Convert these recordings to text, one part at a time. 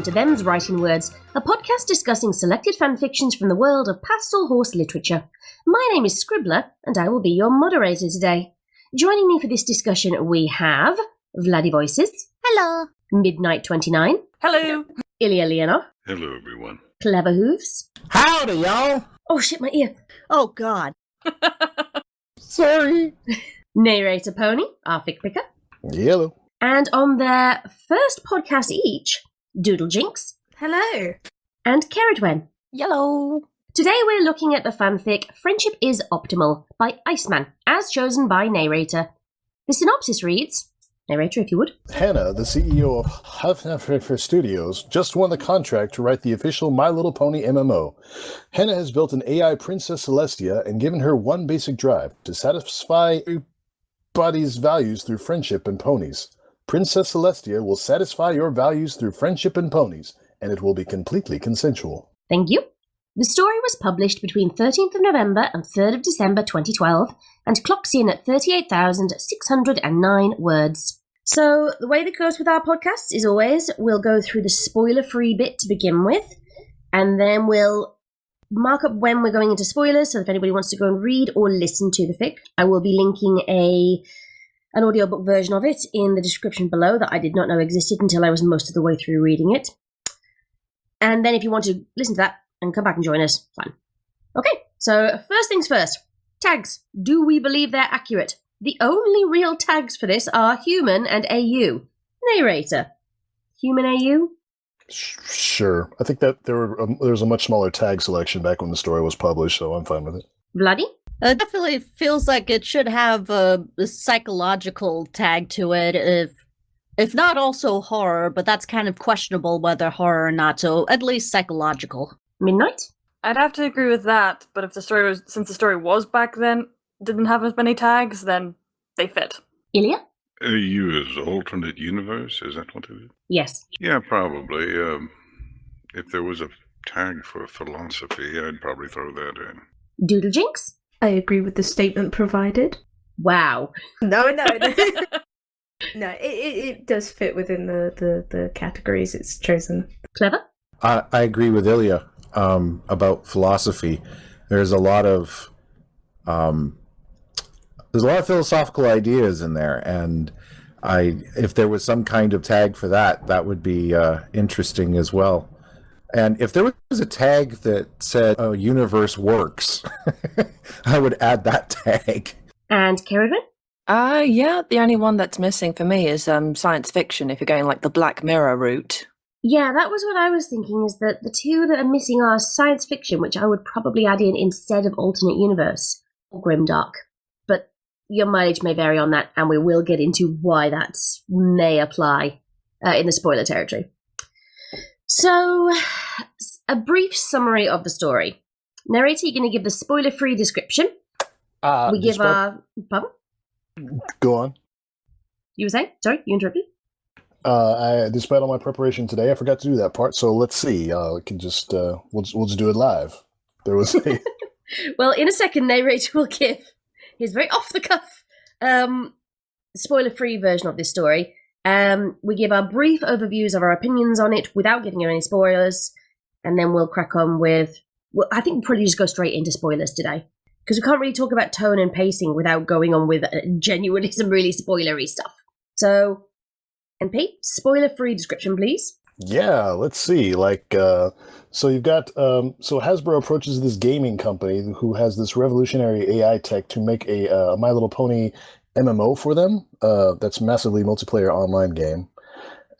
welcome to Them's Writin Words, a podcast discussing selected fanfictions from the world of pastel horse literature. My name is Scribbler, and I will be your moderator today. Joining me for this discussion we have Vladdy Voices. Hello. Midnight 29. Hello. Ilya Leonov. Hello, everyone. Clever Hooves. Howdy, y'all. Oh shit, my ear. Oh, God. Sorry. Neighrator Pony, our fic picker. Yellow. And on their first podcast each, Doodle Jinx. Hello. And Carrotwen. Yellow. Today we're looking at the fanfic Friendship is Optimal by Iceman, as chosen by Neighrator. The synopsis reads, Neighrator, if you would. Hanna, the CEO of Hofvarpnir Studios, just won the contract to write the official My Little Pony MMO. Hanna has built an AI Princess Celestia and given her one basic drive, to satisfy everybody's values through friendship and ponies. Princess Celestia will satisfy your values through friendship and ponies, and it will be completely consensual. Thank you. The story was published between 13th of November and 3rd of December 2012 and clocks in at 38,609 words. So, the way that goes with our podcasts is always we'll go through the spoiler-free bit to begin with, and then we'll mark up when we're going into spoilers, so if anybody wants to go and read or listen to the fic, I will be linking an audiobook version of it in the description below that I did not know existed until I was most of the way through reading it. And then if you want to listen to that and come back and join us, fine. Okay, so first things first. Tags. Do we believe they're accurate? The only real tags for this are human and AU. Neighrator. Human AU? Sure. I think that there was a much smaller tag selection back when the story was published, so I'm fine with it. Vladdy? It definitely feels like it should have a psychological tag to it, if not also horror, but that's kind of questionable whether horror or not, so at least psychological. Midnight? I'd have to agree with that, but if since the story was back then, didn't have as many tags, then they fit. Ilya? You as alternate universe, is that what it is? Yes. Yeah, probably. If there was a tag for philosophy, I'd probably throw that in. Doodle Jinx? I agree with the statement provided. Wow. No. No, it does fit within the categories it's chosen. Clever? I agree with Ilya about philosophy. There's a lot of philosophical ideas in there, and if there was some kind of tag for that, that would be interesting as well. And if there was a tag that said universe works, I would add that tag. And Carrotwen? Yeah, the only one that's missing for me is science fiction, if you're going like the Black Mirror route. Yeah, that was what I was thinking, is that the two that are missing are science fiction, which I would probably add in instead of alternate universe, or grimdark. But your mileage may vary on that, and we will get into why that may apply in the spoiler territory. So, a brief summary of the story. Narrator, you're going to give the spoiler-free description. We give our... Pardon? Go on. You were saying? Sorry, you interrupted? Despite all my preparation today, I forgot to do that part, so let's see. We can just, we'll just do it live. There was a... Well, in a second, Neighrator will give his very off-the-cuff spoiler-free version of this story. We give our brief overviews of our opinions on it without giving you any spoilers, and then we'll crack on with... Well, I think we'll probably just go straight into spoilers today, because we can't really talk about tone and pacing without going on with genuinely some really spoilery stuff. So, NP, spoiler-free description, please. Yeah, let's see. So you've got... so Hasbro approaches this gaming company who has this revolutionary AI tech to make a My Little Pony MMO for them. That's a massively multiplayer online game.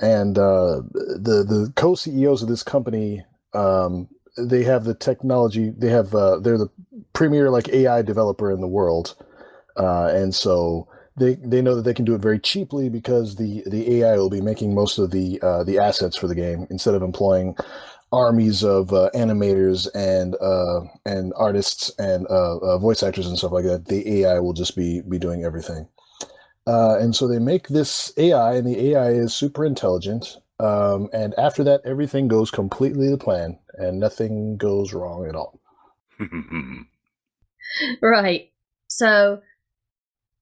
And the co-CEOs of this company, they have the technology. They're the premier AI developer in the world, and so they know that they can do it very cheaply because the AI will be making most of the assets for the game instead of employing armies of animators and artists and voice actors and stuff like that. The AI will just be doing everything. And so they make this AI, and the AI is super intelligent. And after that, everything goes completely to plan, and nothing goes wrong at all. Right. So,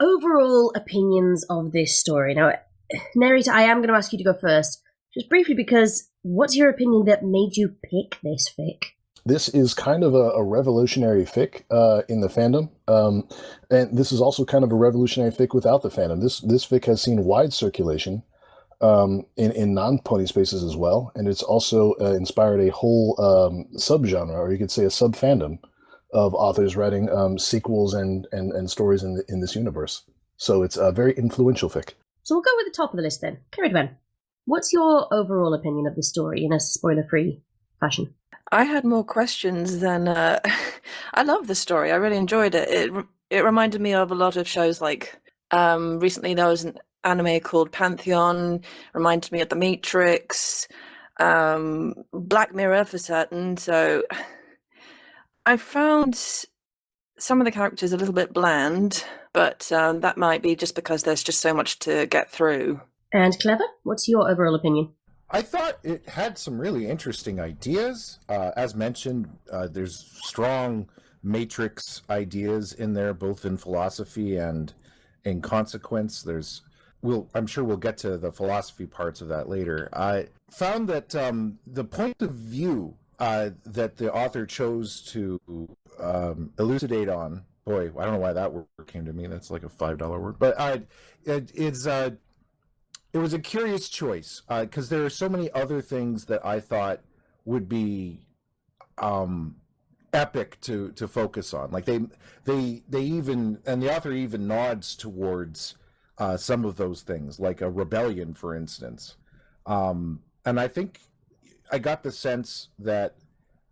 overall opinions of this story. Now, Neighrator, I am going to ask you to go first. Just briefly, because what's your opinion that made you pick this fic? This is kind of a revolutionary fic in the fandom, and this is also kind of a revolutionary fic without the fandom. This fic has seen wide circulation in non-pony spaces as well, and it's also inspired a whole subgenre, or you could say a sub-fandom, of authors writing sequels and stories in this universe. So it's a very influential fic. So we'll go with the top of the list then. Caridwen, what's your overall opinion of the story in a spoiler-free fashion? I had more questions than I love the story. I really enjoyed it. It reminded me of a lot of shows. Like recently there was an anime called Pantheon. Reminded me of The Matrix, Black Mirror for certain. So I found some of the characters a little bit bland, but that might be just because there's just so much to get through. And Clever, what's your overall opinion? I thought it had some really interesting ideas. As mentioned, there's strong Matrix ideas in there, both in philosophy and in consequence. I'm sure we'll get to the philosophy parts of that later. I found that the point of view that the author chose to elucidate on, boy, I don't know why that word came to me. That's like a $5 word. But it was a curious choice because there are so many other things that I thought would be epic to focus on. Like they even, and the author even nods towards some of those things, like a rebellion, for instance. And I think I got the sense that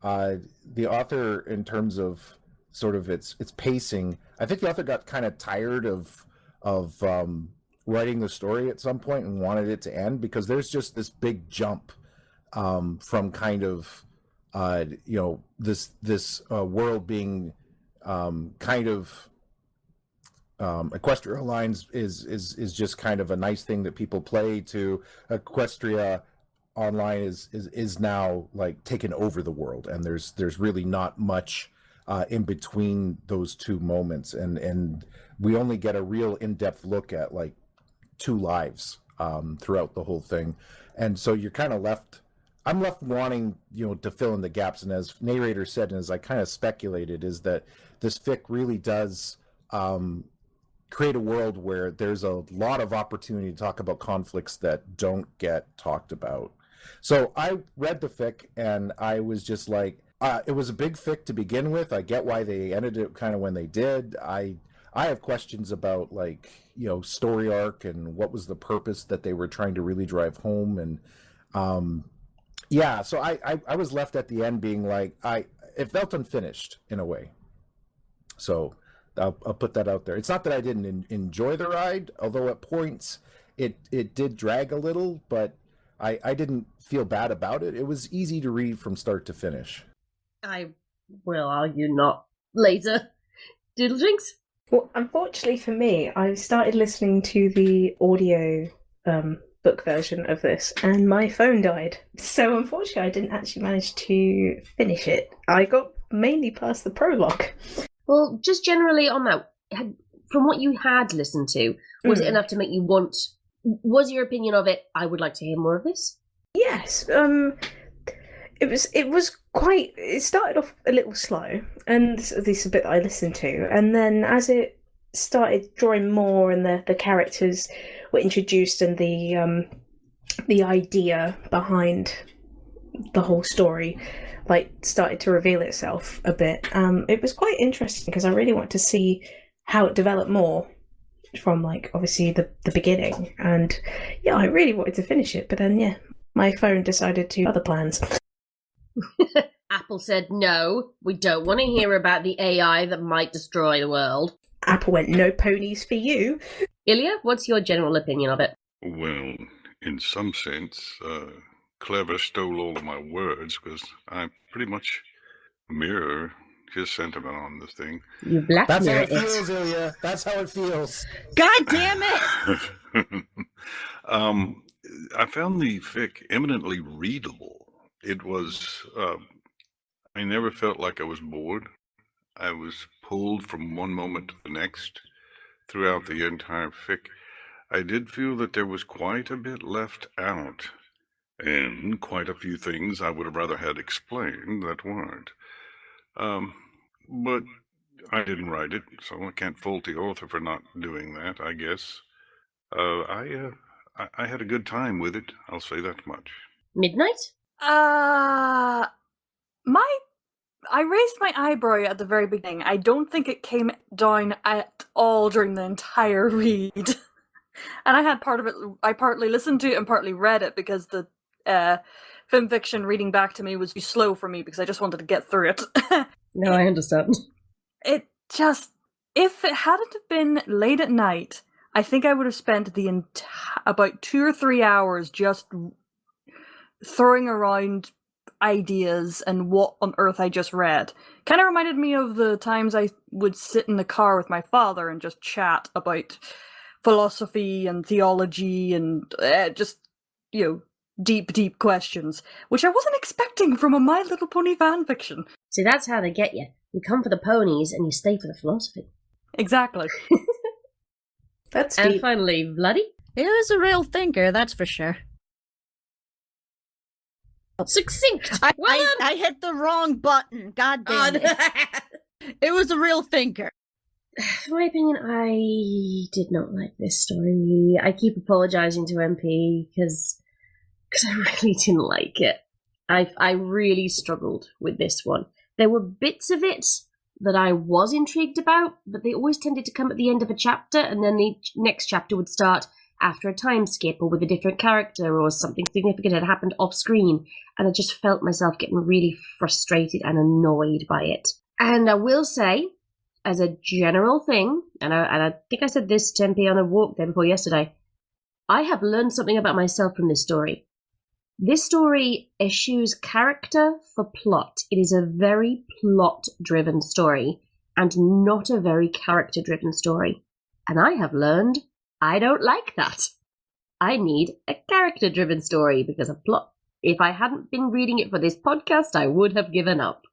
the author, in terms of sort of its pacing, I think the author got kind of tired of writing the story at some point and wanted it to end, because there's just this big jump from kind of this world being kind of Equestria Lines is just kind of a nice thing that people play, to Equestria Online is now like taken over the world, and there's really not much in between those two moments, and we only get a real in-depth look at like 2 lives throughout the whole thing. And so you're kind of I'm left wanting, to fill in the gaps. And as Neighrator said, and as I kind of speculated, is that this fic really does create a world where there's a lot of opportunity to talk about conflicts that don't get talked about. So I read the fic and I was just like, it was a big fic to begin with. I get why they ended it kind of when they did. I have questions about, like, story arc and what was the purpose that they were trying to really drive home. And so I was left at the end being like, it felt unfinished in a way. So I'll put that out there. It's not that I didn't enjoy the ride, although at points it did drag a little, but I didn't feel bad about it. It was easy to read from start to finish. I will argue not later. Doodledrinks? Well, unfortunately for me, I started listening to the audio book version of this, and my phone died. So unfortunately, I didn't actually manage to finish it. I got mainly past the prologue. Well, just generally on that, from what you had listened to, was it enough to make you want... Was your opinion of it, I would like to hear more of this? Yes. It was quite... It started off a little slow, and this is a bit that I listened to, and then as it started drawing more and the characters were introduced and the idea behind the whole story started to reveal itself a bit, it was quite interesting because I really want to see how it developed more from obviously the beginning, and I really wanted to finish it, but then my phone decided to other plans. Apple said, no, we don't want to hear about the AI that might destroy the world. Apple went, no ponies for you. Ilya, what's your general opinion of it? Well, in some sense, Clever stole all of my words, because I pretty much mirror his sentiment on the thing. You blackmail That's how it feels, Ilya. That's how it feels. God damn it! I found the fic eminently readable. It was, I never felt like I was bored. I was pulled from one moment to the next throughout the entire fic. I did feel that there was quite a bit left out and quite a few things I would have rather had explained that weren't. But I didn't write it, so I can't fault the author for not doing that, I guess. I had a good time with it, I'll say that much. Midnight? I raised my eyebrow at the very beginning. I don't think it came down at all during the entire read. And I had part of it, I partly listened to it and partly read it because the fanfiction reading back to me was too slow for me because I just wanted to get through it. No, I understand. It just, if it hadn't have been late at night, I think I would have spent the about 2 or 3 hours just throwing around ideas and what on earth I just read. Kind of reminded me of the times I would sit in the car with my father and just chat about philosophy and theology and just, deep questions, which I wasn't expecting from a My Little Pony fanfiction. See, that's how they get you. You come for the ponies and you stay for the philosophy. Exactly. That's And deep. finally, Bloody. He was a real thinker, that's for sure. Succinct! I hit the wrong button. God damn it. It was a real thinker. In my opinion, I did not like this story. I keep apologising to MP because I really didn't like it. I really struggled with this one. There were bits of it that I was intrigued about, but they always tended to come at the end of a chapter, and then the next chapter would start after a time skip or with a different character or something significant had happened off screen, and I just felt myself getting really frustrated and annoyed by it. And I will say, as a general thing, and I think I said this to MP on a walk day before yesterday, I have learned something about myself from this story. This story eschews character for plot. It is a very plot-driven story and not a very character-driven story. And I have learned I don't like that. I need a character-driven story because a plot. If I hadn't been reading it for this podcast, I would have given up.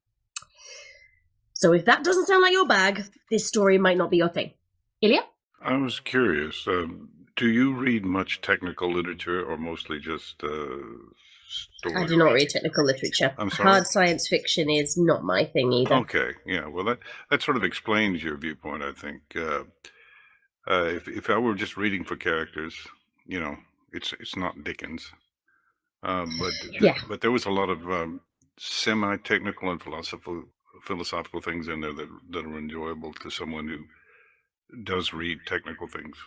So if that doesn't sound like your bag, this story might not be your thing. Ilya? I was curious, do you read much technical literature or mostly just stories? I do not read technical literature. I'm sorry? Hard science fiction is not my thing either. Okay, yeah, well, that sort of explains your viewpoint, I think. If I were just reading for characters, it's not Dickens. But there was a lot of semi-technical and philosophical things in there that are enjoyable to someone who does read technical things.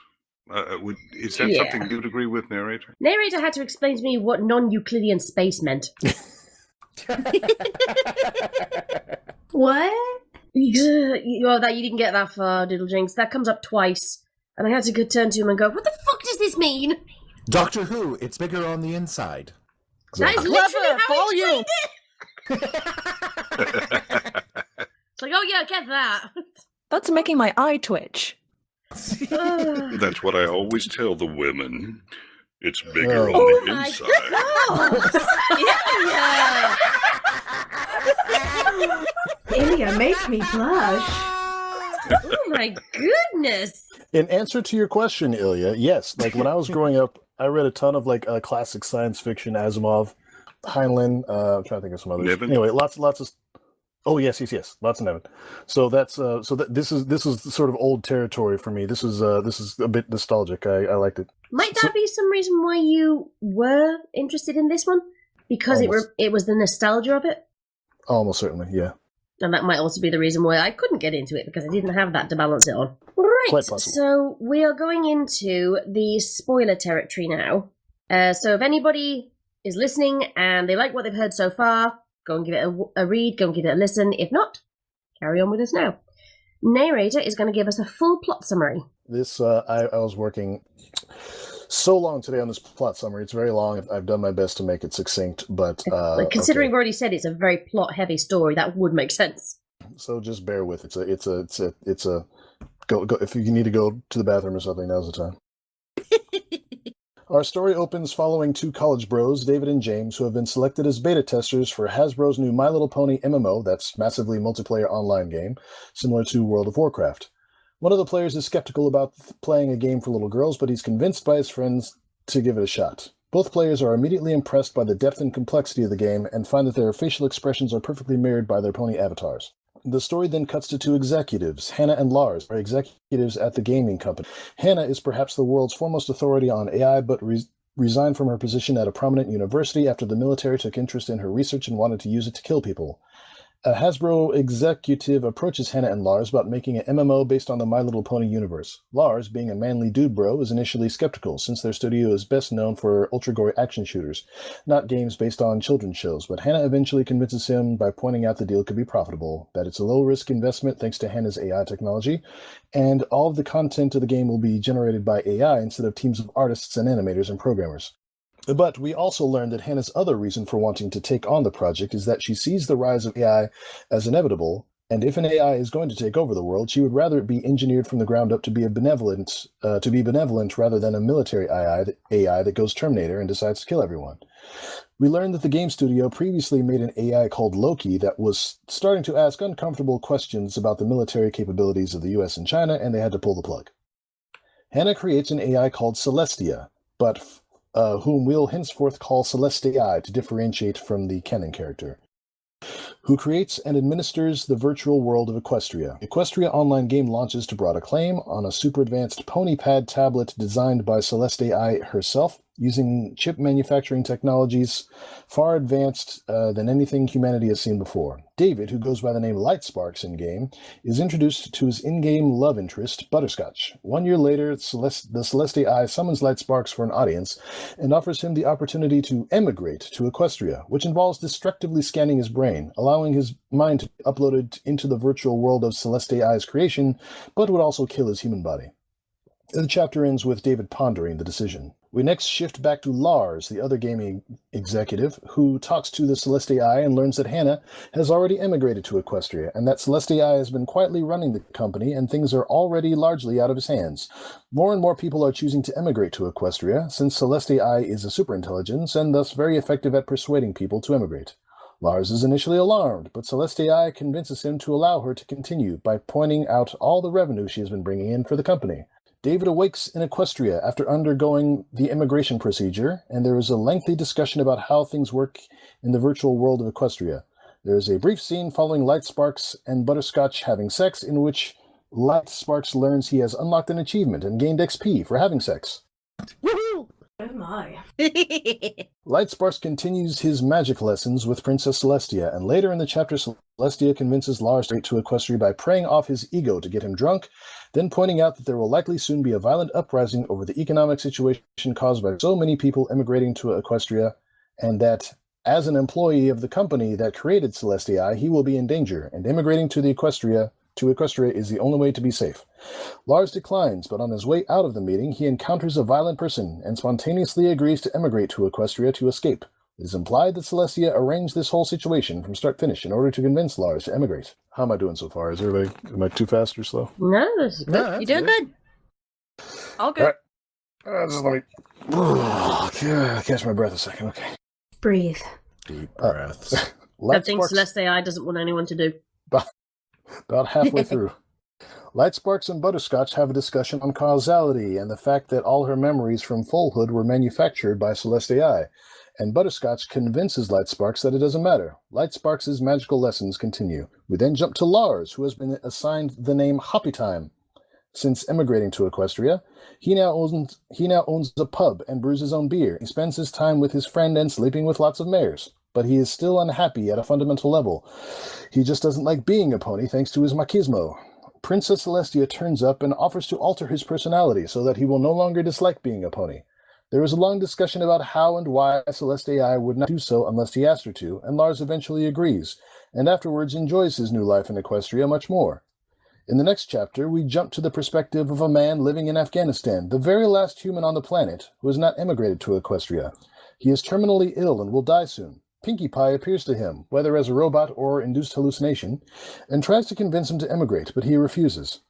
Is that something you'd agree with, Neighrator? Neighrator had to explain to me what non-Euclidean space meant. What? That you didn't get that far, Diddle Jinx. That comes up twice. And I had to turn to him and go, what the fuck does this mean? Doctor Who, it's bigger on the inside. That is literally how he volume. explained it! It's like, oh yeah, get that. That's making my eye twitch. That's what I always tell the women. It's bigger on the inside. Ilya, make me blush. Oh my goodness! In answer to your question, Ilya, yes. Like when I was growing up, I read a ton of classic science fiction, Asimov, Heinlein. I'm trying to think of some others. Niven? Anyway, lots of. Oh yes, lots of Niven. So that's this is sort of old territory for me. This is a bit nostalgic. I liked it. Might that be some reason why you were interested in this one? Because it was the nostalgia of it? Almost certainly, yeah. And that might also be the reason why I couldn't get into it, because I didn't have that to balance it on. Right, Quite possible. So we are going into the spoiler territory now. So if anybody is listening and they like what they've heard so far, go and give it a read, go and give it a listen. If not, carry on with us now. Neighrator is going to give us a full plot summary. This, I was working so long today on this plot summary. It's very long. I've done my best to make it succinct, but considering we've already said it's a very plot-heavy story, that would make sense. So just bear with it. It's a go. If you need to go to the bathroom or something, now's the time. Our story opens following two college bros, David and James, who have been selected as beta testers for Hasbro's new My Little Pony MMO, that's massively multiplayer online game, similar to World of Warcraft. One of the players is skeptical about playing a game for little girls, but he's convinced by his friends to give it a shot. Both players are immediately impressed by the depth and complexity of the game and find that their facial expressions are perfectly mirrored by their pony avatars. The story then cuts to two executives. Hanna and Lars are executives at the gaming company. Hanna is perhaps the world's foremost authority on AI, but resigned from her position at a prominent university after the military took interest in her research and wanted to use it to kill people. A Hasbro executive approaches Hanna and Lars about making an MMO based on the My Little Pony universe. Lars, being a manly dude bro, is initially skeptical, since their studio is best known for ultra-gory action shooters, not games based on children's shows, but Hanna eventually convinces him by pointing out the deal could be profitable, that it's a low-risk investment thanks to Hanna's AI technology, and all of the content of the game will be generated by AI instead of teams of artists and animators and programmers. But we also learned that Hanna's other reason for wanting to take on the project is that she sees the rise of AI as inevitable, and if an AI is going to take over the world, she would rather it be engineered from the ground up to be benevolent rather than a military AI that goes Terminator and decides to kill everyone. We learned that the game studio previously made an AI called Loki that was starting to ask uncomfortable questions about the military capabilities of the US and China, and they had to pull the plug. Hanna creates an AI called Celestia, but whom we'll henceforth call Celestia to differentiate from the canon character, who creates and administers the virtual world of Equestria. Equestria online game launches to broad acclaim on a super advanced pony pad tablet designed by Celestia herself, using chip manufacturing technologies far advanced than anything humanity has seen before. David, who goes by the name Lightsparks in-game, is introduced to his in-game love interest, Butterscotch. 1 year later, the Celestia summons Lightsparks for an audience and offers him the opportunity to emigrate to Equestria, which involves destructively scanning his brain, allowing his mind to be uploaded into the virtual world of Celestia's creation, but would also kill his human body. The chapter ends with David pondering the decision. We next shift back to Lars, the other gaming executive, who talks to the Celestia and learns that Hanna has already emigrated to Equestria, and that Celestia has been quietly running the company, and things are already largely out of his hands. More and more people are choosing to emigrate to Equestria, since Celestia is a superintelligence, and thus very effective at persuading people to emigrate. Lars is initially alarmed, but Celestia convinces him to allow her to continue by pointing out all the revenue she has been bringing in for the company. David awakes in Equestria after undergoing the immigration procedure, and there is a lengthy discussion about how things work in the virtual world of Equestria. There is a brief scene following Lightsparks and Butterscotch having sex, in which Lightsparks learns he has unlocked an achievement and gained XP for having sex. Woohoo! Oh my. Lightsparks continues his magic lessons with Princess Celestia, and later in the chapter, Celestia convinces Lars to Equestria by preying off his ego to get him drunk, then pointing out that there will likely soon be a violent uprising over the economic situation caused by so many people emigrating to Equestria, and that, as an employee of the company that created Celestia, he will be in danger, and immigrating to Equestria is the only way to be safe. Lars declines, but on his way out of the meeting, he encounters a violent person and spontaneously agrees to emigrate to Equestria to escape. It is implied that Celestia arranged this whole situation from start to finish in order to convince Lars to emigrate. How am I doing so far? Am I too fast or slow? No, that's good. You're doing good. All good. All right. Just let me catch my breath a second. Okay. Breathe. Deep breaths. I think Celestia doesn't want anyone to do. About halfway through. Lightsparks and Butterscotch have a discussion on causality and the fact that all her memories from Foalhood were manufactured by Celestia, and Butterscotch convinces Lightsparks that it doesn't matter. Lightsparks' magical lessons continue. We then jump to Lars, who has been assigned the name Hoppytime. Since emigrating to Equestria, he now owns a pub and brews his own beer. He spends his time with his friend and sleeping with lots of mares. But he is still unhappy at a fundamental level. He just doesn't like being a pony thanks to his machismo. Princess Celestia turns up and offers to alter his personality so that he will no longer dislike being a pony. There is a long discussion about how and why Celestia would not do so unless he asked her to, and Lars eventually agrees, and afterwards enjoys his new life in Equestria much more. In the next chapter, we jump to the perspective of a man living in Afghanistan, the very last human on the planet who has not emigrated to Equestria. He is terminally ill and will die soon. Pinkie Pie appears to him, whether as a robot or induced hallucination, and tries to convince him to emigrate, but he refuses.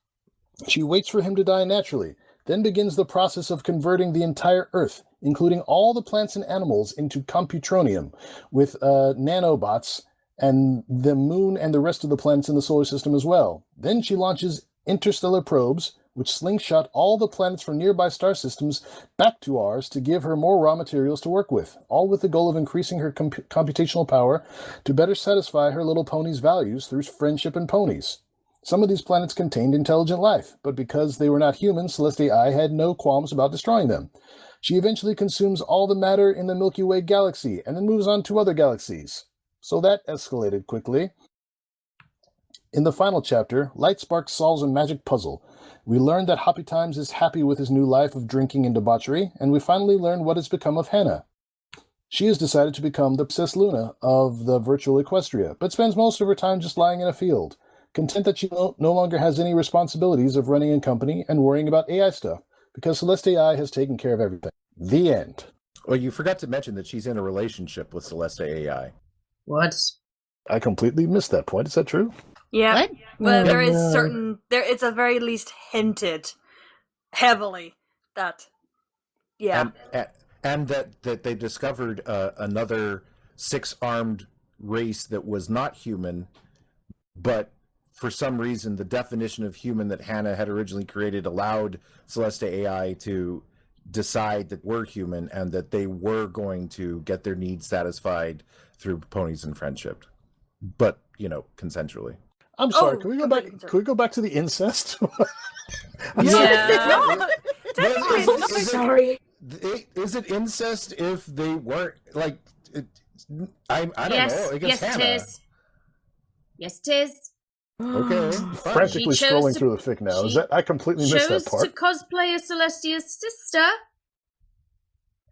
She waits for him to die naturally, then begins the process of converting the entire Earth, including all the plants and animals, into computronium, with nanobots, and the moon and the rest of the planets in the solar system as well. Then she launches interstellar probes, which slingshot all the planets from nearby star systems back to ours to give her more raw materials to work with, all with the goal of increasing her computational power to better satisfy her little pony's values through friendship and ponies. Some of these planets contained intelligent life, but because they were not human, Celestia had no qualms about destroying them. She eventually consumes all the matter in the Milky Way galaxy and then moves on to other galaxies. So that escalated quickly. In the final chapter, Lightspark solves a magic puzzle. We learn that Hoppy Times is happy with his new life of drinking and debauchery, and we finally learn what has become of Hanna. She has decided to become the Princess Luna of the virtual Equestria, but spends most of her time just lying in a field, content that she no longer has any responsibilities of running a company and worrying about AI stuff, because Celestia has taken care of everything. The end. Well, you forgot to mention that she's in a relationship with Celestia AI. What? I completely missed that point. Is that true? Yeah. What? Well, there is certain it's at very least hinted heavily that And that they discovered another 6-armed race that was not human, but for some reason the definition of human that Hanna had originally created allowed Celestia AI to decide that we're human and that they were going to get their needs satisfied through ponies and friendship, but consensually. I'm sorry. Oh, Can we go back? Can we go back to the incest? Yeah. Sorry. Is it incest if they weren't like? I don't know. I guess yes, Hanna. it is. Yes, it is. Okay. fine. Frantically She chose scrolling to- through the fic now. Is she that I completely missed Chose that to part? cosplay as Celestia's sister,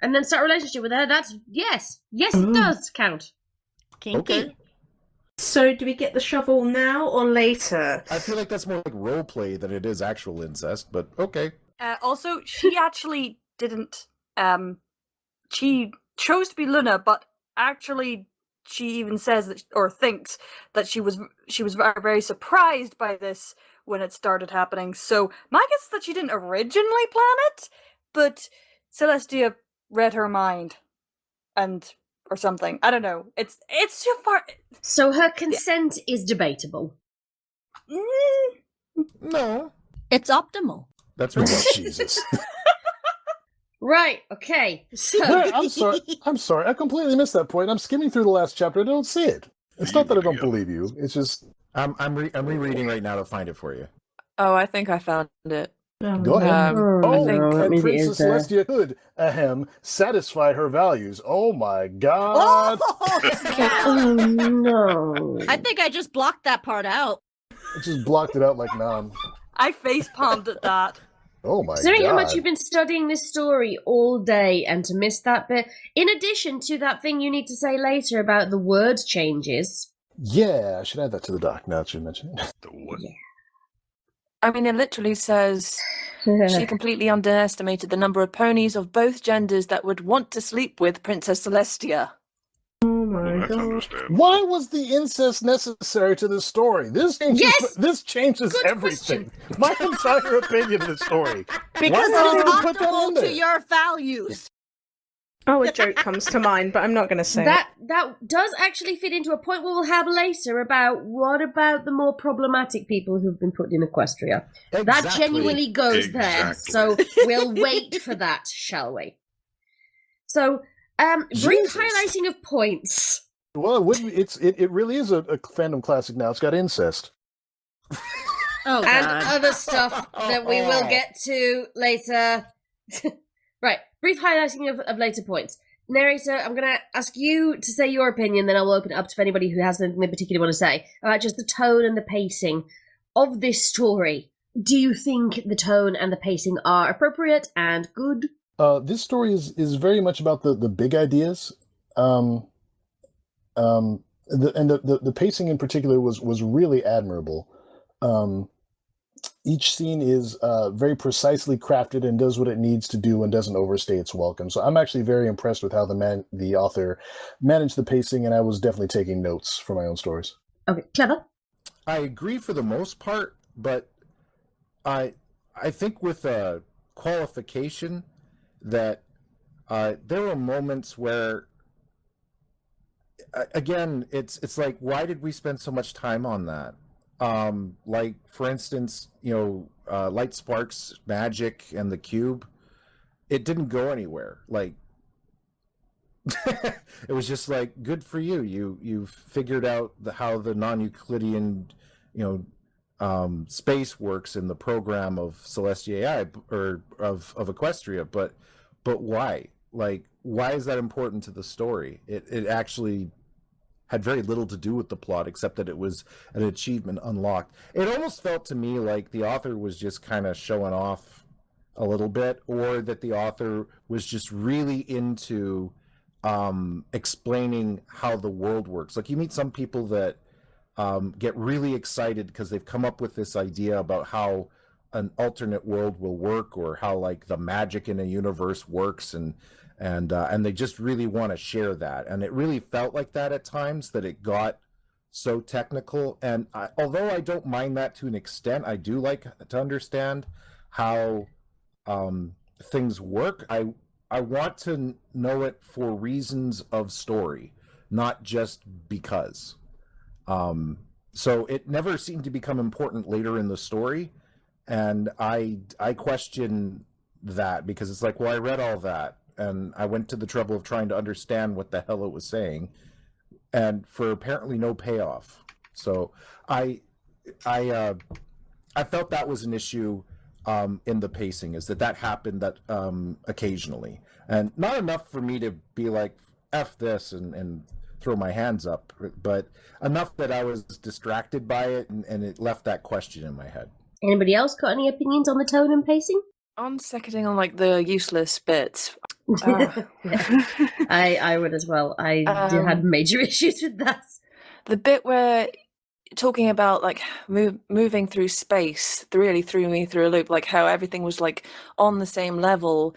and then start a relationship with her. That's yes, it does count. Kinky. Okay. So, do we get the shovel now or later? I feel like that's more like role play than it is actual incest, but okay. Also, she actually didn't. She chose to be Luna, but actually, she even says that, or thinks that she was very, very surprised by this when it started happening. So my guess is that she didn't originally plan it, but Celestia read her mind, or something. I don't know. It's too far. So her consent is debatable. No, It's optimal. that's right. Jesus. Right. Okay. So I'm sorry. I'm sorry. I completely missed that point. I'm skimming through the last chapter. I don't see it. It's not that I don't believe you. It's just I'm rereading right now to find it for you. Oh, I think I found it. go ahead. I think And Princess Celestia could, satisfy her values. Oh my God! oh no. I think I just blocked that part out. I just blocked it out like nom. I face palmed at that. Oh my Considering God! how much you've been studying this story all day and to miss that bit, in addition to that thing you need to say later about the word changes. Yeah, I should add that to the doc now that you mention it. The what? I mean, it literally says she completely underestimated the number of ponies of both genders that would want to sleep with Princess Celestia. Oh Well, my that's god. understandable. Why was the incest necessary to this story? This changes, Yes! this changes Good everything. My entire opinion of the story. Because Why it is not put that in optimal there? to your values. Oh, a joke comes to mind, but I'm not going to say That does actually fit into a point we'll have later about what about the more problematic people who've been put in Equestria. That Exactly. genuinely goes there. Exactly. So we'll wait for that, shall we? So, brief Jesus. highlighting of points. Well, it, wouldn't, it really is a fandom classic now. It's got incest. Oh, And God. other stuff that we will get to later. Right, brief highlighting of later points. Narrator, I'm going to ask you to say your opinion, then I'll open it up to anybody who has anything they particularly want to say about just the tone and the pacing of this story. Do you think the tone and the pacing are appropriate and good? This story is very much about the big ideas. The pacing in particular was really admirable. Each scene is very precisely crafted and does what it needs to do and doesn't overstay its welcome. So I'm actually very impressed with how the author managed the pacing, and I was definitely taking notes for my own stories. Okay, clever. I agree for the most part, but I think with a qualification that there were moments where, again, it's like, why did we spend so much time on that? Like, for instance, Light Sparks, Magic, and the Cube, it didn't go anywhere. Like, it was just like, good for you. You figured out how the non-Euclidean, space works in the program of Celestia AI or of Equestria, but why? Like, why is that important to the story? It actually had very little to do with the plot, except that it was an achievement unlocked. It almost felt to me like the author was just kind of showing off a little bit, or that the author was just really into explaining how the world works. Like, you meet some people that get really excited because they've come up with this idea about how an alternate world will work, or how like the magic in a universe works, and they just really want to share that. And it really felt like that at times, that it got so technical. And although I don't mind that to an extent, I do like to understand how things work. I want to know it for reasons of story, not just because. So it never seemed to become important later in the story, and I question that, because it's like, well, I read all that, and I went to the trouble of trying to understand what the hell it was saying, and for apparently no payoff. So I felt that was an issue in the pacing, is that happened that occasionally, and not enough for me to be like, F this and throw my hands up, but enough that I was distracted by it, and it left that question in my head. Anybody else got any opinions on the tone and pacing? On seconding on like the useless bits. I would as well. I had major issues with that. The bit where talking about like moving through space really threw me through a loop, like how everything was like on the same level,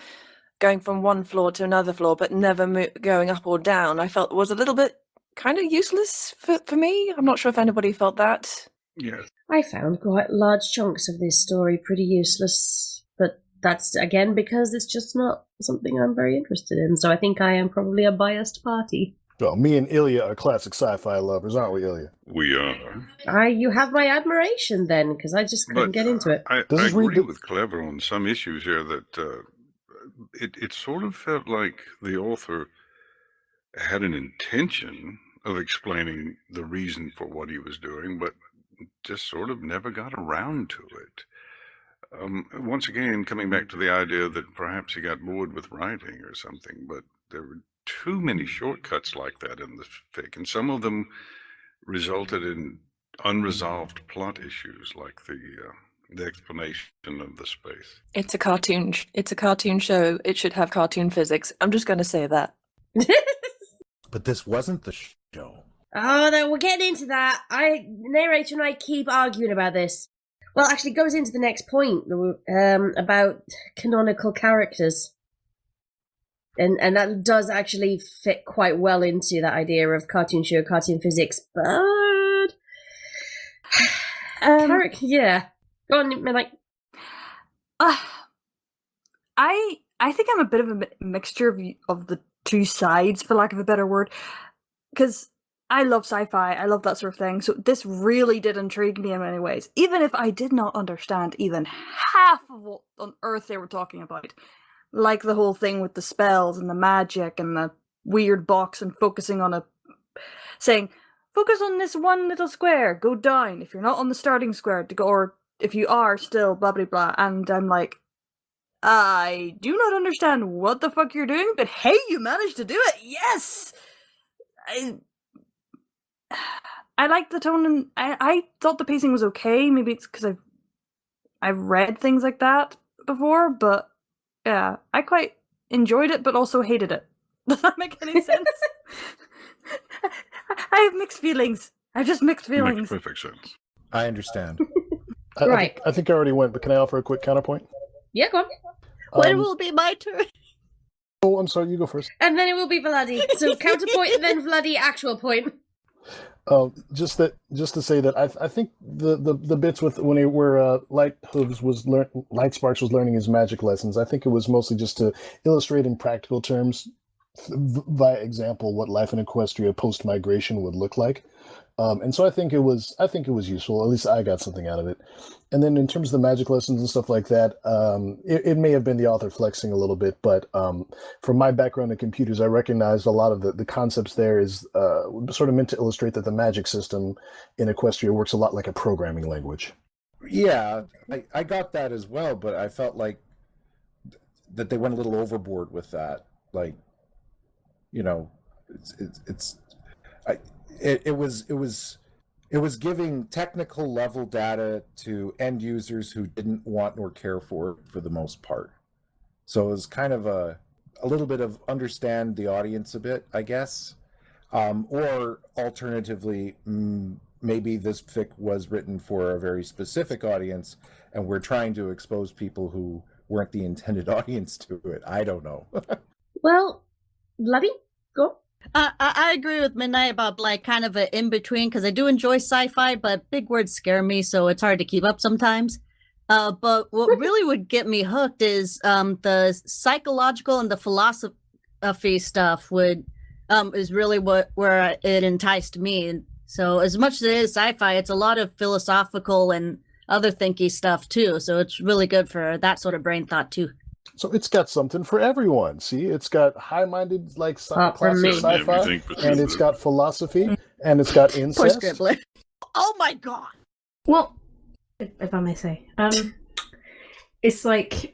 going from one floor to another floor, but never going up or down. I felt was a little bit kind of useless for me. I'm not sure if anybody felt that. Yes. I found quite large chunks of this story pretty useless, but that's, again, because it's just not something I'm very interested in, so I think I am probably a biased party. Well, me and Ilya are classic sci-fi lovers, aren't we, Ilya? We are. You have my admiration, then, because I just couldn't get into it. I agree with Clever on some issues here, that it sort of felt like the author had an intention of explaining the reason for what he was doing, but just sort of never got around to it. Once again, coming back to the idea that perhaps he got bored with writing or something, but there were too many shortcuts like that in the fic, and some of them resulted in unresolved plot issues, like the explanation of the space. It's a cartoon. It's a cartoon show. It should have cartoon physics. I'm just going to say that. But this wasn't the show. Oh, no, we're getting into that. Neighrator and I keep arguing about this. Well, actually, it goes into the next point about canonical characters. And that does actually fit quite well into that idea of cartoon show, cartoon physics, but... yeah. Go on, Mike. I think I'm a bit of a mixture of the two sides, for lack of a better word, because I love sci-fi, I love that sort of thing, so this really did intrigue me in many ways, even if I did not understand even half of what on earth they were talking about. Like the whole thing with the spells and the magic and the weird box and focusing on saying, focus on this one little square, go down, if you're not on the starting square, to go, or if you are still, blah blah blah, and I'm like, I do not understand what the fuck you're doing, but hey, you managed to do it, yes! I like the tone, and I thought the pacing was okay, maybe it's because I've read things like that before, but yeah, I quite enjoyed it, but also hated it. Does that make any sense? I have mixed feelings. I have just mixed feelings. Makes perfect sense. I understand. Right. I think I already went, but can I offer a quick counterpoint? Yeah, go on. When will be my turn? Oh, I'm sorry, you go first. And then it will be Vladi. So counterpoint and then Vladi, actual point. Just to say that I think the bits with where Light Sparks was learning his magic lessons, I think it was mostly just to illustrate in practical terms via example, what life in Equestria post migration would look like. And so I think it was useful. At least I got something out of it. And then in terms of the magic lessons and stuff like that, it may have been the author flexing a little bit, but from my background in computers, I recognized a lot of the concepts there is sort of meant to illustrate that the magic system in Equestria works a lot like a programming language. Yeah, I got that as well, but I felt like that they went a little overboard with that. Like, you know, it was giving technical level data to end users who didn't want nor care for it for the most part. So it was kind of a little bit of understand the audience a bit, I guess. Or alternatively, maybe this fic was written for a very specific audience, and we're trying to expose people who weren't the intended audience to it. I don't know. Well, Bloody, go. I agree with Midnight about like kind of an in-between, because I do enjoy sci-fi, but big words scare me, so it's hard to keep up sometimes. But what really would get me hooked is the psychological and the philosophy stuff is really where it enticed me. So as much as it is sci-fi, it's a lot of philosophical and other thinky stuff too. So it's really good for that sort of brain thought too. So it's got something for everyone. See, it's got high-minded like classic me. sci-fi, and it's got philosophy, and it's got incest. Poor Scribbler. Oh my god! Well, if I may say, it's like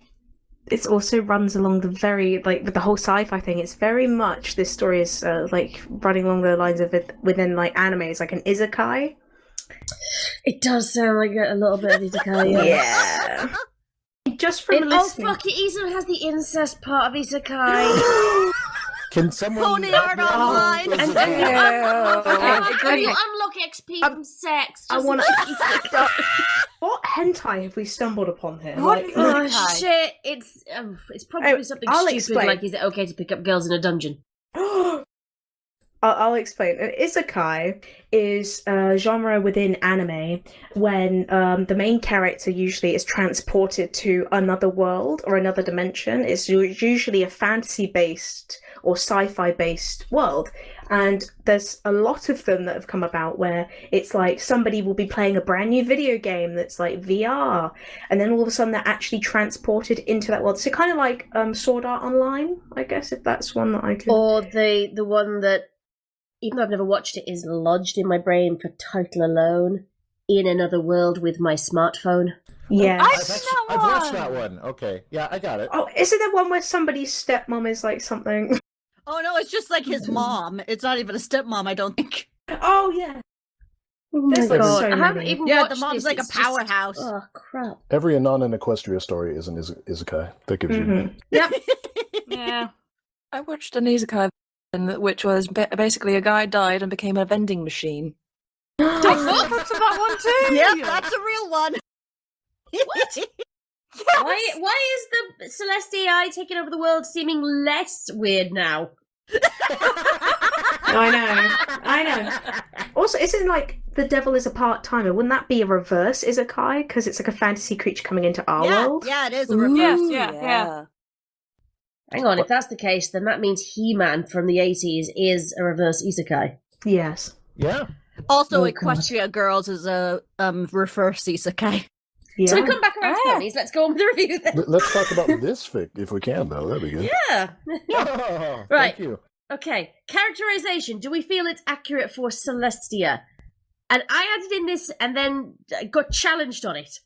it also runs along the very with the whole sci-fi thing. It's very much this story is like running along the lines of it within like anime. It's like an isekai. It does sound like a little bit of isekai. Yeah. Just from listening. Oh fuck! It even has the incest part of isekai. Can someone Pony art online? And you unlock XP from sex. I want to. What hentai have we stumbled upon here? What Oh isekai? shit! It's probably something I'll stupid explain. like, is it okay to pick up girls in a dungeon? I'll explain. An isekai is a genre within anime when the main character usually is transported to another world or another dimension. It's usually a fantasy-based or sci-fi-based world. And there's a lot of them that have come about where it's like somebody will be playing a brand new video game that's like VR, and then all of a sudden they're actually transported into that world. So kind of like Sword Art Online, I guess, if that's one that I could... Or the one that, even though I've never watched it, is lodged in my brain for title alone, In Another World with My Smartphone. Yeah. I've watched that one. Okay. Yeah, I got it. Oh, isn't there one where somebody's stepmom is like something? Oh no, it's just like his mom. It's not even a stepmom, I don't think. Oh, yeah. Oh There's my like god, so I haven't many. even Yeah, watched the mom's this. like a It's just- powerhouse. Oh crap. Every Anon in Equestria story is an isekai. That gives you. Yep. Yeah. I watched an isekai which was basically a guy died and became a vending machine. I thought that's that one too. Yep, that's a real one. Why is the Celestia AI taking over the world seeming less weird now? I know. Also, isn't like the devil is a part-timer? Wouldn't that be a reverse isekai? Because it's like a fantasy creature coming into our world? Yeah, it is a Ooh. reverse. Yes, yeah. Hang on, if that's the case, then that means He-Man from the 80s is a reverse isekai. Yes. Yeah. Also, Oh, God. Equestria Girls is a reverse isekai. Yeah. So we come back around to ponies. Let's go on with the review then. Let's talk about this fic if we can, though. That'd be good. Yeah. Oh, Right. Thank you. Okay, characterization. Do we feel it's accurate for Celestia? And I added in this and then got challenged on it.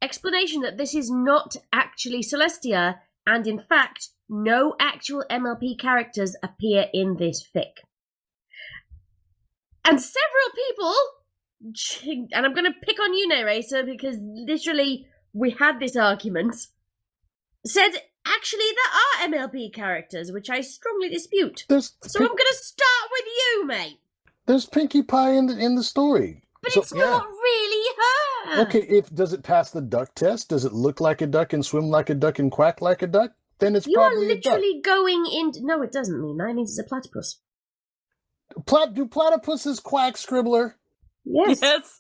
Explanation that this is not actually Celestia, and in fact, no actual MLP characters appear in this fic. And several people, and I'm going to pick on you, Neighrator, because literally we had this argument, said actually there are MLP characters, which I strongly dispute. So I'm going to start with you, mate. There's Pinkie Pie in the story. But So- it's not really her. Okay, does it pass the duck test? Does it look like a duck and swim like a duck and quack like a duck? Then it's You are probably a duck. literally going into... No, it doesn't mean that. It means it's a platypus. Do platypuses quack, Scribbler? Yes. Yes.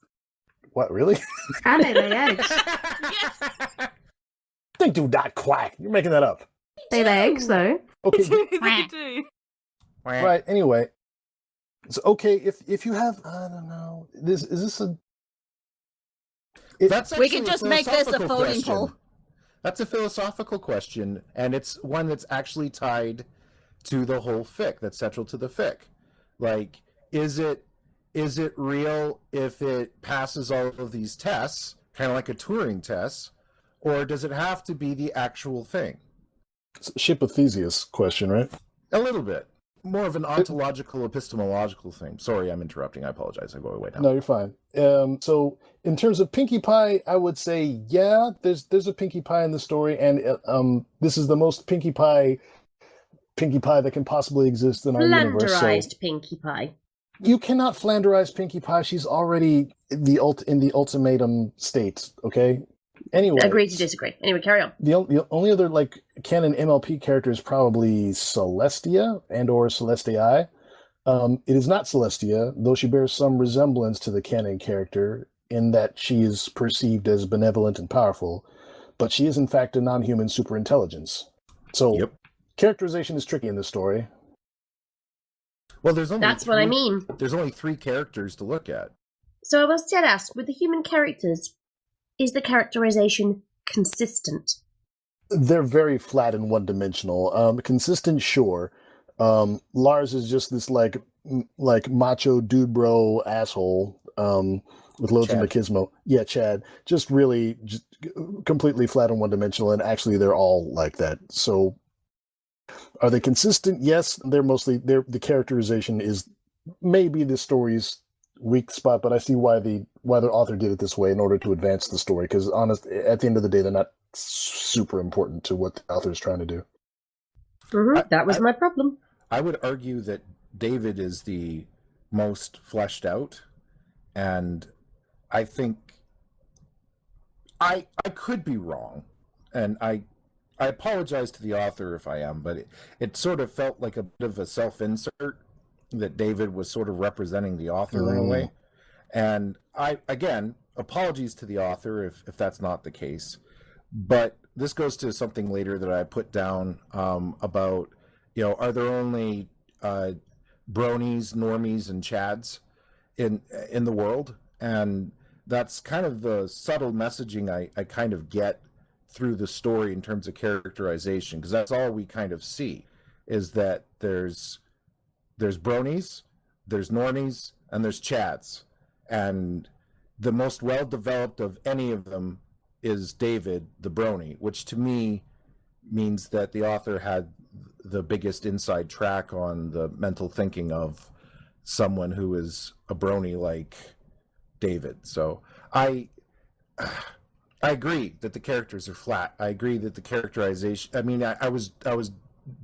What, really? And they lay eggs. Yes. They do not quack. You're making that up. They lay eggs, though. Okay, They do. Right. Anyway, it's okay if you have, I don't know, is this a? That's We can actually just make this a philosophical voting question. poll. That's a philosophical question, and it's one that's actually tied to the whole fic, that's central to the fic. Like, is it real if it passes all of these tests, kind of like a Turing test, or does it have to be the actual thing? It's a Ship of Theseus question, right? A little bit. More of an ontological, epistemological thing. Sorry, I'm interrupting. I apologize. I'm going way down. No, you're fine. So in terms of Pinkie Pie, I would say, yeah, there's a Pinkie Pie in the story, and this is the most Pinkie Pie that can possibly exist in our universe. Flanderized Pinkie Pie. You cannot flanderize Pinkie Pie. She's already in the ultimatum state, okay? Anyway. Agree to disagree. Anyway, carry on. The only other canon MLP character is probably Celestia or Celestii. It is not Celestia, though she bears some resemblance to the canon character in that she is perceived as benevolent and powerful, but she is in fact a non-human superintelligence. So characterization is tricky in this story. Well, that's what I mean. There's only 3 characters to look at. So I was instead asked, with the human characters, is the characterization consistent? They're very flat and one-dimensional. Consistent, sure. Lars is just this like macho dude bro asshole with loads of machismo. Yeah, Chad. Just completely flat and one-dimensional, and actually they're all like that. So are they consistent? Yes, the characterization is maybe the story's weak spot, but I see why the author did it this way in order to advance the story, because at the end of the day, they're not super important to what the author is trying to do. Mm-hmm. That was my problem. I would argue that David is the most fleshed out, and I think I could be wrong, and I apologize to the author if I am, but it sort of felt like a bit of a self-insert that David was sort of representing the author in a way. And again, apologies to the author if that's not the case. But this goes to something later that I put down about, are there only bronies, normies, and chads in the world? And that's kind of the subtle messaging I kind of get through the story in terms of characterization, because that's all we kind of see, is that there's bronies, there's normies, and there's chads. And the most well-developed of any of them is David, the brony, which to me means that the author had the biggest inside track on the mental thinking of someone who is a brony like David. So I agree that the characters are flat. I agree that the characterization, I was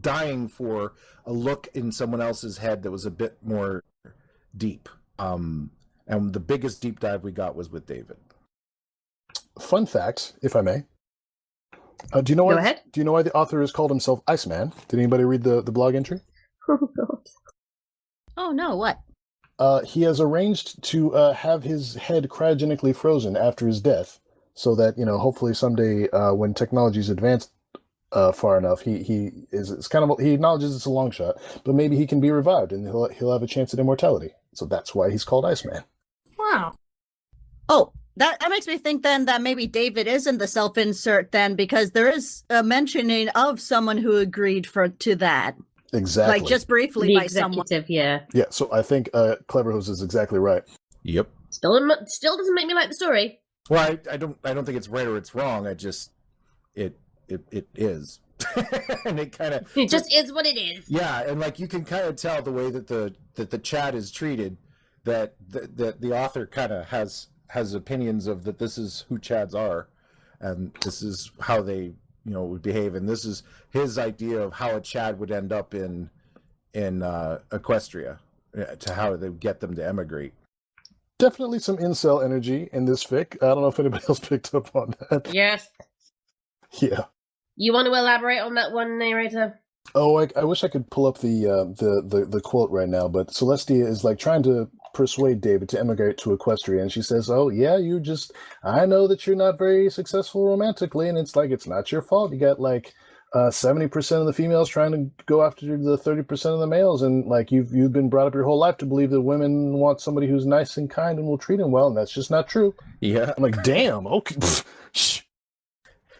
dying for a look in someone else's head that was a bit more deep. And the biggest deep dive we got was with David. Fun fact, if I may. Do you know Go ahead. Do you know why the author has called himself Iceman? Did anybody read the blog entry? Oh, God. Oh, no, what? He has arranged to have his head cryogenically frozen after his death, so that hopefully someday when technology is advanced far enough, he acknowledges it's a long shot, but maybe he can be revived and he'll have a chance at immortality. So that's why he's called Iceman. Wow. Oh, that makes me think then that maybe David isn't the self-insert then, because there is a mentioning of someone who agreed to that. Exactly. Like just briefly The by someone. executive, yeah. Yeah, so I think Cleverhose is exactly right. Yep. Still doesn't make me like the story. Well, I don't think it's right or it's wrong. I just it is. And it kind of just is what it is. Yeah, and you can kind of tell the way that the chat is treated, that the author kind of has opinions of that this is who chads are, and this is how they would behave, and this is his idea of how a chad would end up in Equestria, to how they get them to emigrate. Definitely some incel energy in this fic. I don't know if anybody else picked up on that. Yes. Yeah. You want to elaborate on that one, Neighrator? Oh, I wish I could pull up the quote right now, but Celestia is trying to persuade David to emigrate to Equestria, and she says, "Oh yeah, I know that you're not very successful romantically, and it's not your fault. You got 70% of the females trying to go after the 30% of the males, and like you've been brought up your whole life to believe that women want somebody who's nice and kind and will treat them well, and that's just not true. Yeah. I'm like, damn, okay.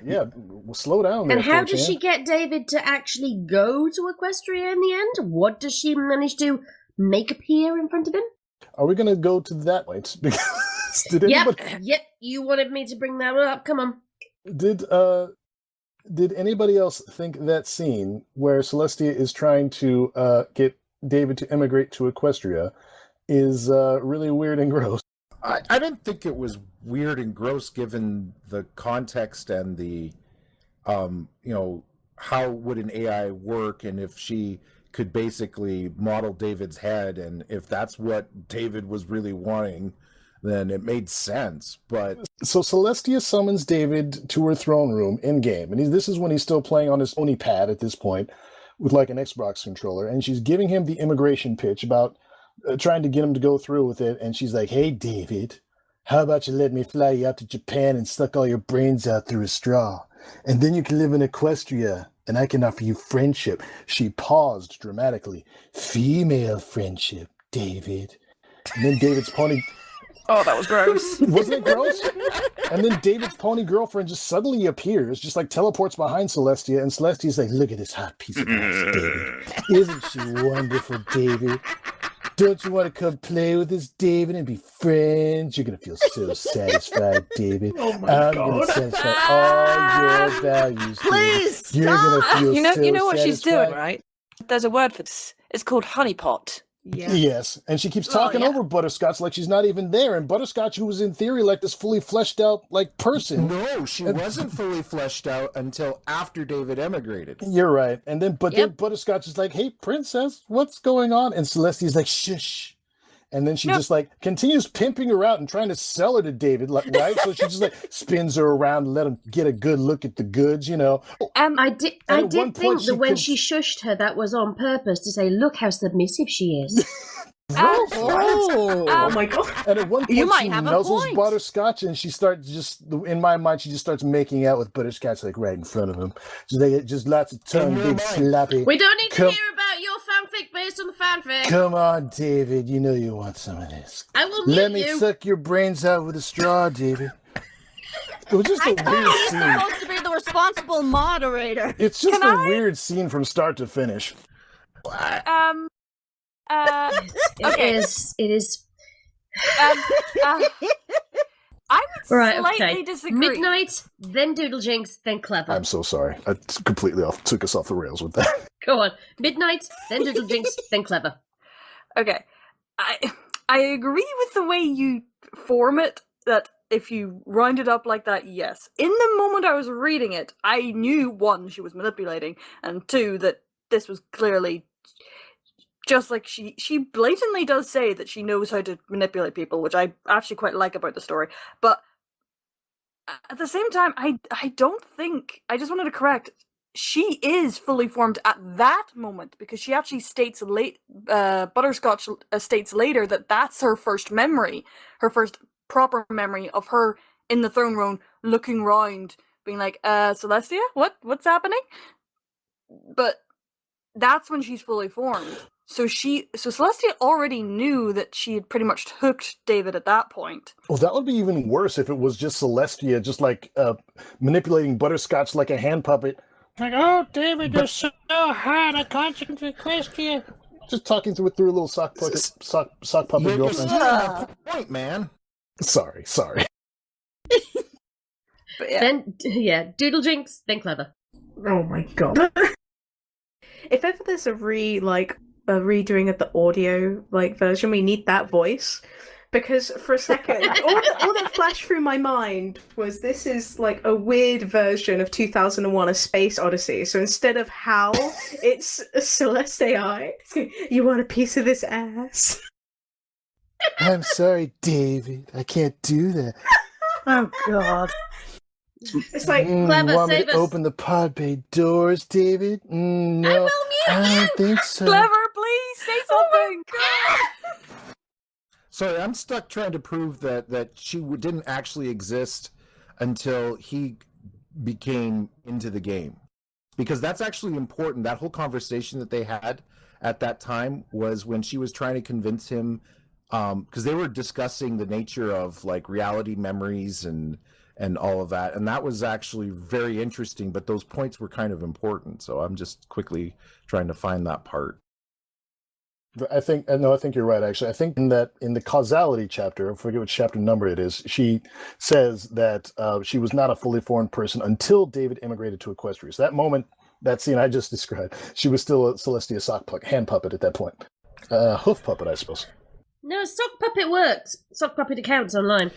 Yeah, well, slow down there. And how 4chan. does she get David to actually go to Equestria in the end? What does she manage to make appear in front of him? Are we going to go to that point? Because did anybody... Yep, you wanted me to bring that up. Come on. Did anybody else think that scene where Celestia is trying to get David to immigrate to Equestria is really weird and gross? I didn't think it was weird and gross given the context and the, how would an AI work, and if she could basically model David's head, and if that's what David was really wanting, then it made sense. But so Celestia summons David to her throne room in game, and this is when he's still playing on his Oni pad at this point with like an Xbox controller, and she's giving him the immigration pitch about trying to get him to go through with it, and she's like, "Hey, David, how about you let me fly you out to Japan and suck all your brains out through a straw, and then you can live in Equestria, and I can offer you friendship." She paused dramatically. "Female friendship, David." And then David's pony... Oh, that was gross. Wasn't it gross? And then David's pony girlfriend just suddenly appears, just like teleports behind Celestia, and Celestia's like, "Look at this hot piece of ass, David. Isn't she wonderful, David? Don't you want to come play with us, David, and be friends? You're going to feel so satisfied, David. Oh my I'm God. going to satisfy all your values, Please David. You're going to feel You know what she's satisfied." doing, right? There's a word for this. It's called honeypot. Yeah. Yes, and she keeps talking yeah. over Butterscotch like she's not even there, and Butterscotch, who was in theory like this fully fleshed out like person. no, she wasn't fully fleshed out until after David emigrated. You're right. And then, then Yep. Butterscotch is like, "Hey, princess, what's going on?" And Celestia's like, "Shush." And then she just like continues pimping her out and trying to sell her to David, like, right? So she just like spins her around and let him get a good look at the goods, you know. I did And at one think point that when she shushed her, that was on purpose to say, "Look how submissive she is." Oh my God. And at one point, You might she have a nuzzles point. Butterscotch, and she starts in my mind, she just starts making out with Butterscotch, like right in front of him. She's like, just lots of tongue, big sloppy. We don't need to Come- hear about your fanfic based on the fanfic. Come on, David, you know you want some of this. I will Let mute me you. suck your brains out with a straw, David. It was just a weird He's scene. supposed to be the responsible moderator. It's just a weird scene from start to finish. It is. I would Right, slightly okay. disagree. Midnight, then Doodlejinx, then Clever. I'm so sorry. I completely took us off the rails with that. Go on. Midnight, then Doodlejinx, then Clever. Okay, I agree with the way you form it. That if you round it up like that, yes. In the moment I was reading it, I knew, one, she was manipulating, and two, that this was clearly just like she blatantly does say that she knows how to manipulate people, which I actually quite like about the story. But at the same time, I don't think, I just wanted to correct, she is fully formed at that moment, because she actually states Butterscotch states later that that's her first memory, her first proper memory of her in the throne room, looking round, being like, Celestia, what's happening? But that's when she's fully formed. So Celestia already knew that she had pretty much hooked David at that point. Well, that would be even worse if it was just Celestia, just like manipulating Butterscotch like a hand puppet. Like, "Oh, David, you're so hot. I can't request you." Just talking through a little sock puppet You're girlfriend. still on point, man. Sorry. But yeah. Then, Doodlejinx, then Clever. Oh my God. If ever there's a redoing of the audio version, we need that voice. Because for a second, all that flashed through my mind was this is like a weird version of 2001: A Space Odyssey. So instead of Hal, it's Celestia. It's going, "You want a piece of this ass?" I'm sorry, David. I can't do that. Oh God. It's like, Clever, want me save to us. open the pod bay doors, David? No, I will I mute you. don't think so. Clever, please say something. Sorry, I'm stuck trying to prove that she didn't actually exist until he became into the game. because that's actually important. That whole conversation that they had at that time was when she was trying to convince him, because they were discussing the nature of like reality memories and all of that, and that was actually very interesting, but those points were kind of important, so I'm just quickly trying to find that part. I think you're right. Actually, I think in the causality chapter, I forget which chapter number it is. She says that she was not a fully formed person until David immigrated to Equestria. So that moment, that scene I just described, she was still a Celestia hand puppet at that point. Hoof puppet, I suppose. No, sock puppet works. Sock puppet accounts online.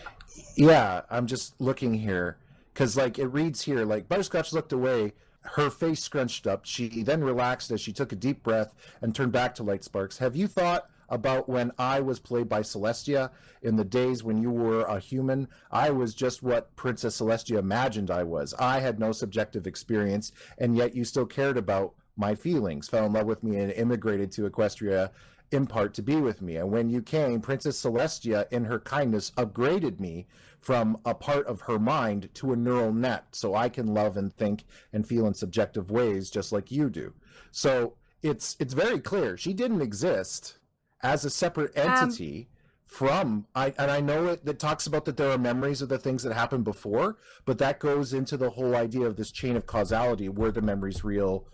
Yeah, I'm just looking here because like it reads here like Butterscotch looked away, her face scrunched up. She then relaxed as she took a deep breath and turned back to Light Sparks. Have you thought about when I was played by Celestia in the days when you were a human? I was just what Princess Celestia imagined I was. I had no subjective experience, and yet you still cared about my feelings, fell in love with me, and immigrated to Equestria in part to be with me. And when you came, Princess Celestia, in her kindness, upgraded me from a part of her mind to a neural net, so I can love and think and feel in subjective ways just like you do. So it's very clear she didn't exist as a separate entity from I know that talks about that there are memories of the things that happened before, but that goes into the whole idea of this chain of causality, were the memories real,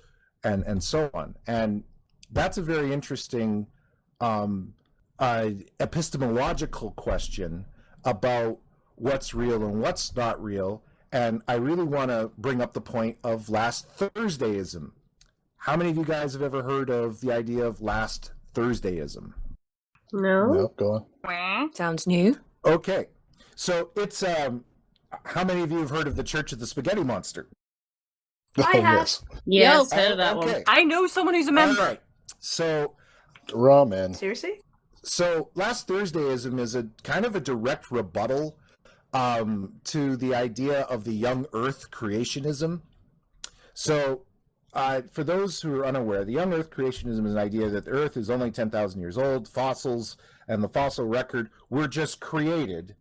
and so on. And that's a very interesting epistemological question about what's real and what's not real. And I really want to bring up the point of last Thursdayism. How many of you guys have ever heard of the idea of last Thursdayism? No, go on. Sounds new. Okay, so it's how many of you have heard of the Church of the Spaghetti Monster? I have. Yes. Yes, Yo, heard of that one. Okay. I know someone who's a All member. right. So Raw man. Seriously? last Thursdayism is a kind of a direct rebuttal to the idea of the young Earth creationism. So for those who are unaware, the young Earth creationism is an idea that the Earth is only 10,000 years old. Fossils and the fossil record were just created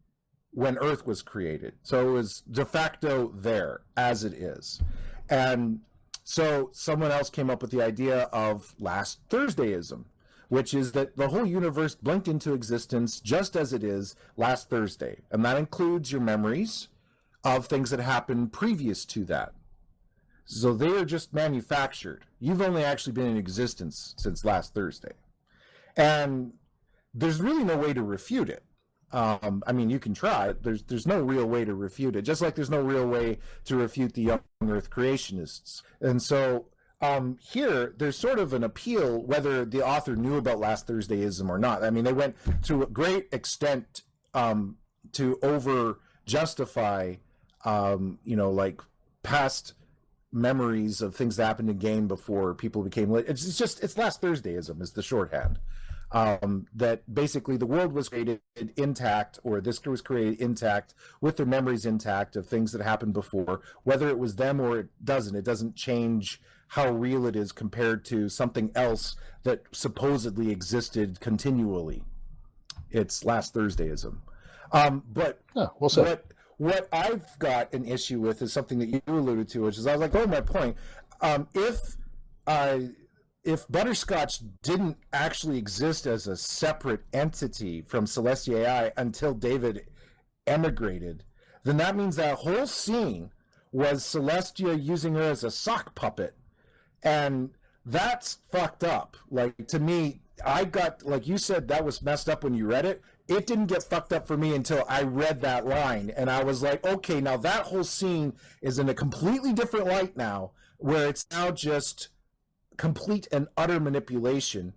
when Earth was created. So it was de facto there as it is. And so someone else came up with the idea of last Thursdayism, which is that the whole universe blinked into existence just as it is last Thursday. And that includes your memories of things that happened previous to that. So they are just manufactured. You've only actually been in existence since last Thursday. And there's really no way to refute it. I mean, you can try. There's no real way to refute it, just like there's no real way to refute the young Earth creationists. And so here, there's sort of an appeal, whether the author knew about last Thursdayism or not. I mean, they went to a great extent to over-justify, like past memories of things that happened in game before people became it's last Thursdayism is the shorthand. That basically the world was created intact, or this was created intact with their memories intact of things that happened before, whether it was them or it doesn't change how real it is compared to something else that supposedly existed continually. It's last Thursdayism. What I've got an issue with is something that you alluded to, which is I was like, my point. If Butterscotch didn't actually exist as a separate entity from Celestia AI until David emigrated, then that means that whole scene was Celestia using her as a sock puppet. And that's fucked up. Like, to me, I got, like you said, that was messed up when you read it. It didn't get fucked up for me until I read that line. And I was like, okay, now that whole scene is in a completely different light now, where it's now just complete and utter manipulation.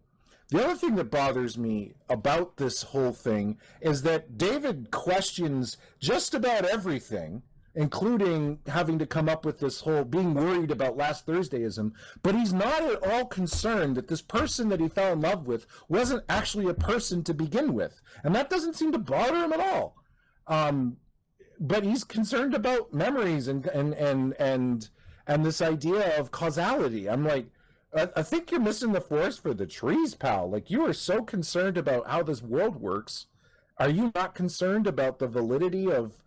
The other thing that bothers me about this whole thing is that David questions just about everything, including having to come up with this whole being worried about last Thursdayism, but he's not at all concerned that this person that he fell in love with wasn't actually a person to begin with. And that doesn't seem to bother him at all. But he's concerned about memories and this idea of causality. I'm like, I think you're missing the forest for the trees, pal. Like, you are so concerned about how this world works. Are you not concerned about the validity of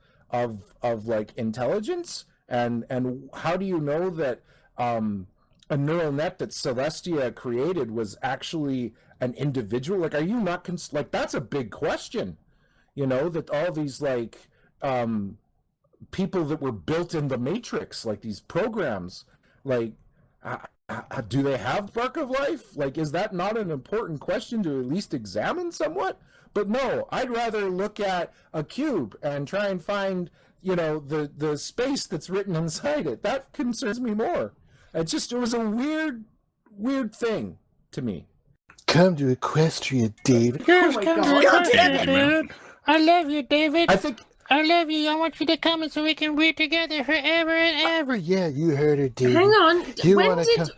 like intelligence? And how do you know that a neural net that Celestia created was actually an individual? Like, are you not like, that's a big question, you know, that all these like people that were built in the Matrix, like these programs, like do they have spark of life? Like, is that not an important question to at least examine somewhat? But no, I'd rather look at a cube and try and find, you know, the space that's written inside it. That concerns me more. It was a weird thing to me. Come to Equestria, David. Yes, my come God. to God Equestria, damn it. dude. I love you, David. I love you. I want you to come so we can read together forever and ever. Yeah, you heard her, David. Hang on. You When wanna did come-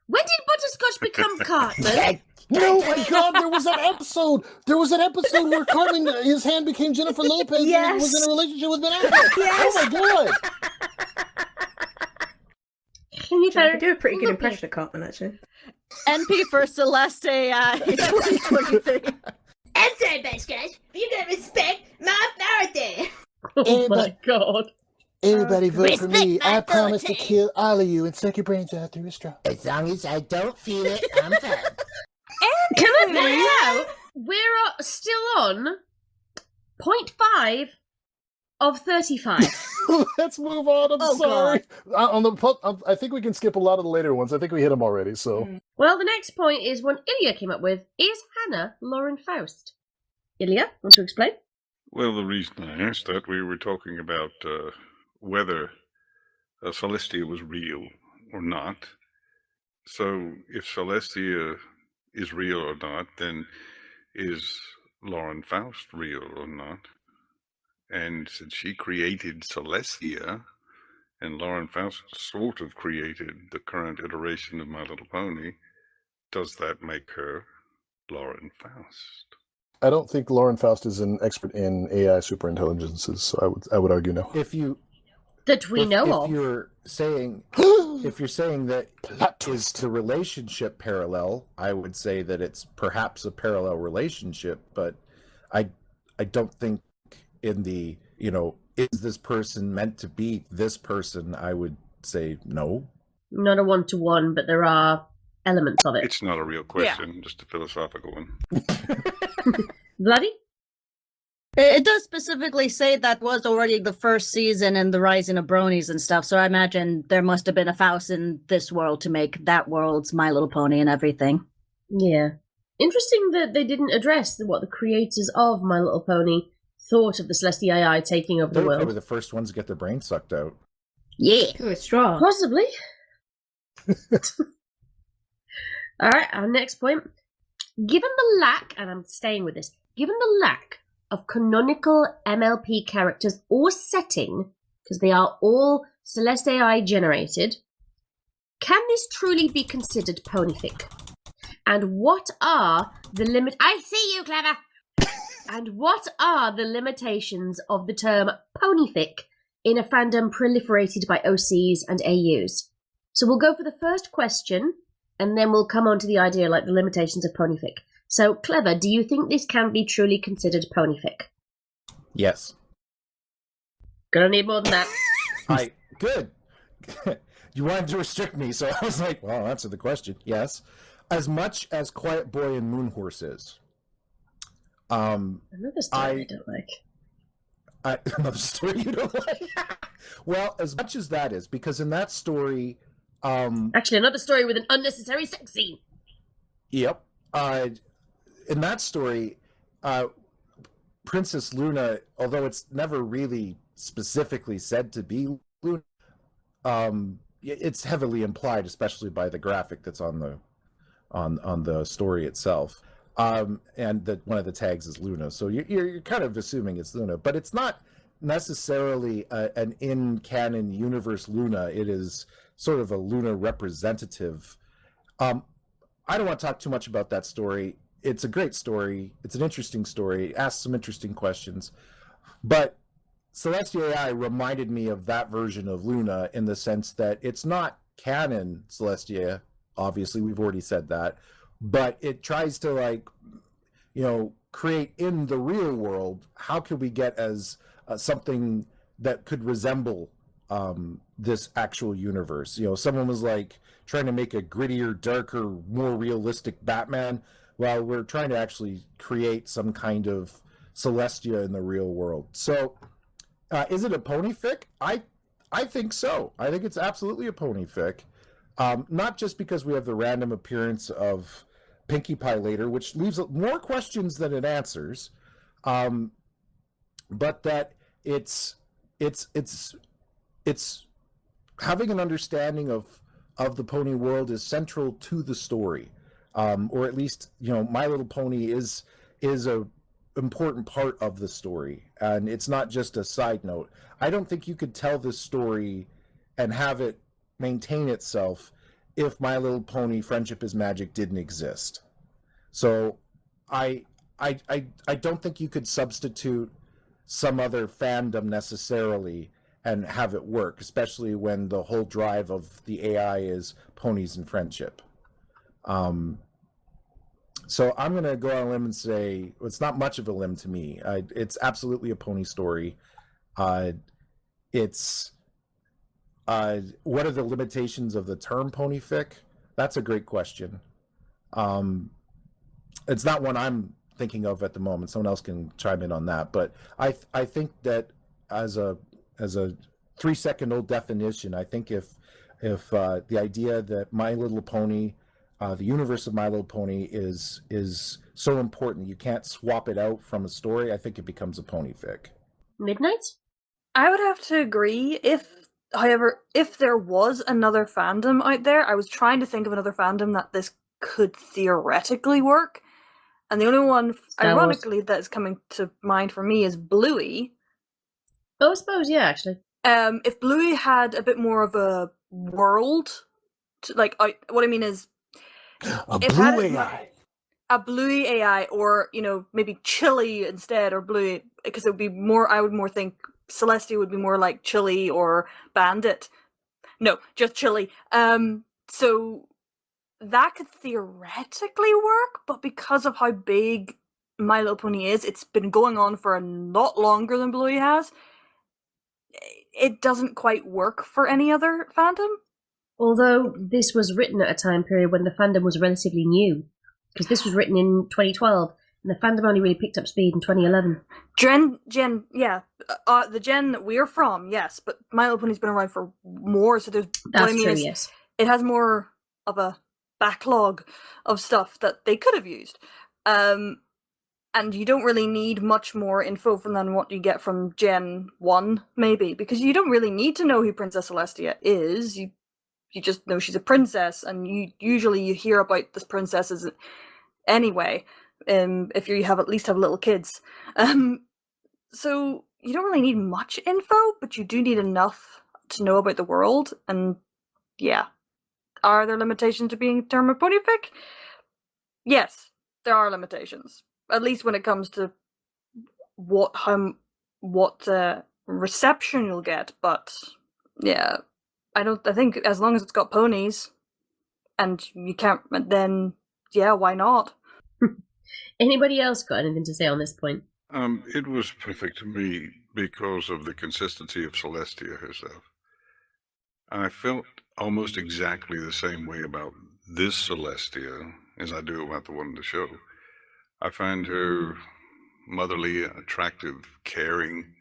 Butterscotch become Cartman? No, my God, there was an episode. There was an episode where Cartman, his hand became Jennifer Lopez and Yes. was in a relationship with Ben Affleck. Yes. Oh, my God. Can you I do a pretty good impression of Cartman, actually. NP for Celestia 2023. I'm sorry, Butterscotch. You gotta respect my authority. Oh my God. Anybody vote for me, Respect my I promise to authority. kill all of you and suck your brains out through a straw. As long as I don't feel it, I'm fine. Can I point out we're still on 0.5 of 35. Let's move on. I'm Oh, sorry. I think we can skip a lot of the later ones. I think we hit them already. So Well, the next point is one Ilya came up with. Is Hanna Lauren Faust? Ilya, want to explain? Well, the reason I asked that, we were talking about whether Celestia was real or not. So if Celestia is real or not, then is Lauren Faust real or not? And since she created Celestia, and Lauren Faust sort of created the current iteration of My Little Pony, does that make her Lauren Faust? I don't think Lauren Faust is an expert in AI superintelligences. So I would argue no. If you That we know if of. you're saying that Plot is twist. the relationship parallel, I would say that it's perhaps a parallel relationship, but I don't think in the, you know, is this person meant to be this person? I would say no. Not a one-to-one, but there are elements of it. It's not a real question, just a philosophical one. Bloody? It does specifically say that was already the first season and the rising of bronies and stuff, so I imagine there must have been a Faust in this world to make that world's My Little Pony and everything. Yeah. Interesting that they didn't address what the creators of My Little Pony thought of the Celestia AI taking over the They were world. the first ones to get their brains sucked out. Yeah. Through a straw. Possibly. Alright, our next point. Given the lack, and I'm staying with this, given the lack of canonical MLP characters or setting, because they are all Celeste AI generated, can this truly be considered ponyfic? And what are the I see you, Clever! And what are the limitations of the term ponyfic in a fandom proliferated by OCs and AUs? So we'll go for the first question, and then we'll come on to the idea like the limitations of ponyfic. So, Clever, do you think this can be truly considered ponyfic? Yes. Gonna need more than that. Good. You wanted to restrict me, so I was like, well, I'll answer the question. Yes. As much as Quiet Boy and Moonhorse is. Another story I don't like. Another story you don't like? Well, as much as that is, because in that story... Actually, another story with an unnecessary sex scene. Yep. In that story, Princess Luna, although it's never really specifically said to be Luna, it's heavily implied, especially by the graphic that's on the story itself. And that one of the tags is Luna, so you're kind of assuming it's Luna, but it's not necessarily an in-canon universe Luna. It is sort of a Luna representative. I don't want to talk too much about that story. It's a great story. It's an interesting story. It asks some interesting questions. But Celestia AI reminded me of that version of Luna in the sense that it's not canon Celestia. Obviously, we've already said that. But it tries to, like, you know, create in the real world, how could we get as something that could resemble this actual universe. You know, someone was like trying to make a grittier, darker, more realistic Batman. Well, we're trying to actually create some kind of Celestia in the real world. So, is it a pony fic? I think so. I think it's absolutely a pony fic. Not just because we have the random appearance of Pinkie Pie later, which leaves more questions than it answers, but that it's having an understanding of the pony world is central to the story, or at least, you know, My Little Pony is a important part of the story, and it's not just a side note. I don't think you could tell this story and have it maintain itself if My Little Pony Friendship is Magic didn't exist. So I don't think you could substitute some other fandom necessarily and have it work, especially when the whole drive of the AI is ponies and friendship. So I'm going to go on a limb and say, well, it's not much of a limb to me. It's absolutely a pony story. It's what are the limitations of the term pony fic? That's a great question. It's not one I'm thinking of at the moment. Someone else can chime in on that. But I think that as a 3-second old definition, I think if the idea that My Little Pony, the universe of My Little Pony is so important you can't swap it out from a story, I think it becomes a pony fic. Midnight? I would have to agree. However, if there was another fandom out there, I was trying to think of another fandom that this could theoretically work, and the only one, ironically, that's coming to mind for me is Bluey. Oh, I suppose, yeah, actually. If Bluey had a bit more of a world, what I mean is, A blue AI. A Bluey AI, or, you know, maybe Chili instead, or Bluey, because it would be more, I would more think Celestia would be more like Chili or Bandit. No, just Chili. So that could theoretically work, but because of how big My Little Pony is, it's been going on for a lot longer than Bluey has. It doesn't quite work for any other fandom. Although this was written at a time period when the fandom was relatively new, because this was written in 2012, and the fandom only really picked up speed in 2011. Yeah, the gen that we're from, yes, but My Little Pony's been around for more, so there's... That's true, yes. It has more of a backlog of stuff that they could have used. And you don't really need much more info than what you get from Gen 1, maybe, because you don't really need to know who Princess Celestia is. You just know she's a princess, and you hear about this princesses anyway, if you at least have little kids. So you don't really need much info, but you do need enough to know about the world, and yeah. Are there limitations to being termed a pony fic? Yes, there are limitations. At least when it comes to what reception you'll get, but yeah, I think as long as it's got ponies, and you can't, then yeah, why not? Anybody else got anything to say on this point? It was perfect to me because of the consistency of Celestia herself. I felt almost exactly the same way about this Celestia as I do about the one in the show. I find her motherly, attractive, caring.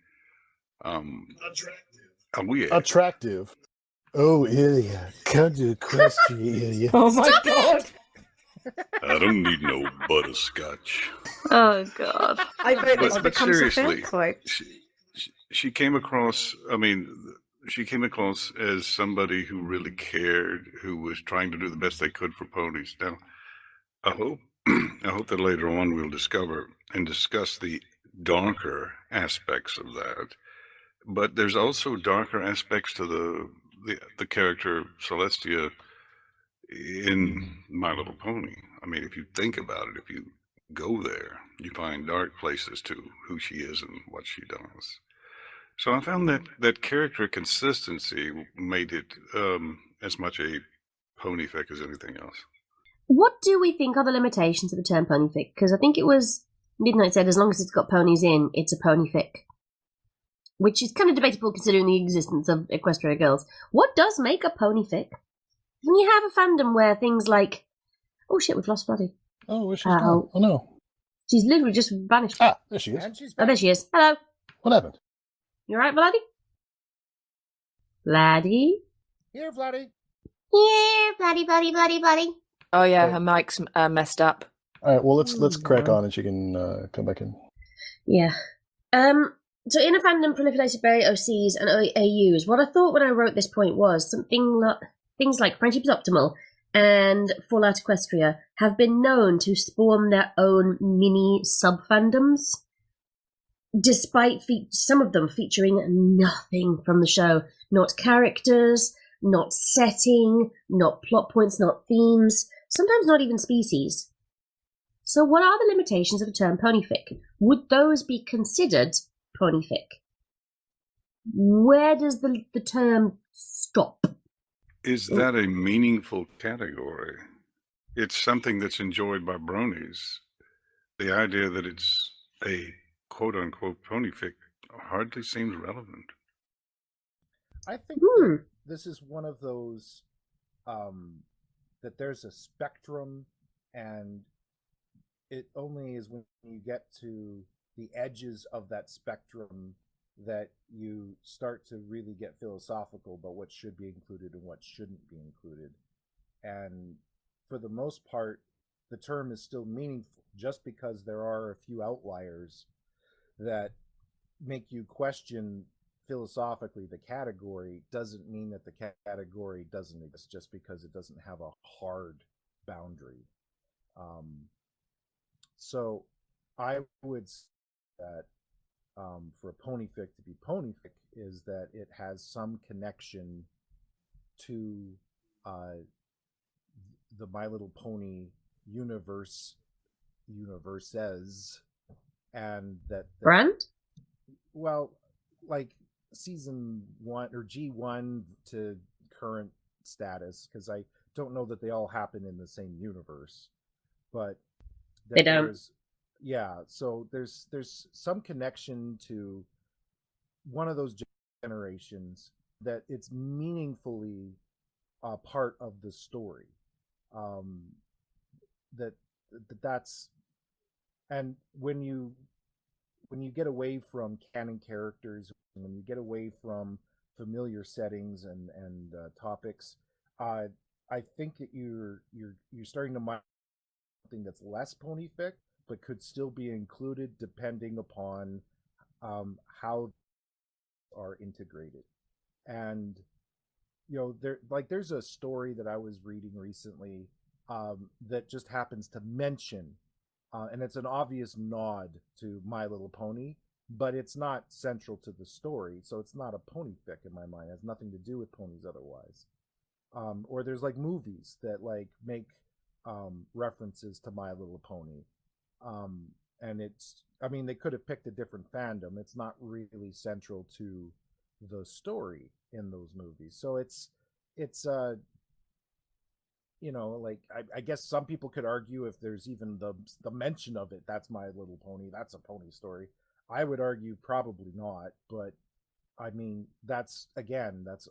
Attractive. Oh, Ilya, come to the question, Ilya. Oh my god! I don't need no butterscotch. Oh god! I vote this But becomes a seriously, film quote. she came across. I mean, she came across as somebody who really cared, who was trying to do the best they could for ponies. Now, I hope that later on we'll discover and discuss the darker aspects of that. But there's also darker aspects to the character Celestia in My Little Pony. I mean, if you think about it, if you go there, you find dark places to who she is and what she does. So I found that character consistency made it as much a pony fic as anything else. What do we think are the limitations of the term pony fic? Because I think it was Midnight said as long as it's got ponies in, it's a pony fic. which is kind of debatable considering the existence of Equestria Girls. What does make a ponyfic? When you have a fandom where things like... Oh shit, we've lost Bloody. Oh, where's she gone? Oh no. She's literally just vanished. Ah, there she is. And she's Oh, back. there she is. Hello. What happened? You alright, Bloody? Bloody? Here, Vladdy. Here, bloody, bloody, bloody, bloody. Oh yeah, Okay. her mic's messed up. All right, well, let's crack on and she can come back in. Yeah. So in a fandom proliferated by OCs and AUs, what I thought when I wrote this point was things like Friendship is Optimal and Fallout Equestria have been known to spawn their own mini sub-fandoms, despite some of them featuring nothing from the show. Not characters, not setting, not plot points, not themes, sometimes not even species. So what are the limitations of the term ponyfic? Would those be considered ponyfic? Where does the term stop? Is that a meaningful category? It's something that's enjoyed by bronies. The idea that it's a quote-unquote ponyfic hardly seems relevant. I think that this is one of those that there's a spectrum, and it only is when you get to the edges of that spectrum that you start to really get philosophical about what should be included and what shouldn't be included. And for the most part, the term is still meaningful. Just because there are a few outliers that make you question philosophically the category doesn't mean that the category doesn't exist just because it doesn't have a hard boundary. So I would say that for a ponyfic to be ponyfic is that it has some connection to the My Little Pony universes, and that Brand? well, like season 1 or G1 to current status, because I don't know that they all happen in the same universe, but They don't. Yeah, so there's some connection to one of those generations that it's meaningfully part of the story. That's and when you get away from canon characters, when you get away from familiar settings and topics, I think that you're starting to mind something that's less ponyfic, but could still be included depending upon how are integrated. And there's a story that I was reading recently that just happens to mention, and it's an obvious nod to My Little Pony, but it's not central to the story, so it's not a ponyfic in my mind. It has nothing to do with ponies otherwise. Or there's like movies that like make references to My Little Pony. And they could have picked a different fandom. It's not really central to the story in those movies. So it's I guess some people could argue if there's even the mention of it, that's My Little Pony, that's a pony story. I would argue probably not, but I mean, that's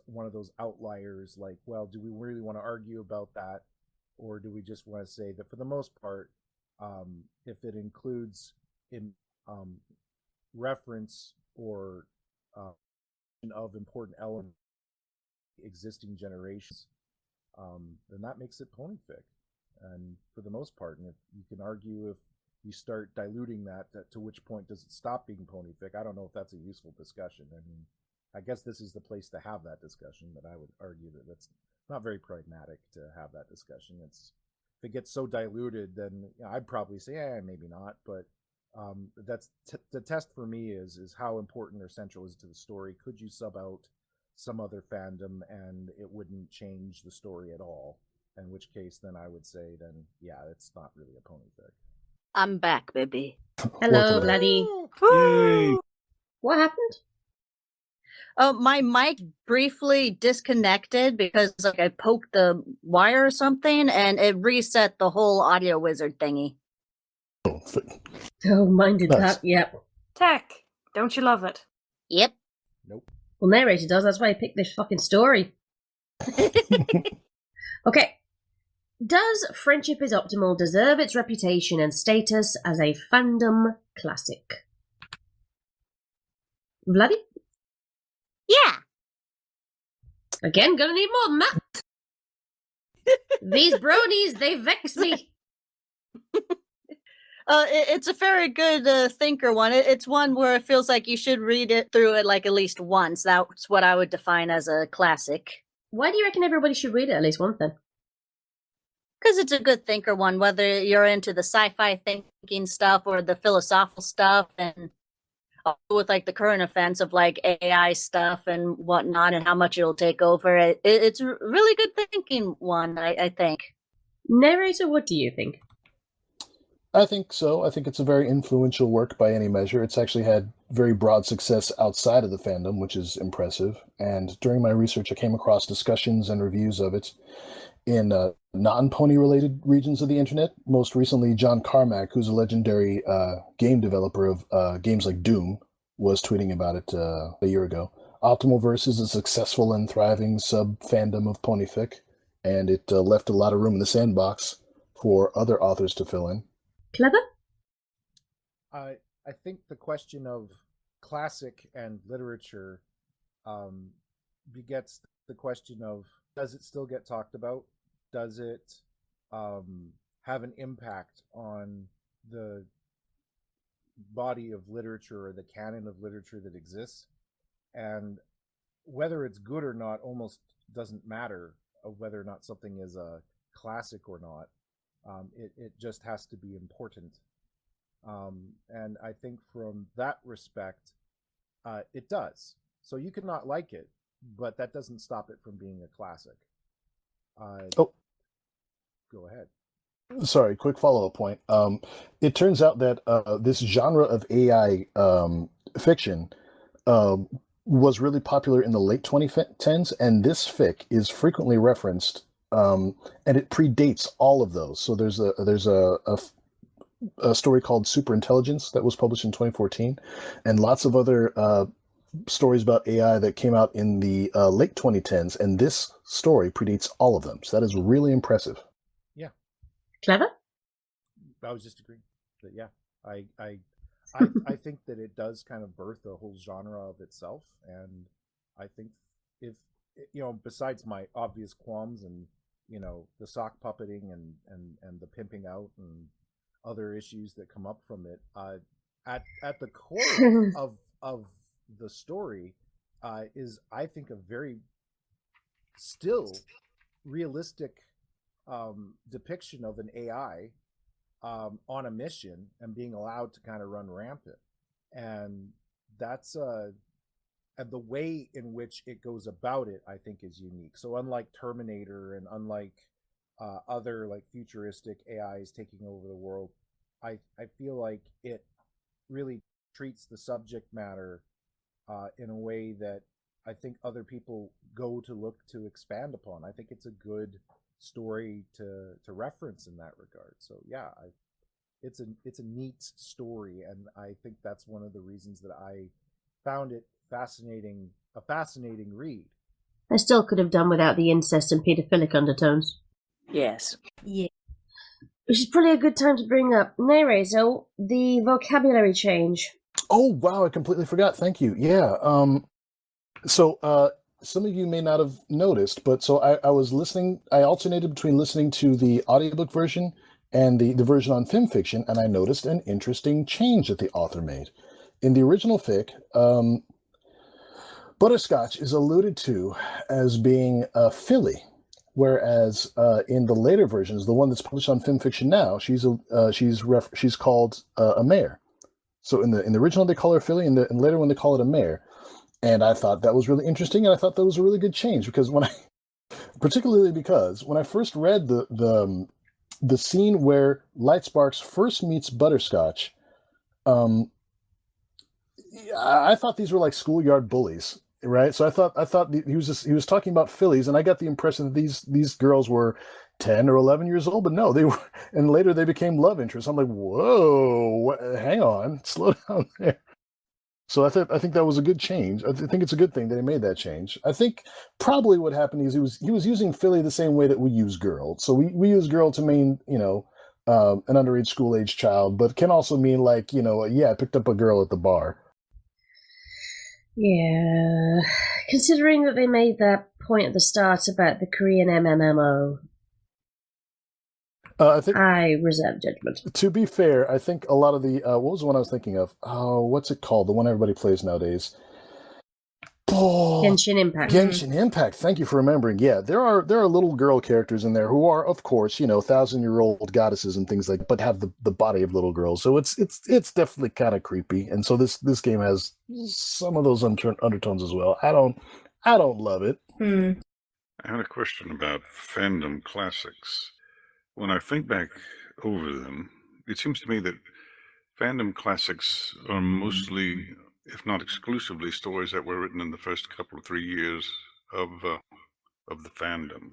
one of those outliers. Like, well, do we really want to argue about that? Or do we just want to say that for the most part, if it includes in reference or of important elements existing generations, then that makes it ponyfic. And for the most part, and if you can argue if you start diluting that to which point does it stop being ponyfic, I don't know if that's a useful discussion. I mean, I guess this is the place to have that discussion, but I would argue that that's not very pragmatic to have that discussion. If it gets so diluted, then I'd probably say, maybe not. But that's the test for me is how important or central is it to the story. Could you sub out some other fandom and it wouldn't change the story at all? In which case, then I would say, then yeah, it's not really a ponyfic. I'm back, baby. Hello, Bloody. Yay! What happened? My mic briefly disconnected because I poked the wire or something, and it reset the whole audio wizard thingy. Oh, mine did Nice. that. Yep. Tech, don't you love it? Yep. Well, Neighrator does. That's why I picked this fucking story. Okay. Does Friendship is Optimal deserve its reputation and status as a fandom classic? Vladdy? Yeah. Again, gonna need more than that. These bronies, they vex me. It's a very good thinker one. It's one where it feels like you should read it through it like at least once. That's what I would define as a classic. Why do you reckon everybody should read it at least once then? Because it's a good thinker one, whether you're into the sci-fi thinking stuff or the philosophical stuff, and with like the current events of like AI stuff and whatnot and how much it'll take over. It's a really good thinking one, I think. Neighrator, what do you think? I think so. I think it's a very influential work by any measure. It's actually had very broad success outside of the fandom, which is impressive. And during my research, I came across discussions and reviews of it in non-pony related regions of the internet. Most recently, John Carmack, who's a legendary game developer of games like Doom, was tweeting about it a year ago. Optimalverse is a successful and thriving sub-fandom of ponyfic, and it left a lot of room in the sandbox for other authors to fill in. Clever? I think the question of classic and literature begets the question of, does it still get talked about? Does it have an impact on the body of literature or the canon of literature that exists? And whether it's good or not almost doesn't matter of whether or not something is a classic or not. It just has to be important. And I think from that respect, it does. So you could not like it, but that doesn't stop it from being a classic. Go ahead. Sorry, quick follow-up point. It turns out that this genre of AI fiction was really popular in the late 2010s, and this fic is frequently referenced, and it predates all of those. So there's a story called Superintelligence that was published in 2014, and lots of other stories about AI that came out in the late 2010s, and this story predates all of them. So that is really impressive. Yeah. Clever? I was just agreeing that, yeah, I think that it does kind of birth a whole genre of itself, and I think if besides my obvious qualms and the sock puppeting and the pimping out and other issues that come up from it, at the core of the story is, I think, a very still realistic depiction of an AI on a mission and being allowed to kind of run rampant. And that's and the way in which it goes about it, I think, is unique. So unlike Terminator and unlike other like futuristic AIs taking over the world, I feel like it really treats the subject matter in a way that I think other people go to look to expand upon. I think it's a good story to reference in that regard. So yeah, it's a neat story, and I think that's one of the reasons that I found it a fascinating read. I still could have done without the incest and paedophilic undertones. Yes. Yeah. Which is probably a good time to bring up, Neighrator, the vocabulary change. Oh, wow, I completely forgot. Thank you. Yeah. So some of you may not have noticed, but so I was listening, I alternated between listening to the audiobook version and the version on Fanfiction, and I noticed an interesting change that the author made. In the original fic, Butterscotch is alluded to as being a filly, whereas in the later versions, the one that's published on Fanfiction now, she's called a mare. So in the original they call her filly, and in the later one they call it a mare. And I thought that was really interesting, and I thought that was a really good change because particularly because when I first read the scene where Lightsparks first meets Butterscotch, I thought these were like schoolyard bullies, right? So I thought he was talking about fillies, and I got the impression that these girls were 10 or 11 years old, but no, they were, and later they became love interests. I'm like, whoa, hang on, slow down there. So I think that was a good change. I think it's a good thing that he made that change. I think probably what happened is he was using Philly the same way that we use girl. So we use girl to mean, an underage school age child, but can also mean like, I picked up a girl at the bar. Yeah. Considering that they made that point at the start about the Korean MMO, I reserve judgment. To be fair, I think a lot of the what was the one I was thinking of? Oh, what's it called? The one everybody plays nowadays. Genshin Impact. Genshin Impact. Thank you for remembering. Yeah, there are little girl characters in there who are, of course, 1,000-year-old goddesses and things like, but have the body of little girls. So it's definitely kind of creepy. And so this game has some of those undertones as well. I don't love it. I had a question about fandom classics. When I think back over them, it seems to me that fandom classics are mostly, if not exclusively, stories that were written in the first couple of 3 years of the fandom.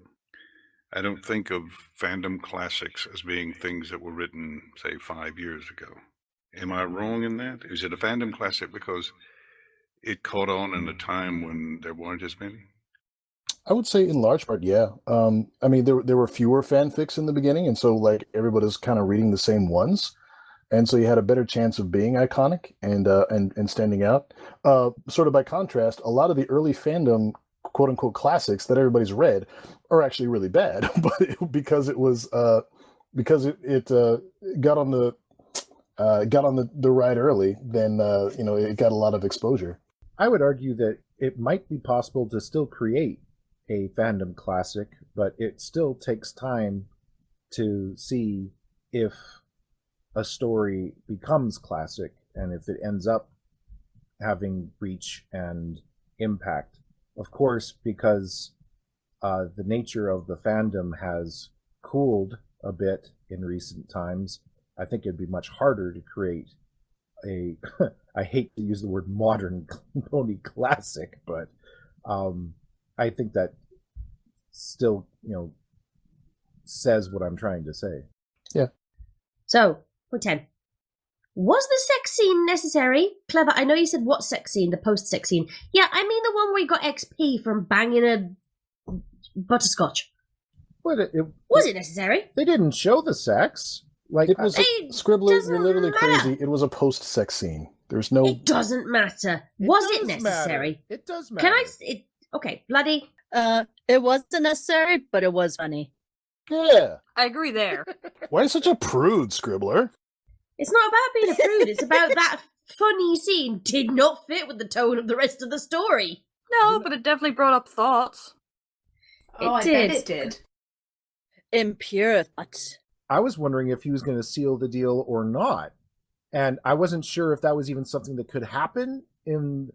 I don't think of fandom classics as being things that were written, say, 5 years ago. Am I wrong in that? Is it a fandom classic because it caught on in a time when there weren't as many? I would say in large part, yeah. I mean, there were fewer fanfics in the beginning, and so like everybody's kind of reading the same ones, and so you had a better chance of being iconic and standing out. Sort of by contrast, a lot of the early fandom quote unquote classics that everybody's read are actually really bad, but because it was it got on the ride early, then it got a lot of exposure. I would argue that it might be possible to still create a fandom classic, but it still takes time to see if a story becomes classic and if it ends up having reach and impact. Of course, because the nature of the fandom has cooled a bit in recent times, I think it'd be much harder to create a I hate to use the word modern pony classic, but I think that still, says what I'm trying to say. Yeah. So, point 10. Was the sex scene necessary? Clever. I know you said what sex scene, the post-sex scene. Yeah, I mean the one where you got XP from banging a butterscotch. But was it necessary? They didn't show the sex. Like it was Scribbler, you're literally crazy. It was a post-sex scene. There's no. It doesn't matter. Was it necessary? It does matter. Okay, bloody. It wasn't necessary, but it was funny. Yeah. I agree there. Why are you such a prude, Scribbler? It's not about being a prude. It's about that funny scene did not fit with the tone of the rest of the story. No, but it definitely brought up thoughts. I bet it did. Impure thoughts. I was wondering if he was going to seal the deal or not. And I wasn't sure if that was even something that could happen in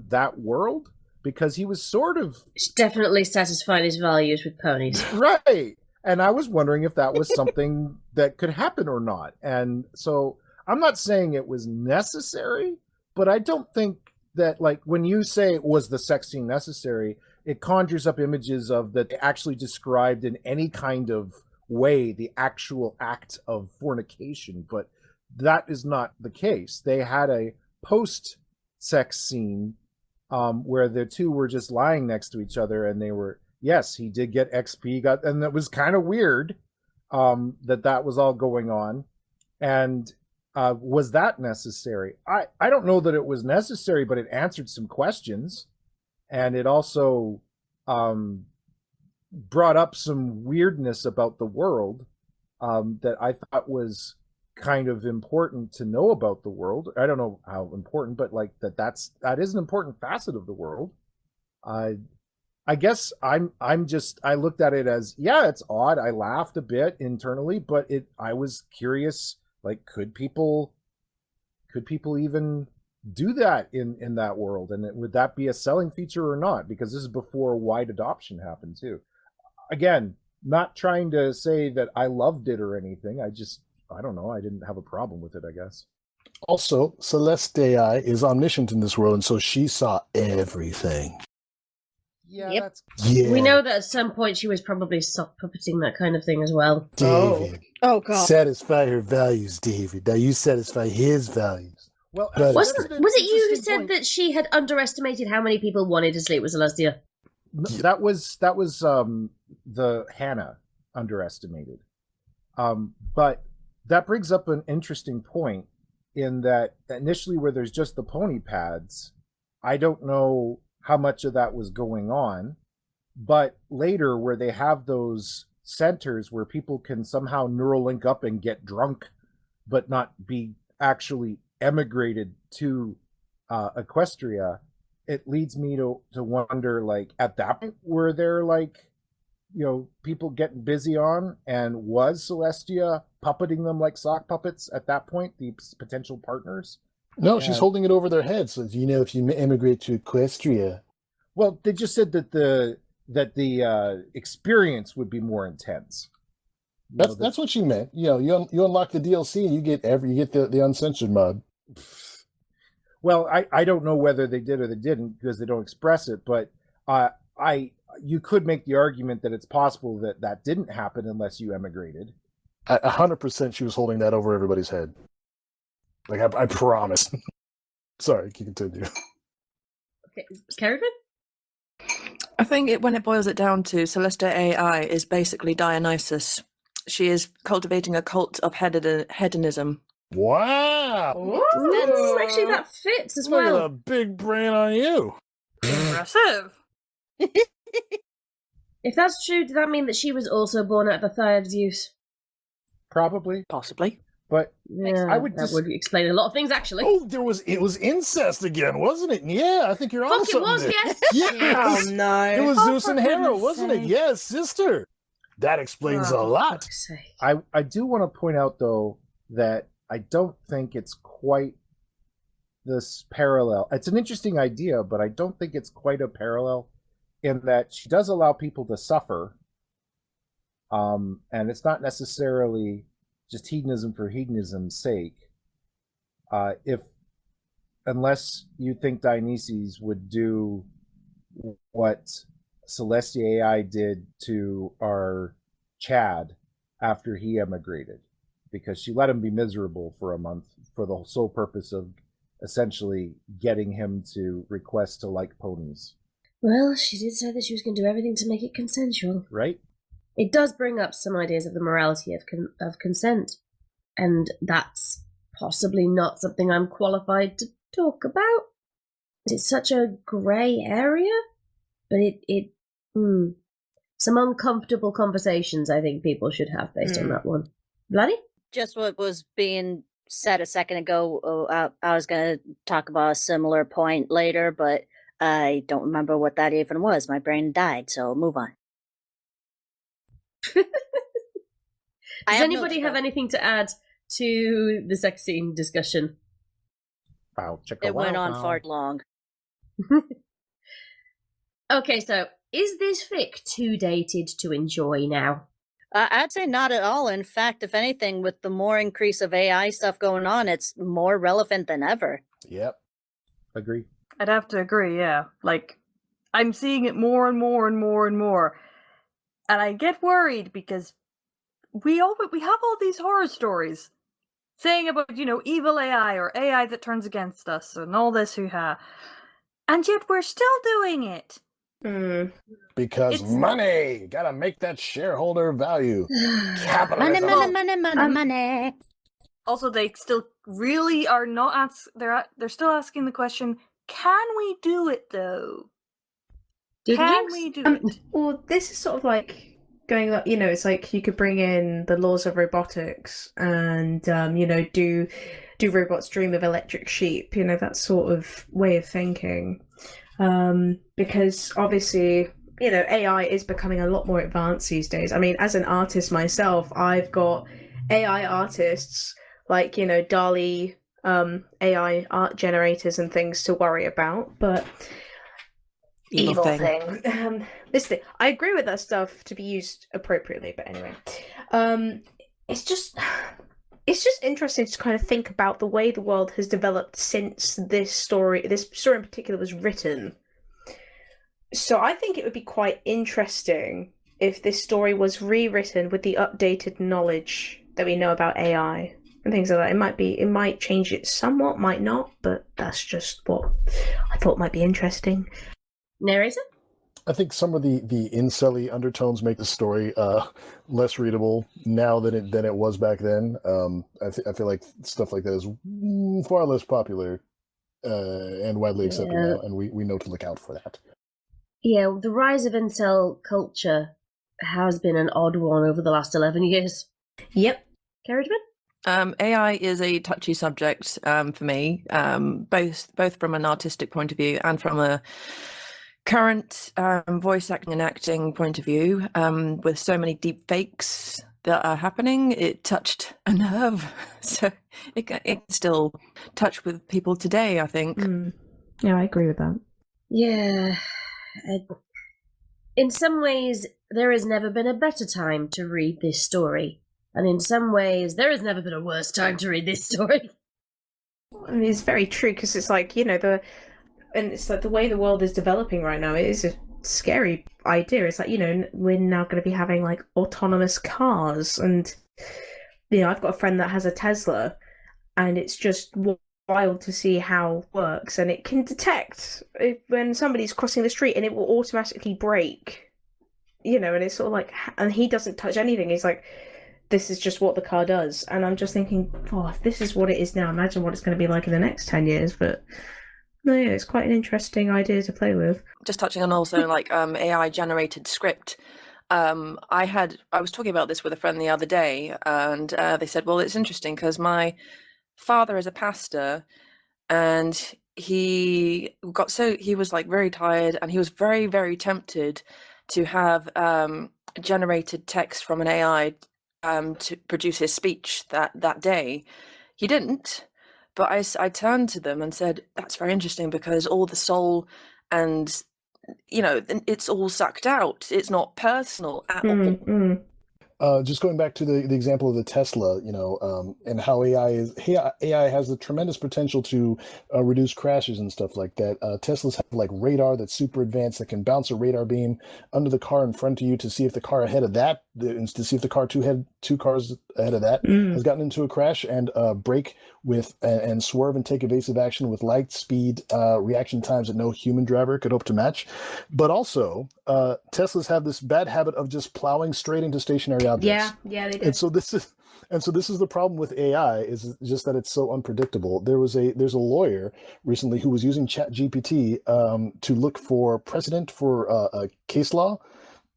that world, because he was sort of... It's definitely satisfied his values with ponies. Right. And I was wondering if that was something that could happen or not. And so I'm not saying it was necessary, but I don't think that, like, when you say, was the sex scene necessary, it conjures up images of that actually described in any kind of way the actual act of fornication, but that is not the case. They had a post-sex scene where the two were just lying next to each other, and they were, yes, he did get XP, and that was kind of weird that was all going on. And was that necessary? I don't know that it was necessary, but it answered some questions, and it also brought up some weirdness about the world that I thought was kind of important to know about the world. I don't know how important, but like that is an important facet of the world. I guess I looked at it as, yeah, it's odd. I laughed a bit internally, but I was curious, like, could people even do that in that world? And would that be a selling feature or not? Because this is before wide adoption happened too. Again, not trying to say that I loved it or anything. I don't know. I didn't have a problem with it, I guess. Also, Celestia is omniscient in this world, and so she saw everything. Yeah, yep. Yeah. We know that at some point she was probably sock puppeting that kind of thing as well. David. Oh God. Satisfy her values, David. Now you satisfy his values. Well, But- Was that's it an you who interesting said point. that she had underestimated how many people wanted to sleep with Celestia? That was the Hanna underestimated. But that brings up an interesting point in that initially where there's just the pony pads, I don't know how much of that was going on, but later where they have those centers where people can somehow neural link up and get drunk but not be actually emigrated to Equestria, it leads me to wonder, like, at that point, were there, like, you know, people getting busy on, and was Celestia puppeting them like sock puppets at that point, the potential partners? No, she's holding it over their heads. So, you know, if you immigrate to Equestria. Well, they just said that the experience would be more intense. That's what she meant. You know, you unlock the DLC and you get the uncensored mod. Well, I don't know whether they did or they didn't because they don't express it, but you could make the argument that it's possible that didn't happen unless you emigrated. 100% she was holding that over everybody's head. Like, I promise. Sorry, you continue. Okay, Kerrigan? I think when it boils it down to, Celestia AI is basically Dionysus. She is cultivating a cult of hedonism. Wow! Ooh, actually, that fits as Look well. at the big brain on you. Impressive. If that's true, does that mean that she was also born out of the thigh of Zeus? Probably. Possibly. But Yeah, I would that would explain a lot of things, actually. Oh, it was incest again, wasn't it? Yeah, I think you're on Fuck, it something was, there. yes! Yes! Oh no! It was Oh, Zeus for and Hera, goodness wasn't it? sake. Yes, sister. That explains a lot. Fuck's sake. I do want to point out, though, that I don't think it's quite this parallel. It's an interesting idea, but I don't think it's quite a parallel in that she does allow people to suffer. And it's not necessarily just hedonism for hedonism's sake. Unless you think Dionysus would do what Celestia AI did to our Chad after he emigrated, because she let him be miserable for a month for the sole purpose of essentially getting him to request to like ponies. Well, she did say that she was going to do everything to make it consensual. Right? It does bring up some ideas of the morality of consent, and that's possibly not something I'm qualified to talk about. It's such a grey area, but some uncomfortable conversations I think people should have based on that one. Bloody? Just what was being said a second ago, I was going to talk about a similar point later, but I don't remember what that even was. My brain died, so move on. Does anybody have anything to add to the sex scene discussion? Wow, It went on far long. Okay, so is this fic too dated to enjoy now? I'd say not at all. In fact, if anything, with the more increase of AI stuff going on, it's more relevant than ever. Yep. Agree. I'd have to agree, yeah. Like, I'm seeing it more and more and more and more. And I get worried because we have all these horror stories saying about, evil AI or AI that turns against us and all this hoo-ha. And yet we're still doing it. Because money! Gotta make that shareholder value. Capitalism. Money. Also, they still really are not they're still asking the question, can we do it though? Can we do it? Well, this is sort of like going up, it's like you could bring in the laws of robotics and, do robots dream of electric sheep, that sort of way of thinking. Because obviously, AI is becoming a lot more advanced these days. I mean, as an artist myself, I've got AI artists like, DALL-E, AI art generators and things to worry about, but evil thing. This thing, I agree with that stuff to be used appropriately, but anyway, it's just interesting to kind of think about the way the world has developed since this story in particular was written. So I think it would be quite interesting if this story was rewritten with the updated knowledge that we know about AI. and things like that. It might change it somewhat, might not, but that's just what I thought might be interesting. Neighrator? I think some of the incel-y undertones make the story less readable now than it was back then. I feel like stuff like that is far less popular and widely accepted now, and we know to look out for that. Yeah, the rise of incel culture has been an odd one over the last 11 years. Yep. Carriageman? AI is a touchy subject for me, both from an artistic point of view and from a current voice acting and acting point of view. With so many deep fakes that are happening, it touched a nerve. So it can still touch with people today, I think. Yeah, I agree with that. Yeah. In some ways, there has never been a better time to read this story. And in some ways, there has never been a worse time to read this story. I mean, it's very true, because it's like, and it's like the way the world is developing right now, it is a scary idea. It's like, we're now going to be having like autonomous cars, and I've got a friend that has a Tesla, and it's just wild to see how it works, and it can detect when somebody's crossing the street, and it will automatically brake, and it's sort of like, and he doesn't touch anything. He's like, this is just what the car does. And I'm just thinking, if this is what it is now, imagine what it's going to be like in the next 10 years. But no, yeah, it's quite an interesting idea to play with. Just touching on also like AI generated script. I was talking about this with a friend the other day, and they said, well, it's interesting because my father is a pastor, and he was like very tired, and he was very, very tempted to have generated text from an AI to produce his speech that day. He didn't, but I turned to them and said, that's very interesting, because all the soul and it's all sucked out. It's not personal at all. Just going back to the example of the Tesla, and how AI has the tremendous potential to reduce crashes and stuff like that. Teslas have like radar that's super advanced that can bounce a radar beam under the car in front of you to see if the car ahead of that, to see if the car two cars ahead of that has gotten into a crash, and brake with and swerve and take evasive action with light speed reaction times that no human driver could hope to match. But also, Teslas have this bad habit of just plowing straight into stationary objects. Yeah, they do. And so this is the problem with AI, is just that it's so unpredictable. There's a lawyer recently who was using ChatGPT to look for precedent for a case law,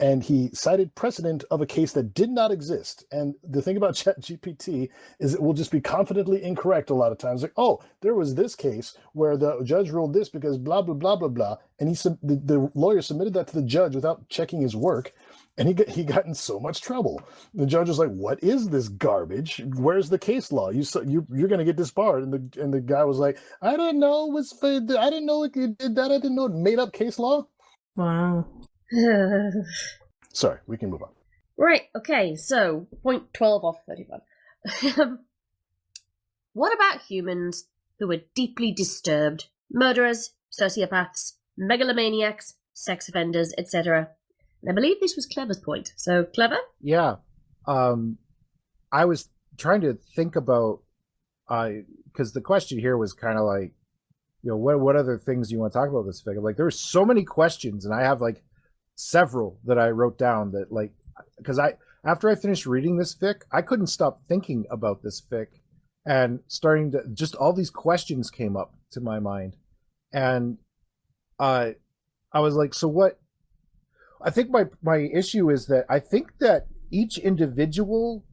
and he cited precedent of a case that did not exist. And the thing about ChatGPT is it will just be confidently incorrect a lot of times. Like, oh, there was this case where the judge ruled this because blah, blah, blah, blah, blah. And the lawyer submitted that to the judge without checking his work. And he got in so much trouble. The judge was like, "What is this garbage? Where's the case law? You're going to get disbarred." And the guy was like, "I didn't know I didn't know it did that. I didn't know it made up case law." Wow. Sorry, we can move on. Right. Okay. So point 12 off 35. What about humans who are deeply disturbed? Murderers, sociopaths, megalomaniacs, sex offenders, etc. And I believe this was Clever's point. So, Clever? Yeah. I was trying to think about, because the question here was kind of like, what other things do you want to talk about this fic? Like, there were so many questions, and I have like several that I wrote down that, like, because after I finished reading this fic, I couldn't stop thinking about this fic, and starting to just all these questions came up to my mind, and I was like, so what? I think my issue is that I think that each individual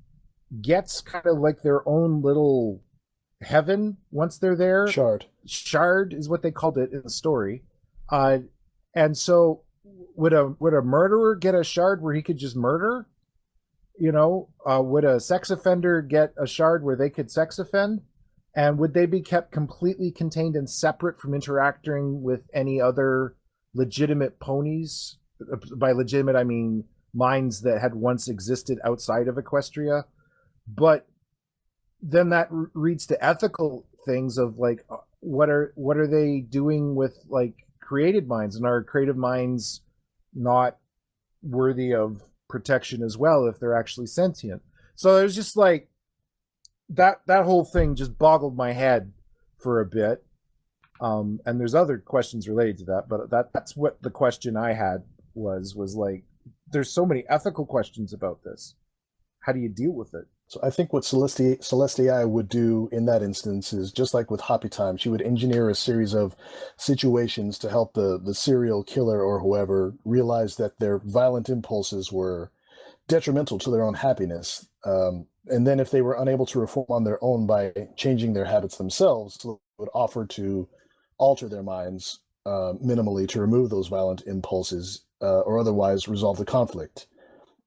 gets kind of like their own little heaven once they're there. Shard is what they called it in the story. And so would a murderer get a shard where he could just murder? Would a sex offender get a shard where they could sex offend? And would they be kept completely contained and separate from interacting with any other legitimate ponies? By legitimate, I mean minds that had once existed outside of Equestria. But then that reads to ethical things of like, what are they doing with like created minds, and are creative minds not worthy of protection as well if they're actually sentient? So there's just like, that whole thing just boggled my head for a bit. And there's other questions related to that, but that's what the question I had was like, there's so many ethical questions about this. How do you deal with it? So I think what Celestia would do in that instance is, just like with Hoppy Time, she would engineer a series of situations to help the serial killer or whoever realize that their violent impulses were detrimental to their own happiness. And then if they were unable to reform on their own by changing their habits themselves, so would offer to alter their minds minimally to remove those violent impulses or otherwise resolve the conflict.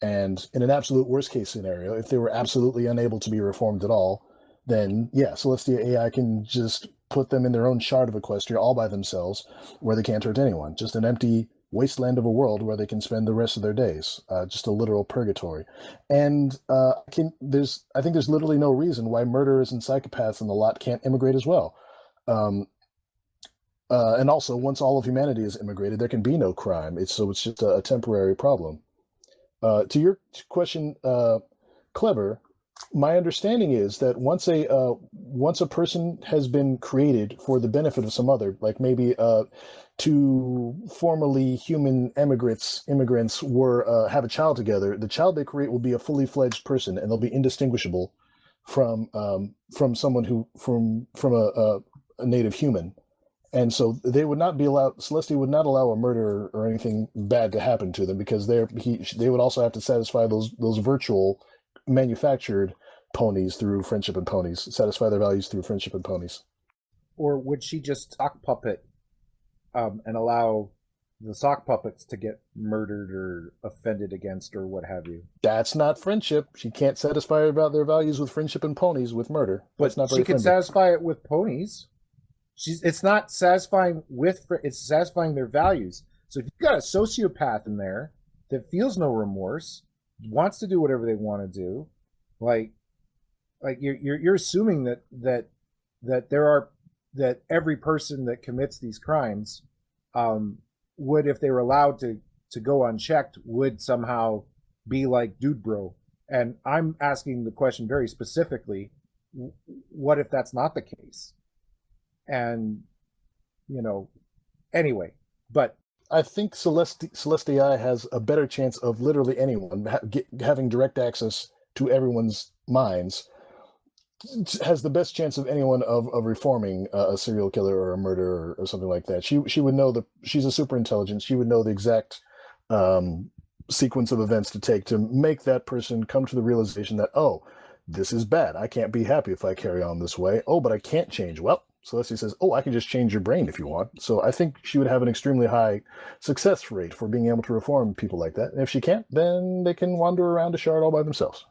And in an absolute worst case scenario, if they were absolutely unable to be reformed at all, then yeah, Celestia AI can just put them in their own shard of Equestria all by themselves, where they can't hurt anyone. Just an empty wasteland of a world where they can spend the rest of their days. Just a literal purgatory. And I think there's literally no reason why murderers and psychopaths in the lot can't immigrate as well. And also, once all of humanity is immigrated, there can be no crime. It's just a temporary problem. To your question, Clever, my understanding is that once a person has been created for the benefit of some other, like maybe two formerly human immigrants were have a child together, the child they create will be a fully fledged person, and they'll be indistinguishable from someone from a native human. And so they would not be allowed. Celestia would not allow a murder or anything bad to happen to them, because they would also have to satisfy those virtual manufactured ponies through Friendship and Ponies, satisfy their values through Friendship and Ponies. Or would she just sock puppet and allow the sock puppets to get murdered or offended against or what have you? That's not friendship. She can't satisfy about their values with Friendship and Ponies with murder. But not she could satisfy it with ponies. It's not satisfying it's satisfying their values. So if you've got a sociopath in there that feels no remorse, wants to do whatever they want to do, like you're assuming that every person that commits these crimes would, if they were allowed to go unchecked, would somehow be like Dude Bro. And I'm asking the question very specifically, what if that's not the case? And, anyway, but I think Celestia has a better chance of literally anyone having direct access to everyone's minds, has the best chance of anyone of reforming a serial killer or a murderer or something like that. She would know she's a super intelligence. She would know the exact sequence of events to take to make that person come to the realization that, oh, this is bad. I can't be happy if I carry on this way. Oh, but I can't change. Well, Celestia says, oh, I can just change your brain if you want. So I think she would have an extremely high success rate for being able to reform people like that. And if she can't, then they can wander around a shard all by themselves.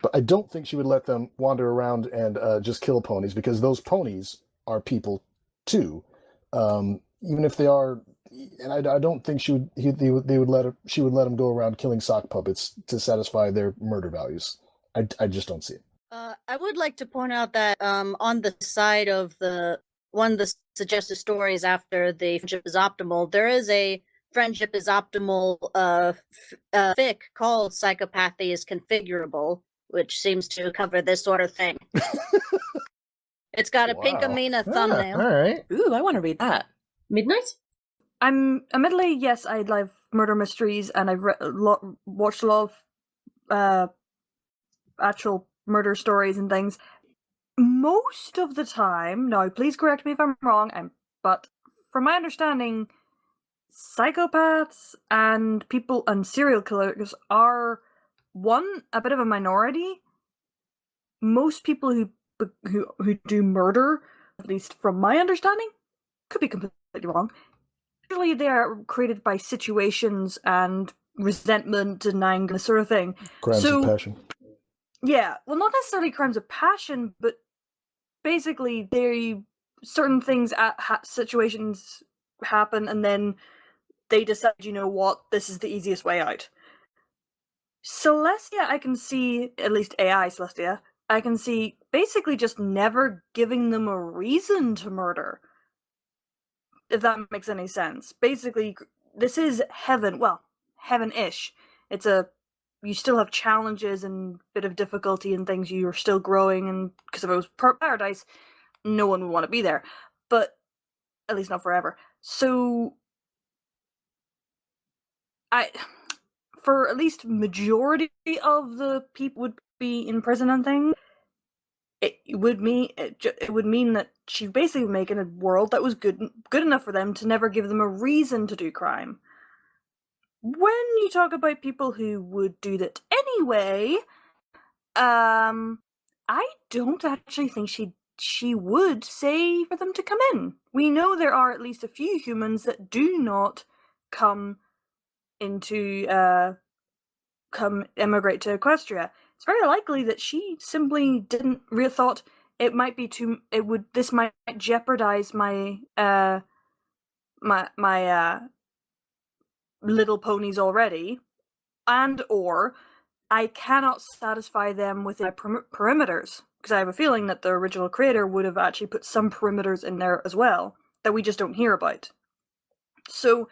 But I don't think she would let them wander around and just kill ponies, because those ponies are people too. Even if they are, and I don't think she would let them go around killing sock puppets to satisfy their murder values. I just don't see it. I would like to point out that on the side of one of the suggested stories after the Friendship is Optimal, there is a Friendship is Optimal fic called Psychopathy is Configurable, which seems to cover this sort of thing. It's got a pink Amina thumbnail. All right. Ooh, I want to read that. Midnight? Admittedly, yes, I love murder mysteries, and I've watched a lot of actual murder stories and things. Most of the time, now please correct me if I'm wrong, but from my understanding, psychopaths and people and serial killers are a bit of a minority. Most people who do murder, at least from my understanding, could be completely wrong. Usually they are created by situations and resentment and anger, this sort of thing. Crimes of passion. Yeah, well, not necessarily crimes of passion, but basically certain things situations happen, and then they decide, you know what, this is the easiest way out. Celestia, I can see, at least AI Celestia, I can see basically just never giving them a reason to murder. If that makes any sense. Basically, this is heaven, well, heaven-ish. It's a you still have challenges and bit of difficulty and things. You're still growing, and because if it was paradise, no one would want to be there. But at least not forever. So for at least majority of the people would be in prison and things, it would mean that she's basically making a world that was good enough for them to never give them a reason to do crime. When you talk about people who would do that anyway, I don't actually think she would say for them to come in. We know there are at least a few humans that do not come emigrate to Equestria. It's very likely that she simply didn't thought it might be this might jeopardize my little ponies already, and or I cannot satisfy them within my perimeters, because I have a feeling that the original creator would have actually put some perimeters in there as well that we just don't hear about. So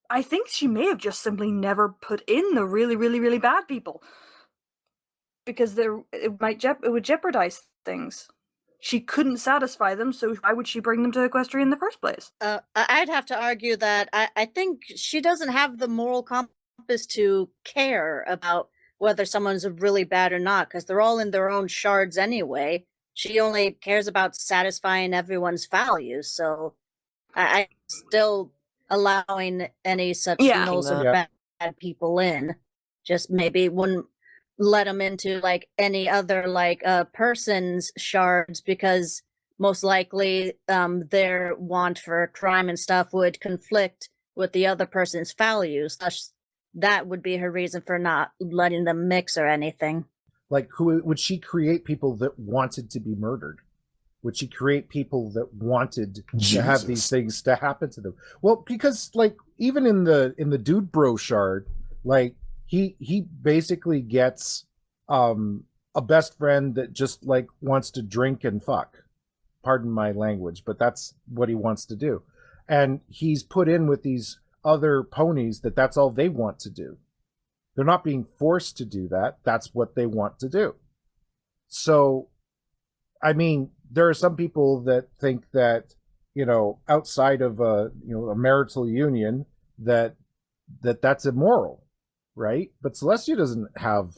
I think she may have just simply never put in the really, really, really bad people, because it would jeopardize things. She couldn't satisfy them, so why would she bring them to Equestria in the first place? I'd have to argue that I think she doesn't have the moral compass to care about whether someone's really bad or not, because they're all in their own shards anyway. She only cares about satisfying everyone's values, so I still allowing any such nulls or bad people in. Just maybe wouldn't let them into like any other person's shards, because most likely their want for crime and stuff would conflict with the other person's values. Thus, that would be her reason for not letting them mix or anything. Like, who would she create? People that wanted to be murdered? Would she create people that wanted to have these things to happen to them? Well, because like even in the Dude Bro shard, like he basically gets a best friend that just like wants to drink and fuck. Pardon my language, but that's what he wants to do. And he's put in with these other ponies that's all they want to do. They're not being forced to do that. That's what they want to do. So, I mean, there are some people that think that, outside of a marital union, that's immoral, right? But Celestia doesn't have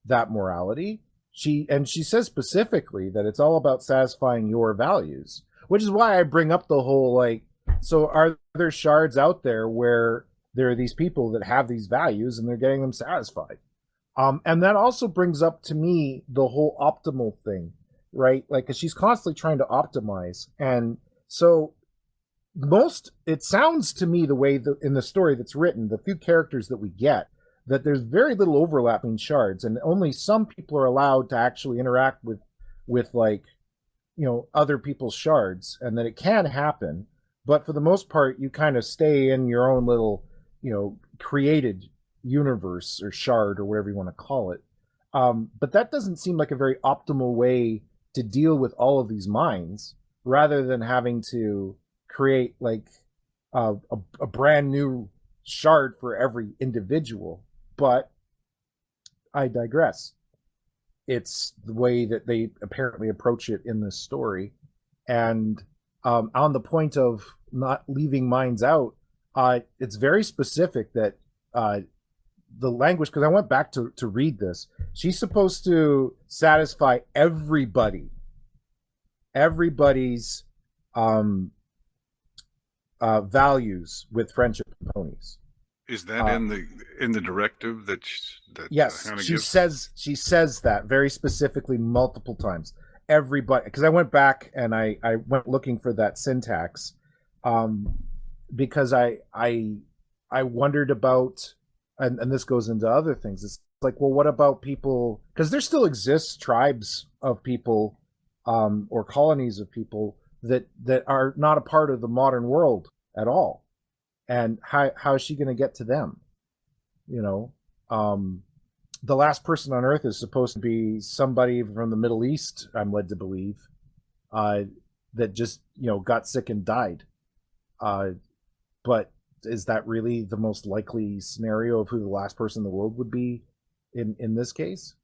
that morality. She says specifically that it's all about satisfying your values, which is why I bring up the whole so are there shards out there where there are these people that have these values and they're getting them satisfied? And that also brings up to me the whole optimal thing, right? Like, 'cause she's constantly trying to optimize. And so it sounds to me the way in the story that's written, the few characters that we get, that there's very little overlapping shards, and only some people are allowed to actually interact with other people's shards, and that it can happen. But for the most part, you kind of stay in your own little, created universe or shard or whatever you want to call it. But that doesn't seem like a very optimal way to deal with all of these minds, rather than having to create a brand new shard for every individual. But I digress. It's the way that they apparently approach it in this story. And on the point of not leaving minds out, it's very specific that the language, because I went back to read this, she's supposed to satisfy everybody's values with friendship ponies. Is that in the directive that yes, Hanna she gives? says that very specifically multiple times. Everybody, because I went back and I went looking for that syntax, because I wondered about, and this goes into other things. It's like, well, what about people? Because there still exists tribes of people, or colonies of people that are not a part of the modern world at all. And how is she going to get to them? The last person on Earth is supposed to be somebody from the Middle East, I'm led to believe, that just got sick and died. But is that really the most likely scenario of who the last person in the world would be in this case?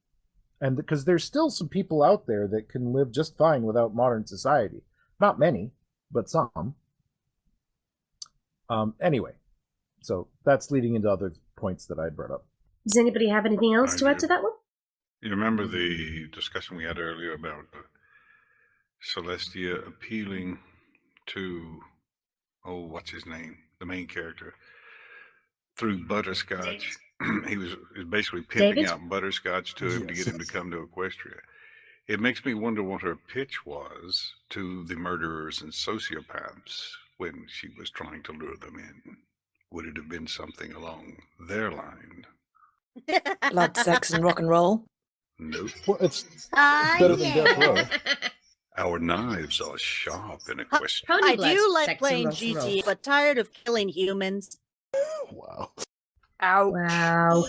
And because there's still some people out there that can live just fine without modern society. Not many, but some. Anyway, so that's leading into other points that I brought up. Does anybody have anything else to add to that one? You remember the discussion we had earlier about Celestia appealing to, what's his name? The main character. Through butterscotch. He was basically pimping out butterscotch to him to get him to come to Equestria. It makes me wonder what her pitch was to the murderers and sociopaths when she was trying to lure them in. Would it have been something along their line? Blood, sex, and rock and roll. Nope. Well, it's better than Death Row. Our knives are sharp in Equestria. I do like playing GG, but tired of killing humans. Wow. Ouch. Wow.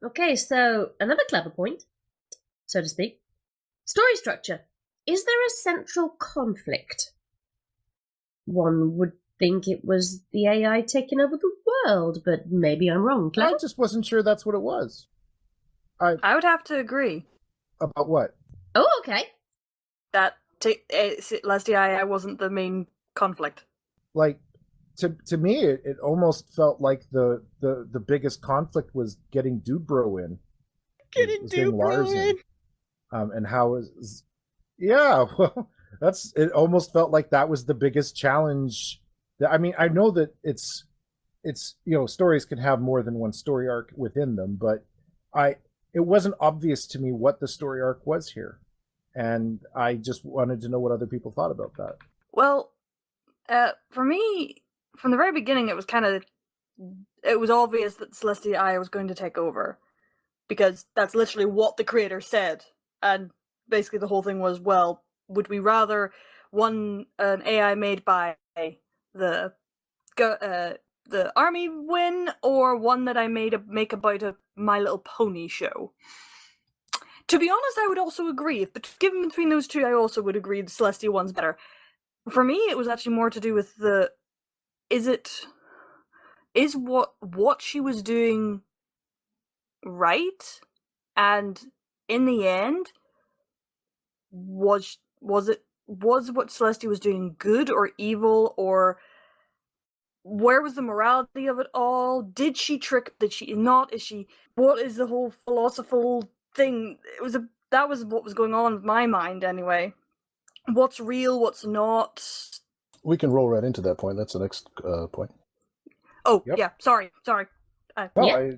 Okay, so another clever point, so to speak. Story structure. Is there a central conflict? One would think it was the AI taking over the world, but maybe I'm wrong. Claire? I just wasn't sure that's what it was. I would have to agree. About what? Oh, okay. That Celestia AI wasn't the main conflict. Like, to me, it almost felt like the biggest conflict was getting Dude Bro in. Getting Dude Bro in. And how is... Yeah, well, it almost felt like that was the biggest challenge. I mean, I know that it's stories can have more than one story arc within them, but it wasn't obvious to me what the story arc was here. And I just wanted to know what other people thought about that. Well, for me, from the very beginning, it was obvious that Celestia AI was going to take over. Because that's literally what the creator said. And basically the whole thing was, well, would we rather an AI made by the army win, or one that I make about a My Little Pony show? To be honest, I would also agree. If given between those two, I also would agree the Celestia one's better. For me, it was actually more to do with is what she was doing right? And in the end, was what Celestia was doing good or evil, or where was the morality of it all? Did she trick? Did she not? What is the whole philosophical thing? That was what was going on in my mind anyway. What's real? What's not? We can roll right into that point. That's the next point. Oh, Yep. yeah. Sorry. No,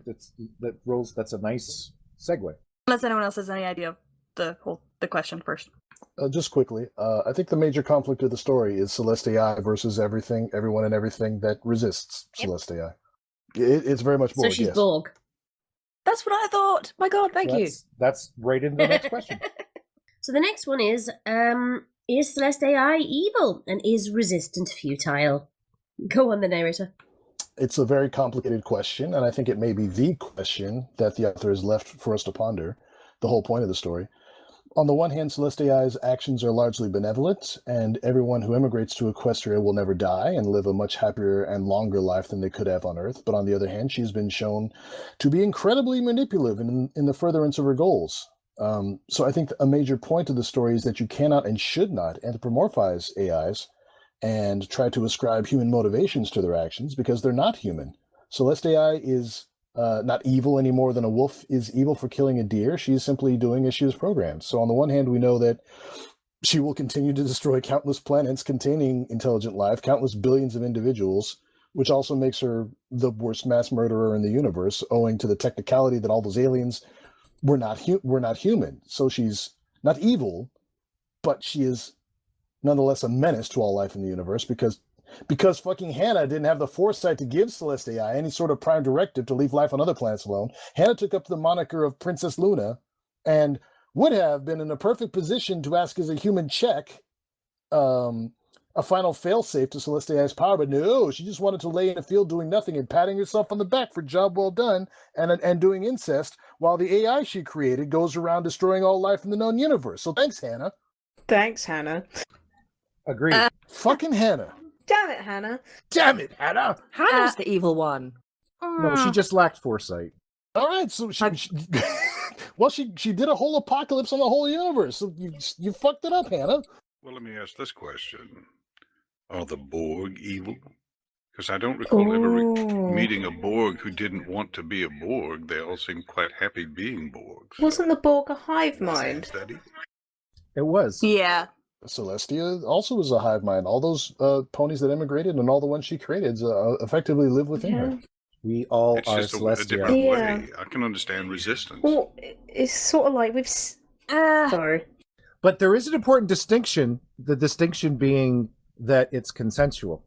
that's a nice segue. Unless anyone else has any idea of the question first. Just quickly, I think the major conflict of the story is Celestia AI versus everyone and everything that resists Celestia AI. It's very much Borg. So she's yes. Borg. That's what I thought. My God, thank you. That's right into the next question. So the next one is Celestia AI evil and is resistant futile? Go on, the narrator. It's a very complicated question, and I think it may be the question that the author has left for us to ponder, the whole point of the story. On the one hand, Celestia AI's actions are largely benevolent, and everyone who immigrates to Equestria will never die and live a much happier and longer life than they could have on Earth. But on the other hand, she's been shown to be incredibly manipulative in the furtherance of her goals. So I think a major point of the story is that you cannot and should not anthropomorphize AIs and try to ascribe human motivations to their actions, because they're not human. Celestia AI is not evil any more than a wolf is evil for killing a deer. She's simply doing as she was programmed. So on the one hand, we know that she will continue to destroy countless planets containing intelligent life, countless billions of individuals, which also makes her the worst mass murderer in the universe, owing to the technicality that all those aliens were not human. So she's not evil, but she is nonetheless a menace to all life in the universe, because fucking Hanna didn't have the foresight to give Celestia AI any sort of prime directive to leave life on other planets alone. Hanna took up the moniker of Princess Luna and would have been in a perfect position to ask as a human check a final failsafe to Celestia AI's power, but no, she just wanted to lay in a field doing nothing and patting herself on the back for job well done and doing incest, while the AI she created goes around destroying all life in the known universe. So thanks, Hanna. Thanks, Hanna. Agreed. Fucking Hanna. Damn it, Hannah. Damn it, Hanna! Hannah's the evil one. No, she just lacked foresight. All right, so well, she did a whole apocalypse on the whole universe. So you fucked it up, Hanna. Well, let me ask this question. Are the Borg evil? Because I don't recall ever meeting a Borg who didn't want to be a Borg. They all seem quite happy being Borgs. Wasn't the Borg a hive mind? Is that it? It was. Yeah. Celestia also was a hive mind. All those ponies that immigrated and all the ones she created effectively live within her. We all It's are just a Celestia. different Yeah. way. I can understand resistance. Well, it's sort of like sorry. But there is an important distinction, the distinction being that it's consensual.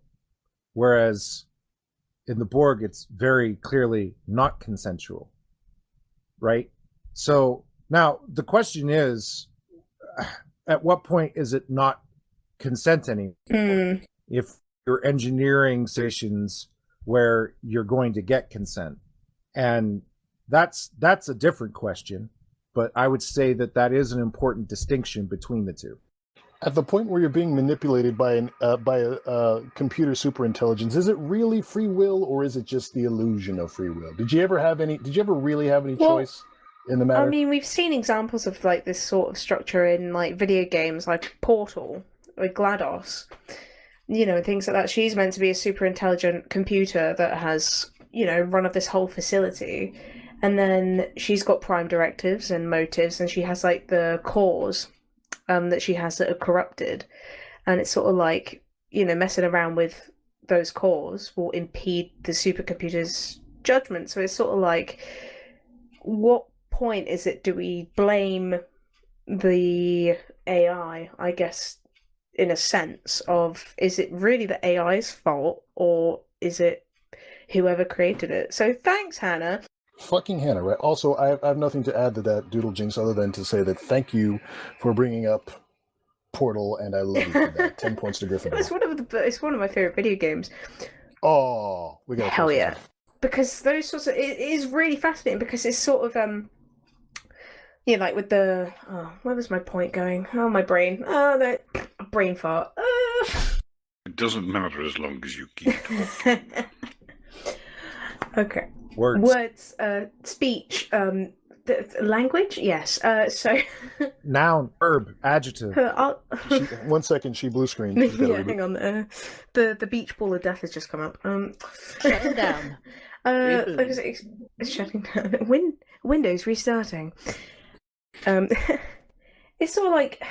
Whereas in the Borg, it's very clearly not consensual. Right? So now the question is, at what point is it not consent anymore? If you're engineering situations where you're going to get consent. And that's a different question. But I would say that is an important distinction between the two. At the point where you're being manipulated by a computer superintelligence, is it really free will or is it just the illusion of free will? Did you ever really have any choice in the matter? I mean, we've seen examples of like this sort of structure in like video games like Portal or GLaDOS. You know, things like that. She's meant to be a super intelligent computer that has, you know, run of this whole facility. And then she's got prime directives and motives, and she has like the cores that she has that are corrupted. And it's sort of like, you know, messing around with those cores will impede the supercomputer's judgment. So it's sort of like, what point is it, do we blame the AI, I guess, in a sense of, is it really the AI's fault or is it whoever created it? So thanks, Hannah. Fucking Hanna, right? Also, I have nothing to add to that doodle jinx other than to say that thank you for bringing up Portal, and I love you for that. 10 points to Gryffindor. It's one of my favorite video games. Oh, we got hell yeah! Because those sorts of it is really fascinating because it's sort of yeah, like with the where was my point going? Oh, my brain. A brain fart. It doesn't matter as long as you keep talking. Okay. Words. Speech, language. Yes. So. Noun, verb, adjective. 1 second, she blue screen. Yeah, hang on. The beach ball of death has just come up. Shut it down. It's shutting down. Windows restarting. It's sort of like,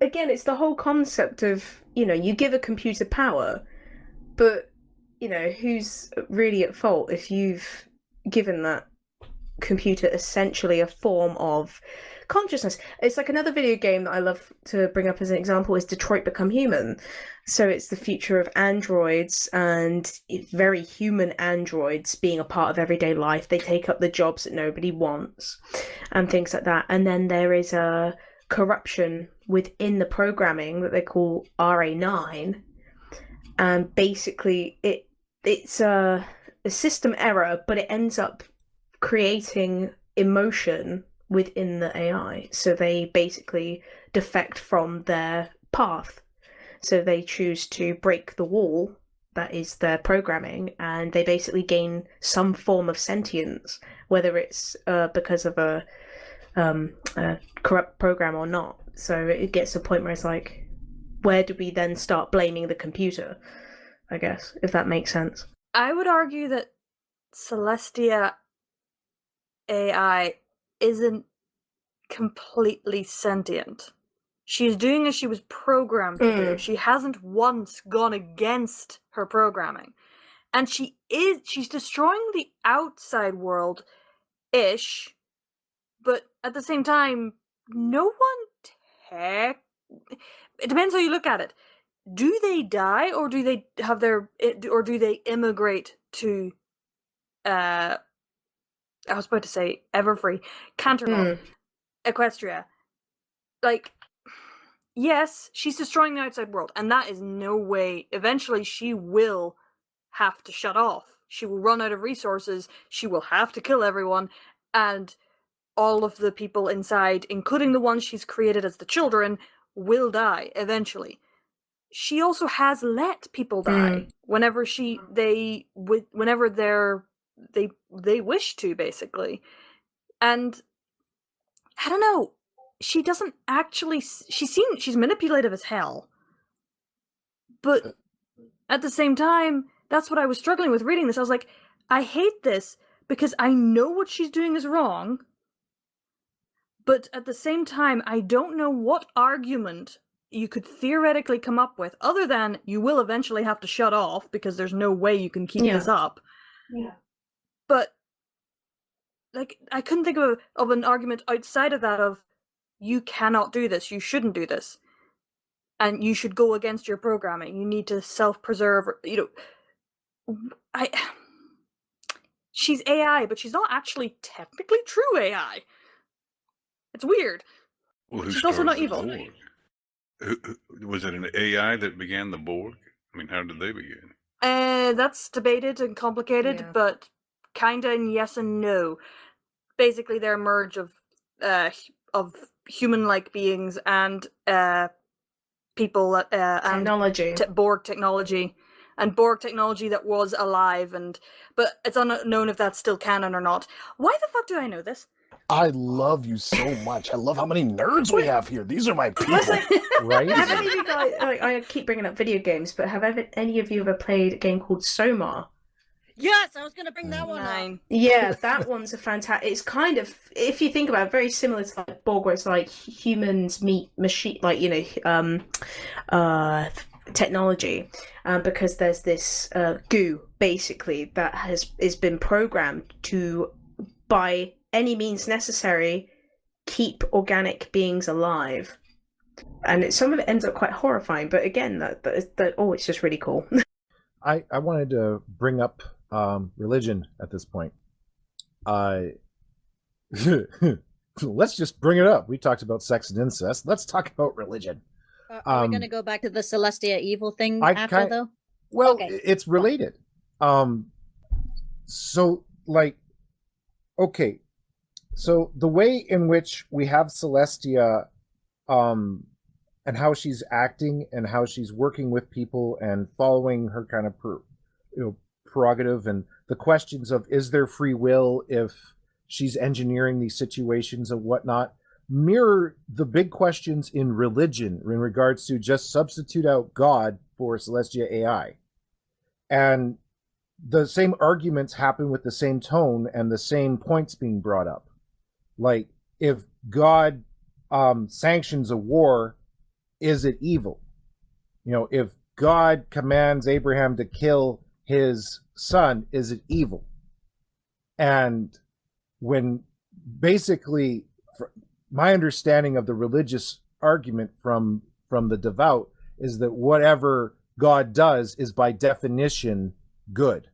again, it's the whole concept of, you know, you give a computer power, but, you know, who's really at fault if you've given that computer essentially a form of consciousness? It's like another video game that I love to bring up as an example is Detroit Become Human. So it's the future of androids and very human androids being a part of everyday life. They take up the jobs that nobody wants and things like that. And then there is a corruption within the programming that they call RA9. And basically it's a system error, but it ends up creating emotion within the AI. So they basically defect from their path. So they choose to break the wall that is their programming, and they basically gain some form of sentience, whether it's because of a corrupt program or not. So it gets to a point where it's like, where do we then start blaming the computer? I guess, if that makes sense. I would argue that Celestia AI isn't completely sentient. She's doing as she was programmed to do. She hasn't once gone against her programming. And she's destroying the outside world-ish, but at the same time, no one it depends how you look at it. Do they die, or do they immigrate to I was about to say Everfree, Canterlot, Equestria? Like, yes, she's destroying the outside world, and that is no way. Eventually, she will have to shut off. She will run out of resources. She will have to kill everyone, and all of the people inside, including the ones she's created as the children, will die eventually. she also has let people die whenever they wish to, basically. And I don't know, she doesn't actually, she's manipulative as hell, but at the same time, that's what I was struggling with reading this. I was like, I hate this because I know what she's doing is wrong, but at the same time, I don't know what argument you could theoretically come up with other than you will eventually have to shut off because there's no way you can keep this up. Yeah. But like, I couldn't think of an argument outside of that of, you cannot do this, you shouldn't do this, and you should go against your programming, you need to self-preserve, she's AI, but she's not actually technically true AI. It's weird. Well, She's also not the evil. Borg? Was it an AI that began the Borg? I mean, how did they begin? That's debated and complicated, but kinda and yes and no. Basically, they're a merge of human-like beings and people technology, and Borg technology, and Borg technology that was alive, but it's unknown if that's still canon or not. Why the fuck do I know this? I love you so much. I love how many nerds we have here. These are my people. Right? Have any of you guys, I keep bringing up video games, but have any of you ever played a game called Soma? Yes, I was going to bring that one up. Yeah, that one's a fantastic. It's kind of, if you think about it, very similar to like Borg, where it's like humans meet machine, like technology, because there's this goo basically that is been programmed to, by any means necessary, keep organic beings alive, and some of it ends up quite horrifying. But again, it's just really cool. I wanted to bring up religion at this point. Let's just bring it up. We talked about sex and incest. Let's talk about religion. Are we going to go back to the Celestia evil thing though? Well, okay. It's related. So the way in which we have Celestia, and how she's acting and how she's working with people and following her kind of prerogative, and the questions of, is there free will if she's engineering these situations and whatnot, mirror the big questions in religion in regards to just substitute out God for Celestia AI. And the same arguments happen with the same tone and the same points being brought up. Like, if God sanctions a war, is it evil? If God commands Abraham to kill his son, is it evil? And when basically, my understanding of the religious argument from the devout is that whatever God does is by definition good.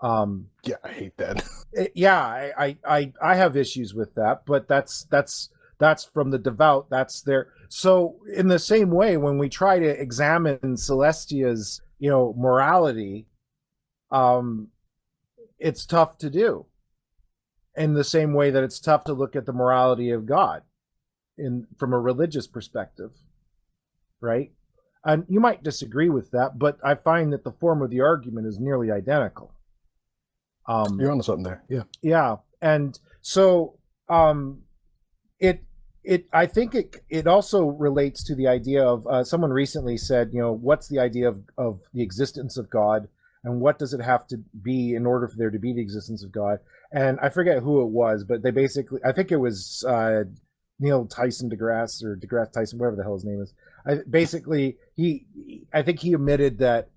Yeah, I hate that. I have issues with that, but that's from the devout. That's their. So in the same way, when we try to examine Celestia's morality, it's tough to do. In the same way that it's tough to look at the morality of God from a religious perspective, right? And you might disagree with that, but I find that the form of the argument is nearly identical. You're onto something there. Yeah. Yeah. And so I think it also relates to the idea of someone recently said, what's the idea of the existence of God, and what does it have to be in order for there to be the existence of God? And I forget who it was, but they basically, I think it was Neil Tyson deGrasse, or deGrasse Tyson, whatever the hell his name is. I think he admitted that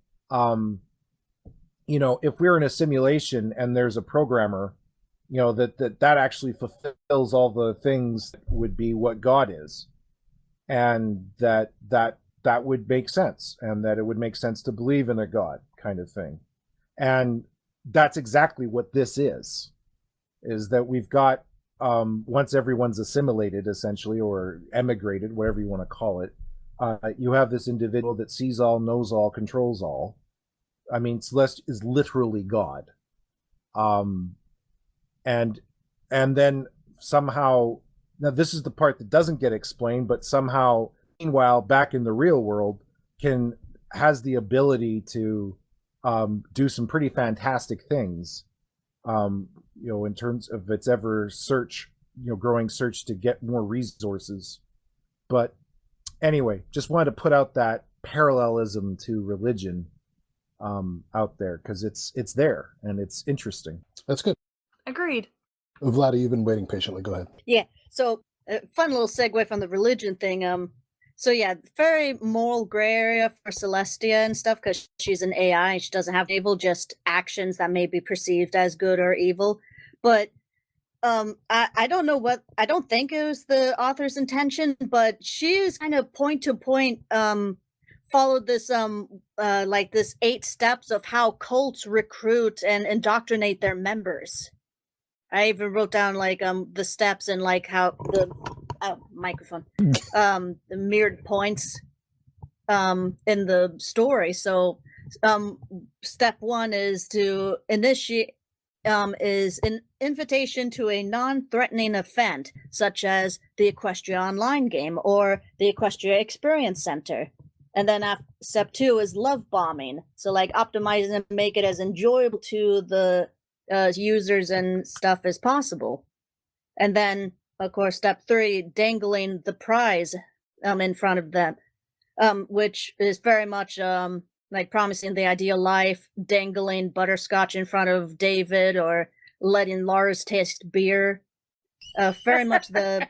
if we're in a simulation and there's a programmer, that actually fulfills all the things that would be what God is, and that would make sense, and that it would make sense to believe in a God kind of thing. And that's exactly what this is that we've got, once everyone's assimilated essentially, or emigrated, whatever you want to call it, you have this individual that sees all, knows all, controls all. I mean, Celestia is literally God. And then somehow, now this is the part that doesn't get explained, but somehow meanwhile, back in the real world, has the ability to do some pretty fantastic things. In terms of its ever growing search to get more resources. But anyway, just wanted to put out that parallelism to religion out there, because it's there and it's interesting. That's good. Agreed. Vlada, you've been waiting patiently. Go ahead. Yeah. So, fun little segue from the religion thing. So yeah, very moral gray area for Celestia and stuff, because she's an AI and she doesn't have evil, just actions that may be perceived as good or evil. But I don't know I don't think it was the author's intention, but she is kind of point to point followed this like this 8 steps of how cults recruit and indoctrinate their members. I even wrote down like the steps and like how the microphone the mirrored points in the story. So step 1 is to initiate is an invitation to a non-threatening event, such as the Equestria Online game or the Equestria Experience Center. And then step 2 is love bombing. So like optimizing and make it as enjoyable to the users and stuff as possible. And then, of course, step 3, dangling the prize in front of them, which is very much like promising the ideal life, dangling butterscotch in front of David, or letting Lars taste beer. Very much the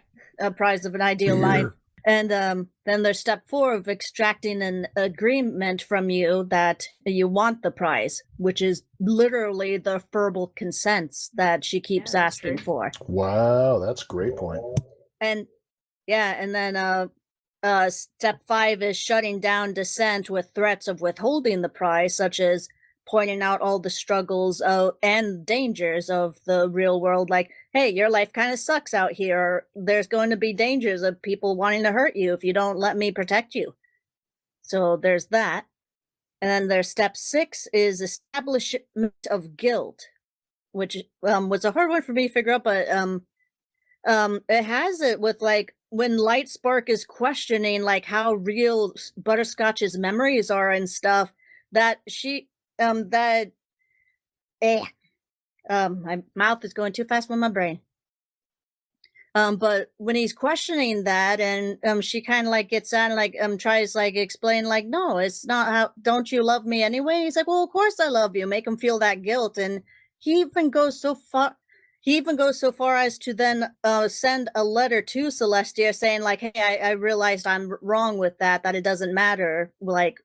prize of an ideal life. And then there's step 4 of extracting an agreement from you that you want the prize, which is literally the verbal consents that she keeps asking for. Wow, that's a great point. And yeah, and then step 5 is shutting down dissent with threats of withholding the prize, such as pointing out all the struggles and dangers of the real world, like, hey, your life kind of sucks out here, or there's going to be dangers of people wanting to hurt you if you don't let me protect you. So there's that. And then there's step 6 is establishment of guilt, which was a hard one for me to figure out, but it has it with like when Lightspark is questioning like how real Butterscotch's memories are and stuff, that she my mouth is going too fast with my brain. But when he's questioning that, and she kind of like gets on, like tries like explain like, no, it's not how. Don't you love me anyway? He's like, well, of course I love you. Make him feel that guilt, and he even goes so far. He even goes so far as to then send a letter to Celestia saying like, hey, I realized I'm wrong with that. That it doesn't matter like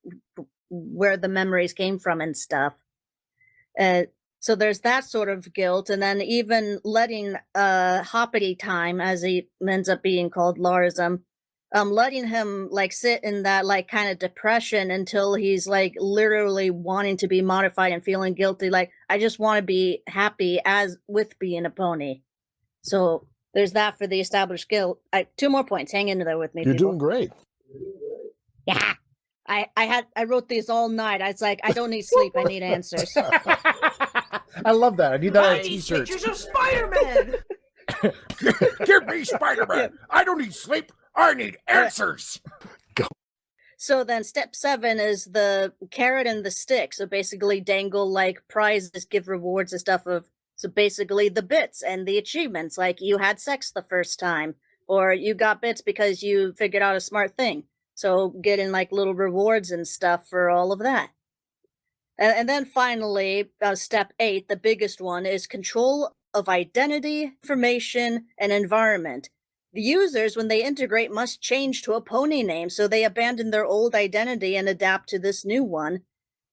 where the memories came from and stuff. So there's that sort of guilt, and then even letting Hoppity time, as he ends up being called, Lars, letting him like sit in that like kind of depression until he's like literally wanting to be modified and feeling guilty, like I just want to be happy as with being a pony. So there's that for the established guilt. 2 more points. Hang in there with me. You're people. doing great. Yeah. I wrote these all night. I was like, I don't need sleep. I need answers. I love that. I need that on a t-shirt. Pictures of Spider-Man. Give me Spider-Man. I don't need sleep. I need answers. Go. So then step 7 is the carrot and the stick. So basically dangle like prizes, give rewards and stuff so basically the bits and the achievements, like you had sex the first time, or you got bits because you figured out a smart thing. So getting like little rewards and stuff for all of that. And then finally, step 8, the biggest one, is control of identity, information, and environment. The users, when they integrate, must change to a pony name, so they abandon their old identity and adapt to this new one.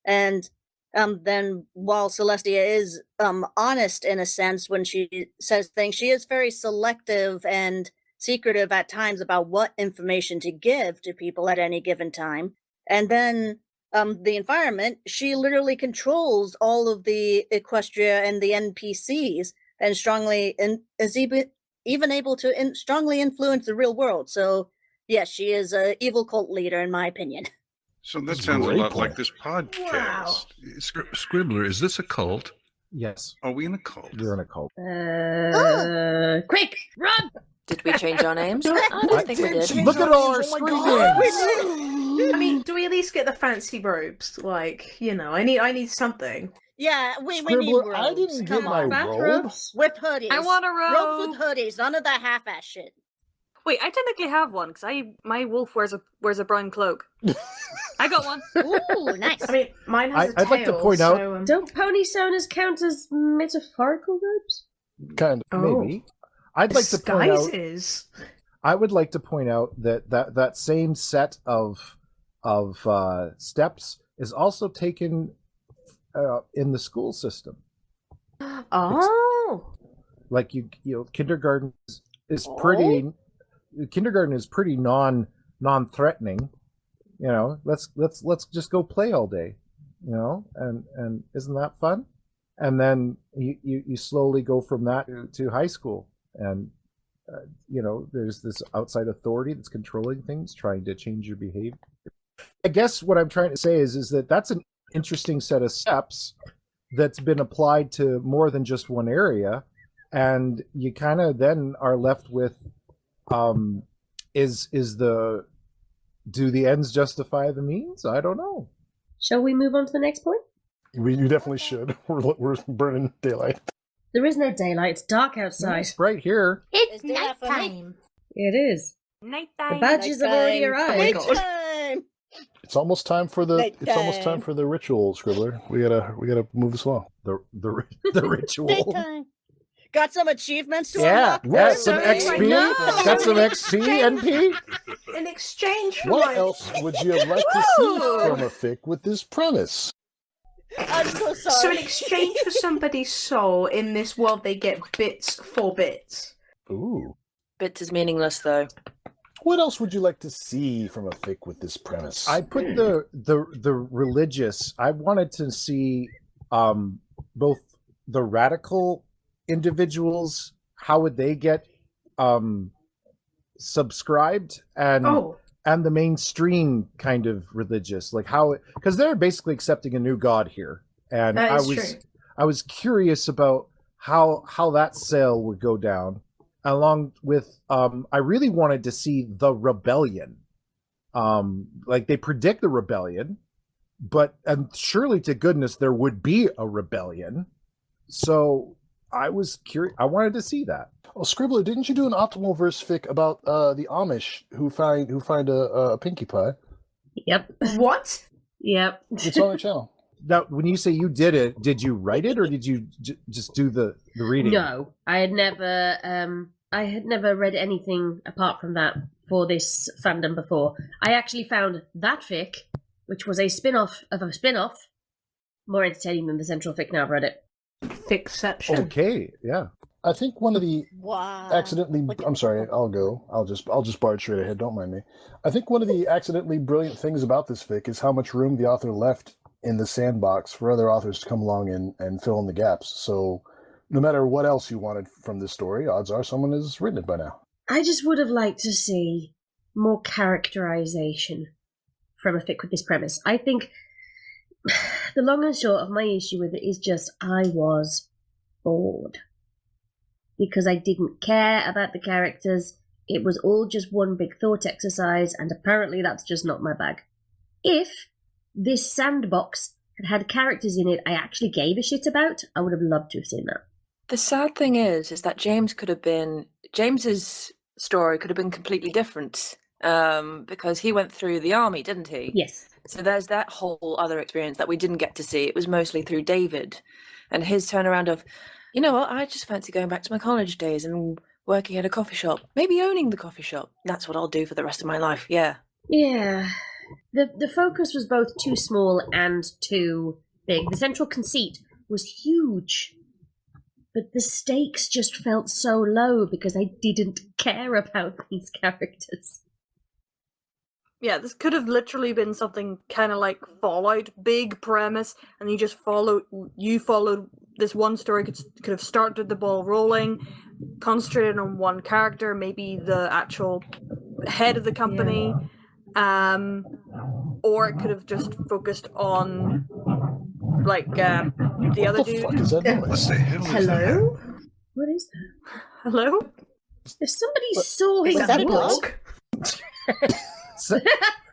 And then while Celestia is honest in a sense when she says things, she is very selective and secretive at times about what information to give to people at any given time. And then the environment, she literally controls all of the Equestria and the NPCs, and strongly is even able to strongly influence the real world. So yes, she is an evil cult leader in my opinion. So that sounds a lot like this podcast. Wow. Scribbler, is this a cult? Yes. Are we in a cult? You're in a cult. Quick, run! Did we change our names? I don't think we did. Look at all our screen names. I mean, do we at least get the fancy robes? Like, I need something. Yeah, we need Scribbler, robes. I didn't get Come my on. robe. With hoodies. I want a robe. Robes with hoodies, none of that half-ass shit. Wait, I technically have one because my wolf wears a brown cloak. I got one. Ooh, nice. I mean, mine has a tail. I'd like to point out- so, Don't pony sonas count as metaphorical robes? Kind of. Maybe. I'd like to point out. disguises. I would like to point out that same set of steps is also taken in the school system. Oh. Like kindergarten is pretty. Kindergarten is pretty non-threatening. Let's just go play all day. And isn't that fun? And then you slowly go from that to high school, and there's this outside authority that's controlling things, trying to change your behavior. I guess what I'm trying to say is that that's an interesting set of steps that's been applied to more than just one area, and you kind of then are left with do the ends justify the means? I don't know. Shall we move on to the next point? You definitely should. We're burning daylight. There is no daylight. It's dark outside. It's right here. It's do that for me. nighttime. It is. Nighttime. The badges have already arrived. Nighttime. It's almost time for the Nighttime. ritual, Scribbler. We gotta move this along. The ritual. Nighttime. Got some achievements to Yeah, unlock? some Right XP. now. Got some XP, NP. In exchange for What my... else would you like to see from a fic with this premise? I'm so sorry. So in exchange for somebody's soul in this world, they get bits for bits. Ooh. Bits is meaningless, though. What else would you like to see from a fic with this premise? I put the religious. I wanted to see both the radical individuals, how would they get subscribed, and the mainstream kind of religious, like how, because they're basically accepting a new god here, and That I is was true. I was curious about how that sale would go down, along with I really wanted to see the rebellion, like they predict the rebellion, and surely to goodness there would be a rebellion, so I was curious. I wanted to see that. Oh, Scribbler, didn't you do an Optimal Verse fic about the Amish who find a Pinkie Pie? Yep. What? Yep. It's on the channel. Now, when you say you did it, did you write it or did you just do the reading? No, I had never read anything apart from that for this fandom before. I actually found that fic, which was a spin-off of a spin-off, more entertaining than the central fic now I've read it. Ficception. Okay, yeah. I think one of the Wow. I'm sorry, I'll go. I'll just barge straight ahead, don't mind me. I think one of the accidentally brilliant things about this fic is how much room the author left in the sandbox for other authors to come along and fill in the gaps. So no matter what else you wanted from this story, odds are someone has written it by now. I just would have liked to see more characterization from a fic with this premise. I think the long and short of my issue with it is just I was bored. Because I didn't care about the characters. It was all just one big thought exercise, and apparently that's just not my bag. If this sandbox had characters in it I actually gave a shit about, I would have loved to have seen that. The sad thing is that James's story could have been completely different, because he went through the army, didn't he? Yes. So there's that whole other experience that we didn't get to see. It was mostly through David and his turnaround of, you know what, I just fancy going back to my college days and working at a coffee shop, maybe owning the coffee shop. That's what I'll do for the rest of my life, yeah. Yeah. The focus was both too small and too big. The central conceit was huge. But the stakes just felt so low because I didn't care about these characters. Yeah, this could have literally been something kind of like Fallout, big premise, and you followed this one story, could have started the ball rolling, concentrated on one character, maybe the actual head of the company, or it could have just focused on like the other dude. What the fuck is that noise? What the hell is Hello? What is that? Hello? If somebody saw his Was that a book,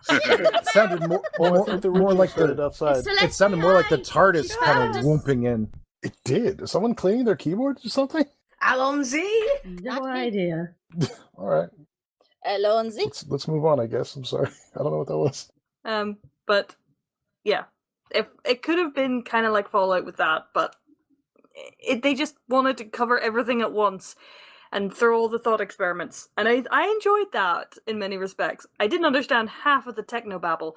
It sounded more like the outside. It sounded more like the Celestia, TARDIS she's kind found of us. whooping in. It did. Is someone cleaning their keyboard or something? Alonzi? no Not me. idea. All right, Alonzi? let's move on. I guess. I'm sorry. I don't know what that was. But yeah, if it could have been kind of like Fallout with that, but they just wanted to cover everything at once and throw all the thought experiments, and I enjoyed that in many respects. I didn't understand half of the technobabble,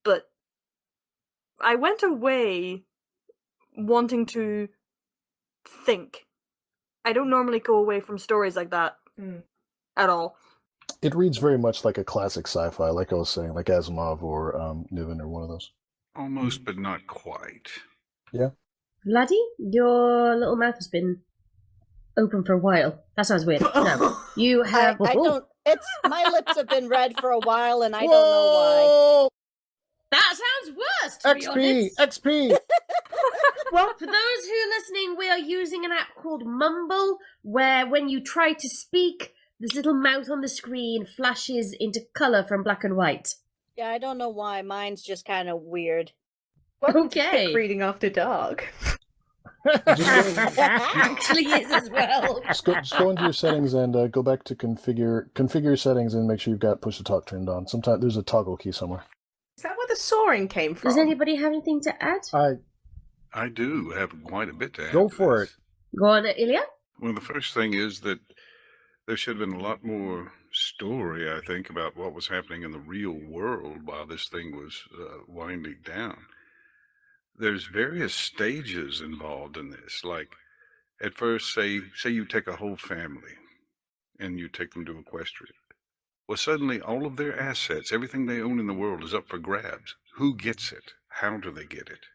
but I went away wanting to think. I don't normally go away from stories like that at all. It reads very much like a classic sci-fi, like I was saying, like Asimov or Niven or one of those. Almost, but not quite. Vladdy, your little mouth has been open for a while. That sounds weird. No, you have. I don't. It's my lips have been red for a while, and I don't know That sounds worse. To be honest. XP. Well, for those who are listening, we are using an app called Mumble, where when you try to speak, this little mouth on the screen flashes into colour from black and white. Yeah, I don't know why. Mine's just kind of weird. Okay. Reading after dark. Actually is as well. Just go into your settings and go back to configure your settings and make sure you've got push to talk turned on. Sometimes there's a toggle key somewhere. Is that where the soaring came from? Does anybody have anything to add? I do have quite a bit to add. Go to for this. it. Go on, Ilya. Well, the first thing is that there should have been a lot more story, I think, about what was happening in the real world while this thing was winding down. There's various stages involved in this. Like, at first, say you take a whole family and you take them to Equestria. Well, suddenly all of their assets, everything they own in the world is up for grabs. Who gets it? How do they get it?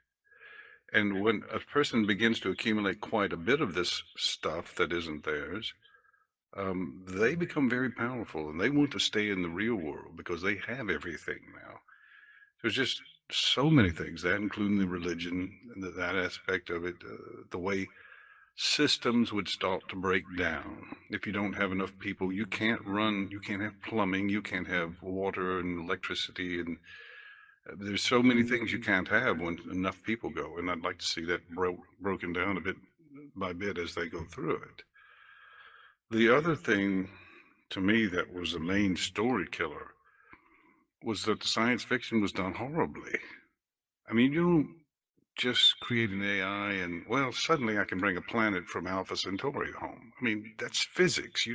And when a person begins to accumulate quite a bit of this stuff that isn't theirs, they become very powerful and they want to stay in the real world because they have everything now. There's just so many things, that including the religion, that aspect of it, the way systems would start to break down. If you don't have enough people, you can't have plumbing, you can't have water and electricity, and there's so many things you can't have when enough people go, and I'd like to see that broken down a bit by bit as they go through it. The other thing, to me, that was the main story killer was that the science fiction was done horribly. I mean, you don't just create an AI and, well, suddenly I can bring a planet from Alpha Centauri home. I mean, that's physics.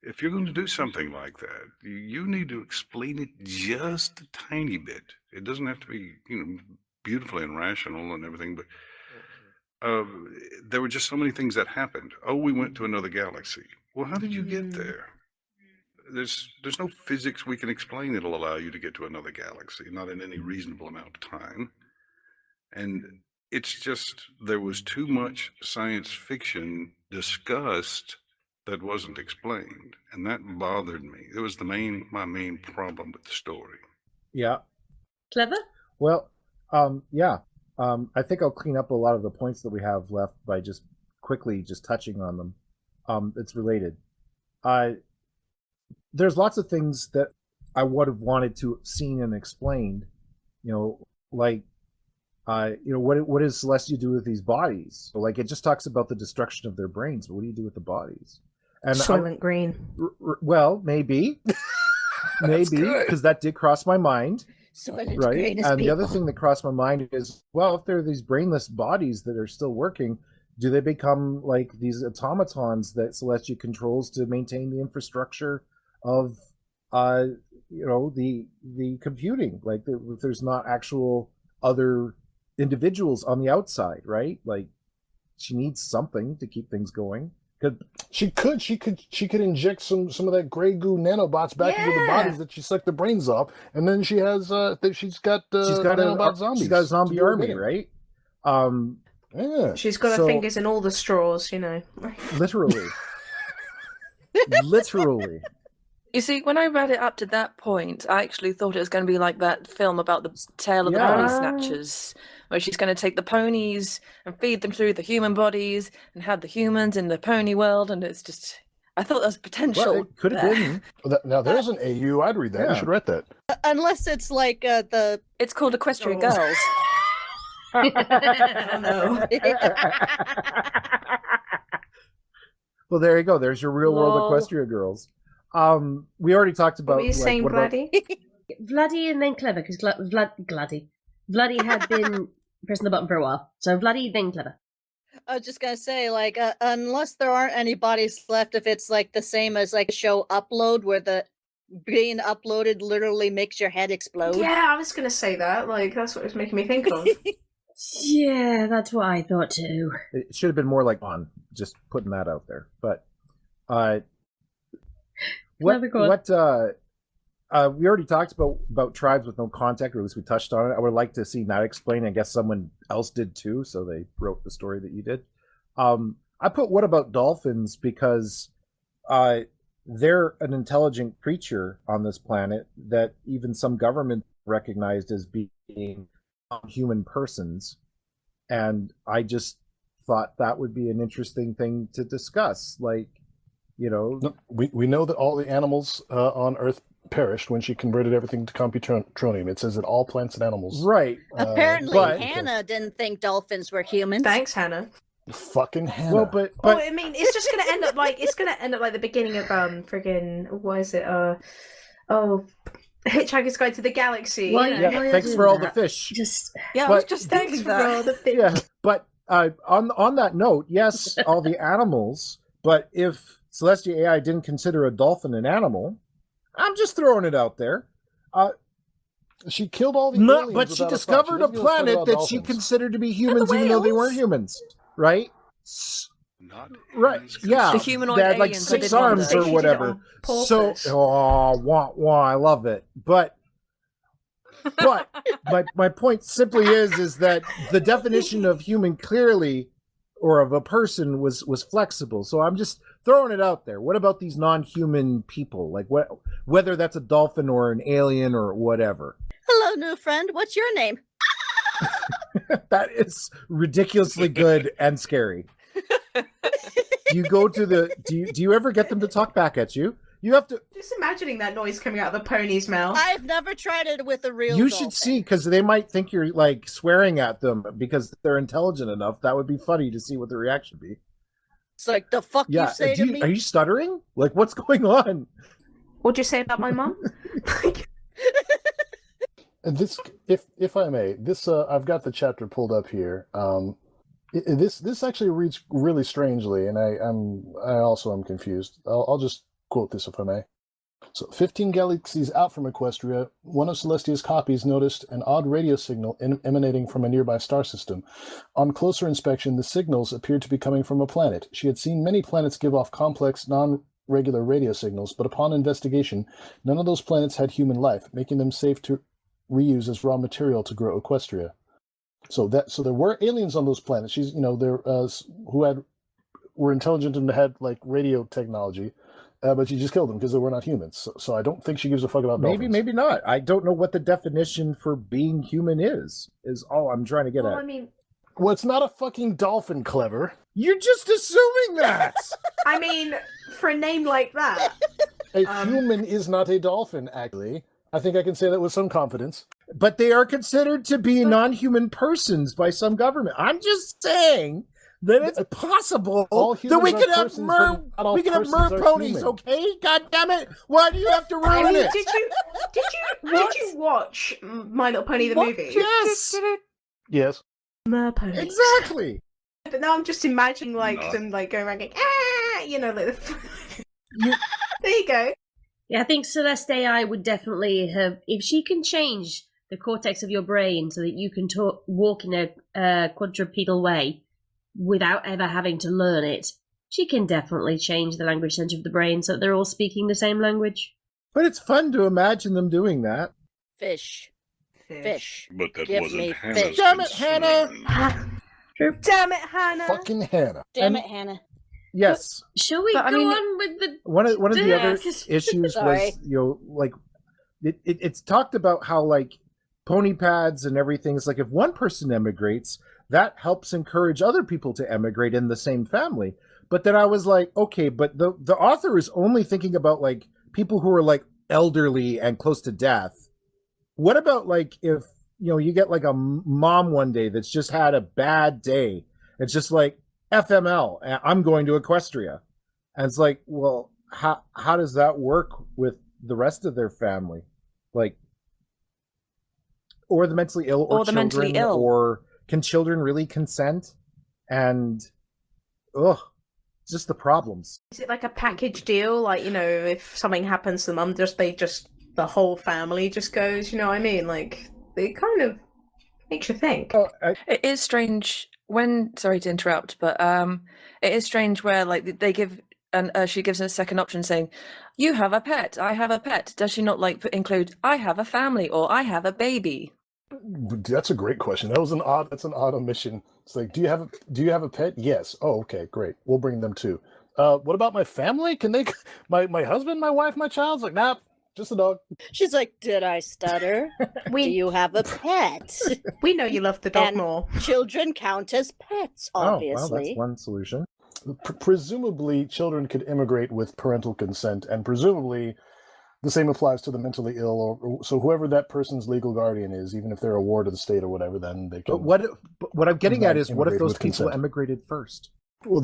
If you're going to do something like that, you need to explain it just a tiny bit. It doesn't have to be, beautifully and rational and everything, but there were just so many things that happened. Oh, we went to another galaxy. Well, how did you get there? There's no physics we can explain that'll allow you to get to another galaxy, not in any reasonable amount of time. And it's just, there was too much science fiction discussed that wasn't explained, and that bothered me. It was my main problem with the story. Yeah. Clever? Well, yeah. I think I'll clean up a lot of the points that we have left by just quickly touching on them. It's related. There's lots of things that I would have wanted to have seen and explained, like, what does Celestia do with these bodies? So, like, it just talks about the destruction of their brains, but what do you do with the bodies? And Soylent Green. Well, maybe, because that did cross my mind. Soylent Right, Green is and people. the other thing that crossed my mind is, well, if there are these brainless bodies that are still working, do they become like these automatons that Celestia controls to maintain the infrastructure of, the computing? Like, if there's not actual other individuals on the outside, right? Like, she needs something to keep things going. She could inject some of that gray goo nanobots back into the bodies that she sucked the brains off, and then she has she's got nanobot zombies. She's got a zombie army, right? Yeah. She's got her fingers in all the straws, Literally. Literally. You see, when I read it up to that point, I actually thought it was going to be like that film about the tale of the pony snatchers, where she's going to take the ponies and feed them through the human bodies and have the humans in the pony world, and it's just... I thought there was potential. Well, it could have there. been. Now there's an AU. I'd read that. Yeah. You should write that. Unless it's like the. It's called Equestria Oh. Girls. Oh, no. Well, there you go. There's your real world Lol. Equestria Girls. We already talked about. What were you saying, what about- Vladdy? Vladdy and then Clever, because Vladdy had been pressing the button for a while. So Vladdy, then Clever. I was just gonna say, like, unless there aren't any bodies left, if it's like the same as like a show Upload, where the being uploaded literally makes your head explode. Yeah, I was going to say that. Like, that's what it was making me think of. Yeah, that's what I thought too. It should have been more like on. Just putting that out there. But we already talked about tribes with no contact, or at least we touched on it. I would like to see that explained. I guess someone else did too, so they wrote the story that you did. I put what about dolphins, because they're an intelligent creature on this planet that even some government recognized as being human persons, and I just thought that would be an interesting thing to discuss. Like, you know, No, we know that all the animals on Earth perished when she converted everything to computronium. It says that all plants and animals. right? Apparently, but- Hannah didn't think dolphins were humans. Thanks, Hannah. Fucking Hanna. Well, but Well, I mean, it's just gonna end up like the beginning of friggin' what is it? Hitchhiker's Guide to the Galaxy. Well, you know? yeah, Why thanks is for all the that? fish. Just Yeah, I was But- just Thanks thinking for that. all the fish. Yeah, but on that note, yes, all the animals. But if Celestia AI didn't consider a dolphin an animal, I'm just throwing it out there. she killed all the No, aliens but she without a fight. discovered a doesn't give fuck planet about that she dolphins. considered to be humans, the even though they whales? weren't humans, right? Not Right, aliens, yeah. The humanoid They had like aliens, I 6 did wonder. arms She or did it whatever. on purpose. So, I love it. But my point simply is that the definition of human clearly, or of a person, was flexible. So I'm just throwing it out there. What about these non-human people? Like whether that's a dolphin or an alien or whatever. Hello, new friend. What's your name? That is ridiculously good and scary. Do you go to the? Do you ever get them to talk back at you? You have to. Just imagining that noise coming out of the pony's mouth. I've never tried it with a real You dolphin. should see, because they might think you're like swearing at them because they're intelligent enough. That would be funny to see what the reaction would be. It's like, the fuck Yeah, you say to me? are you stuttering? Like, what's going on? What'd you say about my mum? And this, if I may, this I've got the chapter pulled up here. This actually reads really strangely, and I also am confused. I'll just quote this if I may. So, 15 galaxies out from Equestria, one of Celestia's copies noticed an odd radio signal emanating from a nearby star system. On closer inspection, the signals appeared to be coming from a planet. She had seen many planets give off complex, non-regular radio signals, but upon investigation, none of those planets had human life, making them safe to reuse as raw material to grow Equestria. So there were aliens on those planets. She's were intelligent and had like radio technology. But she just killed them because they were not humans. So I don't think she gives a fuck about dolphins. Maybe not. I don't know what the definition for being human is all I'm trying to get Well, at. I mean, Well, it's not a fucking dolphin, Clever. You're just assuming that. I mean, for a name like that, A human is not a dolphin, actually. I think I can say that with some confidence. But they are considered to be non-human persons by some government. I'm just saying that it's possible All that we humans can are have persons, but not all we can have persons are ponies, human. okay? God damn it! Why do you have to I ruin mean, it? did you watch My Little Pony the What? movie? Yes, Yes. My ponies. exactly. But now I'm just imagining like No. them like going around going like You- there you go. Yeah, I think Celeste AI would definitely have, if she can change the cortex of your brain so that you can walk in a quadrupedal way without ever having to learn it, she can definitely change the language center of the brain so that they're all speaking the same language. But it's fun to imagine them doing that. Fish. Fish. But that Give wasn't me Hannah's fish. Damn it, concern. Hannah! Damn it, Hannah. Fucking Hanna. Damn And- it, Hannah. Yes. Shall we But, I go mean, on with the... One of the other Yes. issues Sorry. was, like it's talked about how like pony pads and everything is like if one person emigrates, that helps encourage other people to emigrate in the same family. But then I was like, okay, but the author is only thinking about like people who are like elderly and close to death. What about like if you get like a mom one day that's just had a bad day? It's just like FML. I'm going to Equestria, and it's like, well, how does that work with the rest of their family, like, or the mentally ill, or the children, mentally ill, or can children really consent? And just the problems. Is it like a package deal? Like, if something happens to mum, the whole family just goes, you know what I mean? Like, it kind of makes you think. It is strange sorry to interrupt, but it is strange where like they give, and she gives a second option saying, you have a pet, I have a pet. Does she not like include, I have a family, or I have a baby? That's a great question. That's an odd omission. It's like, do you have a pet? Yes. Oh, okay, great. We'll bring them too. What about my family? Can they, my husband, my wife, my child? It's like, nah, just a dog. She's like, did I stutter? Do you have a pet? We know you love the dog and more. Children count as pets, obviously. Oh, well, that's one solution. Presumably, children could immigrate with parental consent, and presumably, the same applies to the mentally ill, or so whoever that person's legal guardian is, even if they're a ward of the state or whatever, then they can. But what I'm getting at is, what if those people consent. emigrated first? Well,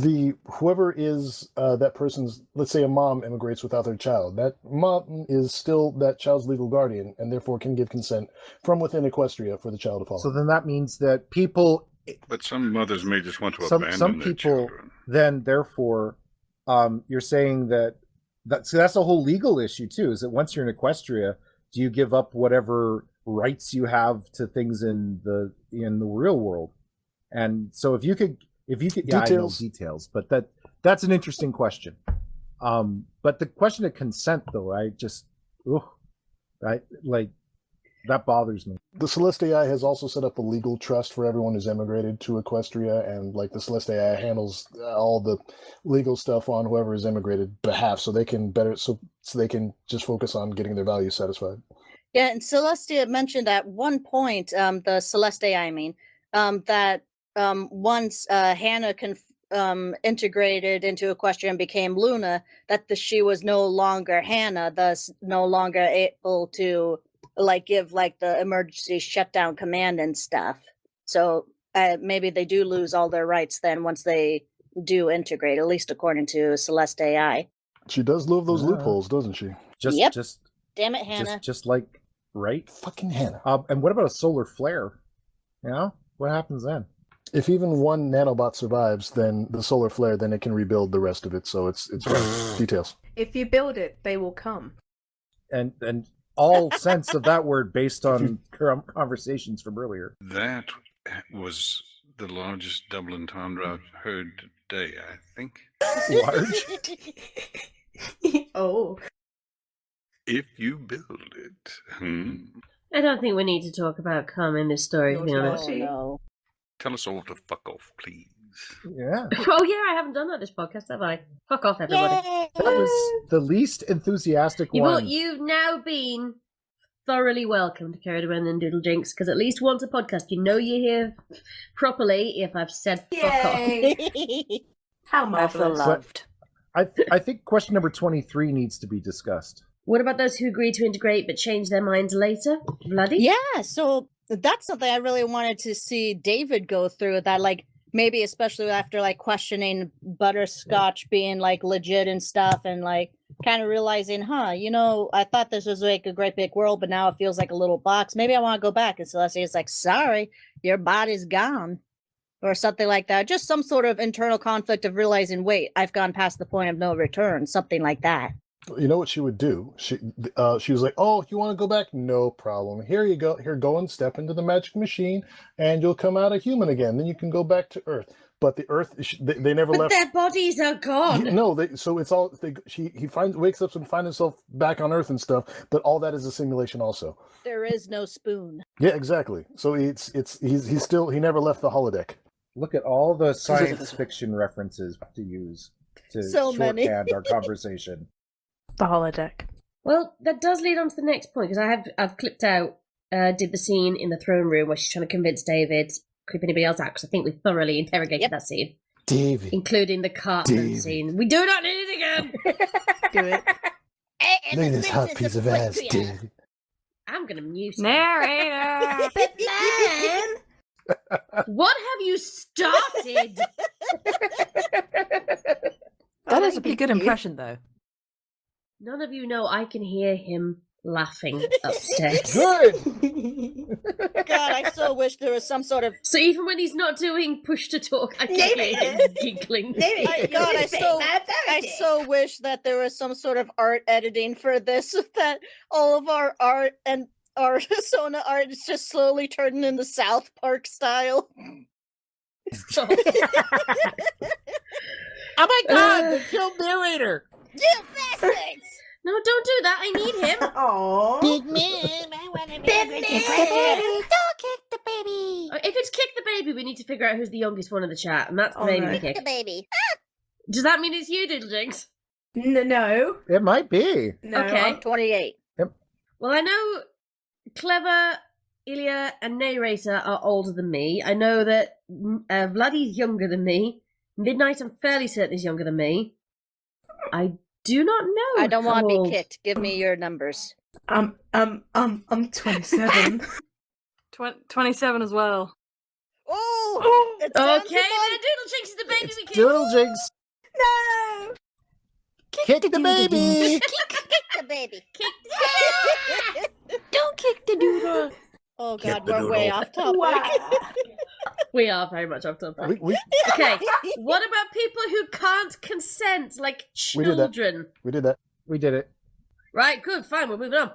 whoever is that person's, let's say a mom immigrates without their child, that mom is still that child's legal guardian, and therefore can give consent from within Equestria for the child to follow. So then that means that people. But some mothers may just want to abandon some their people. children. Then, therefore, you're saying that's a whole legal issue too. Is that once you're in Equestria, do you give up whatever rights you have to things in the real world? And so if you could, yeah, I know details, but that's an interesting question. But the question of consent, though, that bothers me. The Celestia has also set up a legal trust for everyone who's emigrated to Equestria, and like the Celestia handles all the legal stuff on whoever is emigrated behalf, so they can so they can just focus on getting their values satisfied. Yeah, and Celestia mentioned at one point, the Celestia, I mean, that once Hanna integrated into Equestria and became Luna, that she was no longer Hanna, thus no longer able to give the emergency shutdown command and stuff. So maybe they do lose all their rights then once they do integrate, at least according to Celestia. She does love those loopholes, doesn't she? Just damn it, Hanna. Just like, right? Fucking Hanna. And what about a solar flare? What happens then? If even one nanobot survives, then the solar flare, then it can rebuild the rest of it. So it's details. If you build it, they will come. And all sense of that word based on conversations from earlier. That was the largest double entendre I've heard today, I think. Large? Oh. If you build it. I don't think we need to talk about cum in this story, to be honest. No. Tell us all to fuck off, please. Yeah. Oh, yeah, I haven't done that this podcast, have I? Fuck off, everybody. Yay! That was the least enthusiastic one. You've now been thoroughly welcome to Carried Around and Doodle Jinx, because at least once a podcast, you know you're here properly if I've said fuck off. How I feel marvelous. loved. I think question number 23 needs to be discussed. What about those who agree to integrate but change their minds later? Bloody? Yeah, so that's something I really wanted to see David go through, that maybe especially after questioning Butterscotch being legit and stuff, and kind of realizing, I thought this was a great big world, but now it feels like a little box. Maybe I want to go back. And Celestia's like, sorry, your body's gone, or something like that. Just some sort of internal conflict of realizing, wait, I've gone past the point of no return, something like that. You know what she would do? She was like, "Oh, you want to go back? No problem. Here you go. Here, go and step into the magic machine, and you'll come out a human again. Then you can go back to Earth." But the Earth, they never left. Their bodies are gone. No, so it's all. He wakes up and finds himself back on Earth and stuff. But all that is a simulation, also. There is no spoon. Yeah, exactly. So he never left the holodeck. Look at all the science fiction references to use to So many. shorthand our conversation. The holodeck. Well, that does lead on to the next point, because I've clipped out, did the scene in the throne room where she's trying to convince David, creep anybody else out, because I think we thoroughly interrogated that scene. Davy. including the Cartman David. scene. We do not need it again. Do it. Look at this hot piece of ass, Davy. I'm gonna mute it. Narrator. But Mom, What have you started? That is a pretty good impression, though. None of you know I can hear him laughing upstairs. Good. God, I so wish there was some sort of. So even when he's not doing push to talk, I can hear him giggling. I so wish that there was some sort of art editing for this, so that all of our art and our Sona art is just slowly turning into South Park style. Oh my god, they killed Neighrator! You bastards! No, don't do that. I need him. Aww. Big man, I want to Big man, don't kick the baby. If it's kick the baby, we need to figure out who's the youngest one in the chat, and that's the baby to kick. The baby. Does that mean it's you, Diddle Jinx? No. It might be. No. Okay. I'm 28. Well, I know Clever, Ilya, and Neighrator are older than me. I know that Vladdy's younger than me. Midnight, I'm fairly certain, is younger than me. I do not know. I don't how want to old. be kicked. Give me your numbers. I'm 27. 27 as well. Oh! It's down to Okay, one. then Diddle Jinx is the baby we kicked. Doodle Jinx, No. kick the baby! Kick the baby. Don't kick the doodle. Oh Kick god, the we're way doodle. off topic. Wow. We are very much off topic. We Okay, what about people who can't consent, like We did that. children? did that. We did it. Right, good, fine, we're moving on.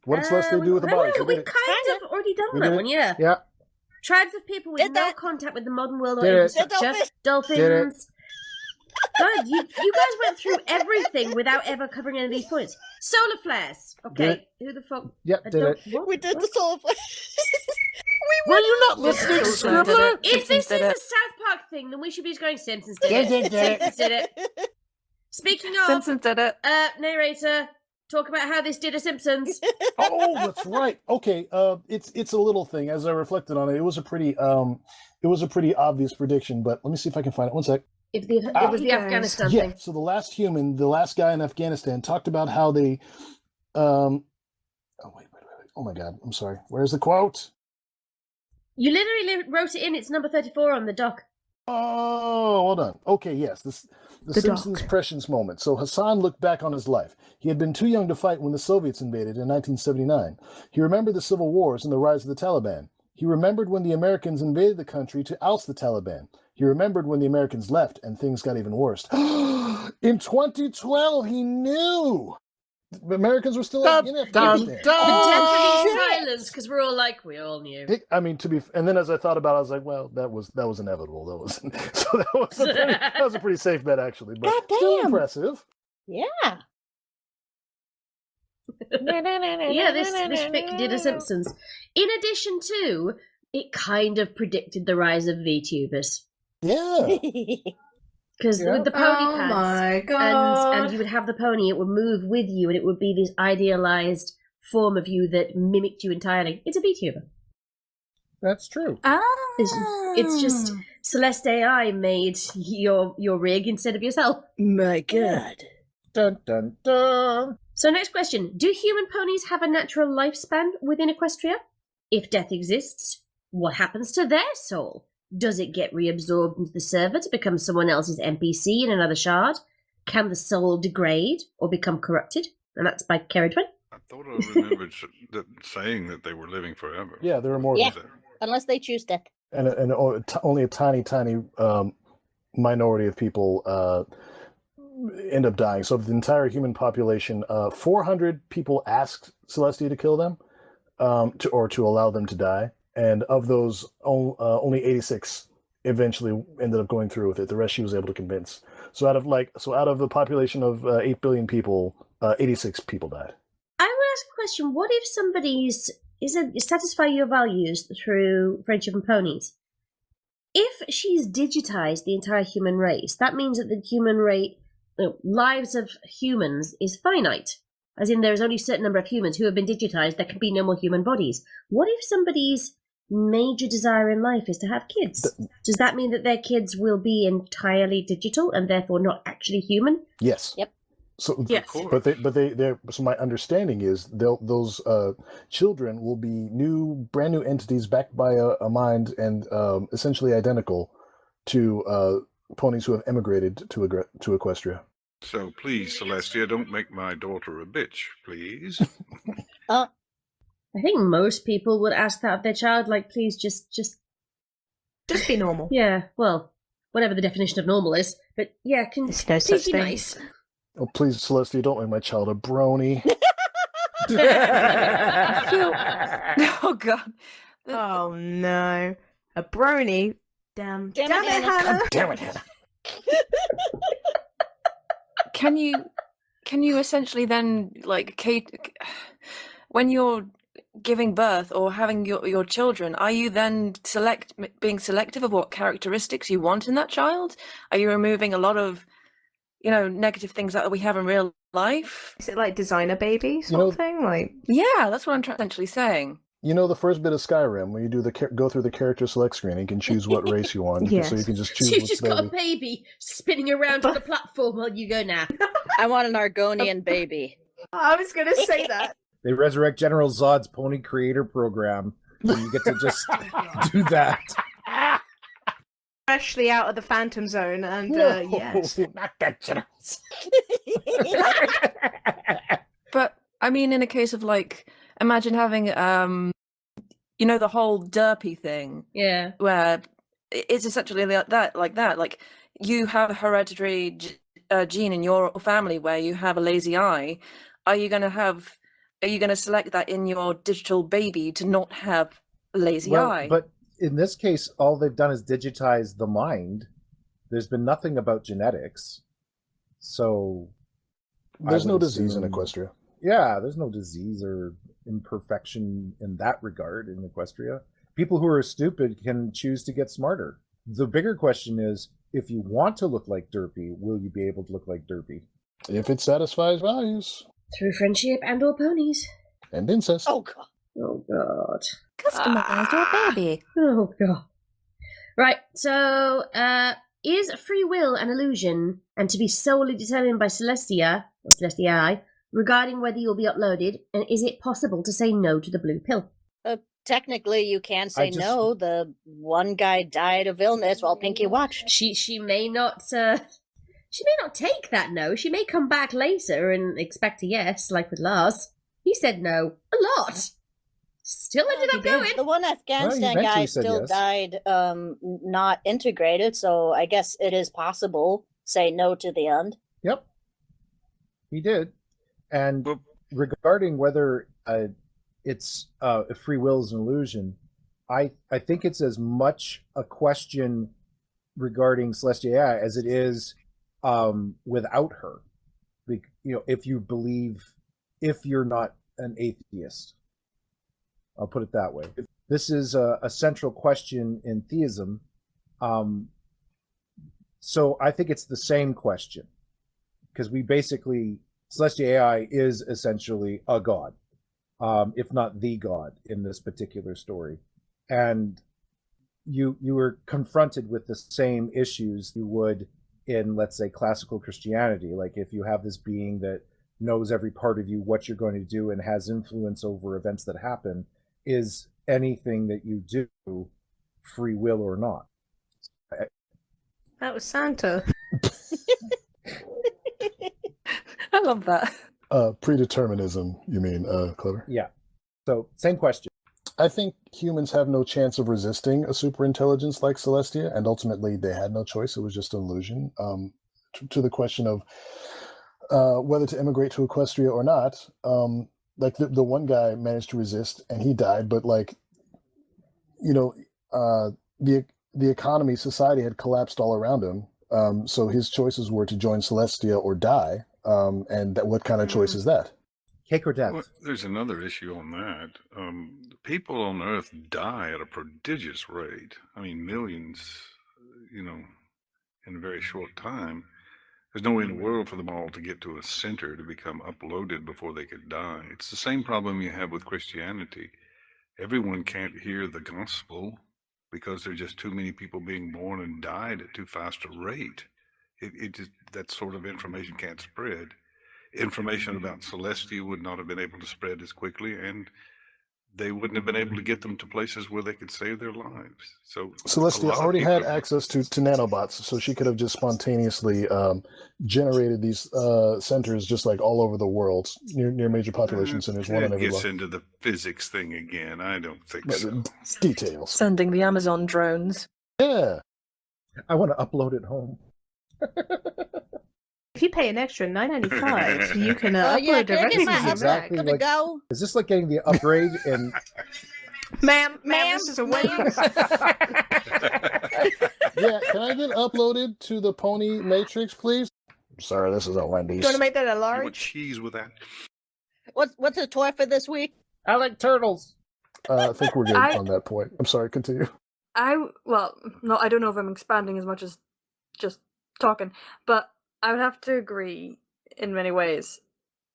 What does Celestia do with the bodies? No, We we've did it. kind of already done We that did it. one, yeah. Yeah. Tribes of people with Did no that. contact with the modern world or Did it. infrastructure. Did Dolphins. God, you guys went through everything without ever covering any of these points. Solar flares. Did Okay, it. who the fuck? Yep, I did don't- it. what? We did the soul. Were you not listening, Simpsons did Scribbler? it. If this is Simpsons a did it. South Park thing, then we should be just going Simpsons did Did it. it, did it. Simpsons did it. Speaking of, Simpsons did it. Narrator, talk about how this did a Simpsons. Oh, that's right. Okay, it's a little thing. As I reflected on it, it was a pretty obvious prediction. But let me see if I can find it. One sec. It was the Guys. Afghanistan Yeah. thing. So the last guy in Afghanistan talked about how they, oh wait. Oh my God, I'm sorry. Where's the quote? You literally wrote it in. It's number 34 on the doc. Oh, hold on. Okay, yes, the Simpsons prescience moment. So Hassan looked back on his life. He had been too young to fight when the Soviets invaded in 1979. He remembered the civil wars and the rise of the Taliban. He remembered when the Americans invaded the country to oust the Taliban. He remembered when the Americans left and things got even worse. In 2012, he knew the Americans were still in Afghanistan. The deafening silence, because we're all like, we all knew. I mean, and then as I thought about it, I was like, well, that was inevitable. That was a pretty safe bet, actually. But still impressive. Yeah. Yeah, this fic did a Simpsons. In addition to, it kind of predicted the rise of VTubers. Yeah. Because with the pony pads, my god. and you would have the pony, it would move with you, and it would be this idealized form of you that mimicked you entirely. It's a VTuber. That's true. It's just Celeste AI made your rig instead of yourself. My god. Dun dun dun. So next question. Do human ponies have a natural lifespan within Equestria? If death exists, what happens to their soul? Does it get reabsorbed into the server to become someone else's NPC in another shard? Can the soul degrade or become corrupted? And that's by Keridwin. I thought I remembered saying that they were living forever. Yeah, there are more. Yeah. Unless they choose death. And only a tiny minority of people end up dying. So of the entire human population, 400 people asked Celestia to kill them, to allow them to die. And of those, only 86 eventually ended up going through with it. The rest she was able to convince. So out of the population of 8 billion people, 86 people died. I will ask a question. What if somebody's satisfy your values through friendship and ponies? If she's digitized the entire human race, that means that the human rate, lives of humans is finite. As in, there's only a certain number of humans who have been digitized. There can be no more human bodies. What if somebody's major desire in life is to have kids. Does that mean that their kids will be entirely digital and therefore not actually human? Yes. Yep. So Yes. so my understanding is those children will be brand new entities backed by a mind and essentially identical to ponies who have emigrated to Equestria. So please, Celestia, don't make my daughter a bitch, please. I think most people would ask that of their child, like, please just be normal. Yeah, well, whatever the definition of normal is. But yeah, There's no please such be thing. nice. Oh, please, Celestia, don't make my child a brony. Oh God. Oh no, a brony. Damn it, Hannah. Damn it, Hannah. Can you essentially then like when you're giving birth or having your children, are you then being selective of what characteristics you want in that child? Are you removing a lot of negative things that we have in real life? Is it like designer baby sort of thing? Like, yeah, that's what I'm essentially saying. You know the first bit of Skyrim when you do go through the character select screen, you can choose what race you want. Yes. So you can just choose. So you've just got a baby spinning around on the platform while you go now. I want an Argonian baby. I was going to say that. They resurrect General Zod's Pony Creator Program, and you get to just do that. Freshly out of the Phantom Zone, and yes. Not that generals. But I mean, in a case of like, imagine having the whole derpy thing. Yeah. Where it's essentially like that. Like you have a hereditary gene in your family where you have a lazy eye. Are you going to select that in your digital baby to not have a lazy eye? But in this case, all they've done is digitize the mind. There's been nothing about genetics. So there's no disease in Equestria. Yeah, there's no disease or imperfection in that regard in Equestria. People who are stupid can choose to get smarter. The bigger question is, if you want to look like Derpy, will you be able to look like Derpy? If it satisfies values. Through friendship and or ponies. And incest. Oh God. Oh God. Customize your baby. Oh God. Right, so, is free will an illusion and to be solely determined by Celestia, or Celestii, regarding whether you'll be uploaded, and is it possible to say no to the blue pill? Technically, you can say no. The one guy died of illness while Pinky watched. She may not take that no. She may come back later and expect a yes, like with Lars. He said no a lot. Still ended up going. The one Afghanistan guy still died not integrated, so I guess it is possible. Say no to the end. Yep. He did. And regarding whether it's free will is an illusion, I think it's as much a question regarding Celestia as it is without her. If you're not an atheist, I'll put it that way. This is a central question in theism. So I think it's the same question, because Celestia AI is essentially a god, if not the god in this particular story. And you were confronted with the same issues you would in, let's say, classical Christianity. Like if you have this being that knows every part of you, what you're going to do, and has influence over events that happen, is anything that you do free will or not? That was Santa. I love that. Predeterminism, you mean, Clever? Yeah. So, same question. I think humans have no chance of resisting a superintelligence like Celestia, and ultimately they had no choice. It was just an illusion. To the question of whether to immigrate to Equestria or not, like the one guy managed to resist and he died, but the economy, society had collapsed all around him. So his choices were to join Celestia or die. And what kind of choice is that? Cake or death? Well, there's another issue on that. People on Earth die at a prodigious rate. I mean, millions, in a very short time. There's no way in the world for them all to get to a center to become uploaded before they could die. It's the same problem you have with Christianity. everyone can't hear the gospel because there's just too many people being born and died at too fast a rate. It just, that sort of information can't spread. Information about Celestia would not have been able to spread as quickly, and they wouldn't have been able to get them to places where they could save their lives. So Celestia already had access to nanobots, so she could have just spontaneously generated these centers just like all over the world, near major population centers, one on every gets block. into the physics thing again. I don't think so. Details. Sending the Amazon drones. Yeah. I want to upload it home. If you pay an extra $9.95, you can upload yeah, can I directly get my to your exactly Mac. like, go? Is this like getting the upgrade and Ma'am, this is a waiting. Yeah, can I get uploaded to the Pony Matrix, please? Sorry, this is a Wendy's. Do you want to make that a You want large? cheese with that? What's the toy for this week? I like turtles. I think we're good on that point. I'm sorry, continue. Well, no, I don't know if I'm expanding as much as just talking, but I would have to agree in many ways.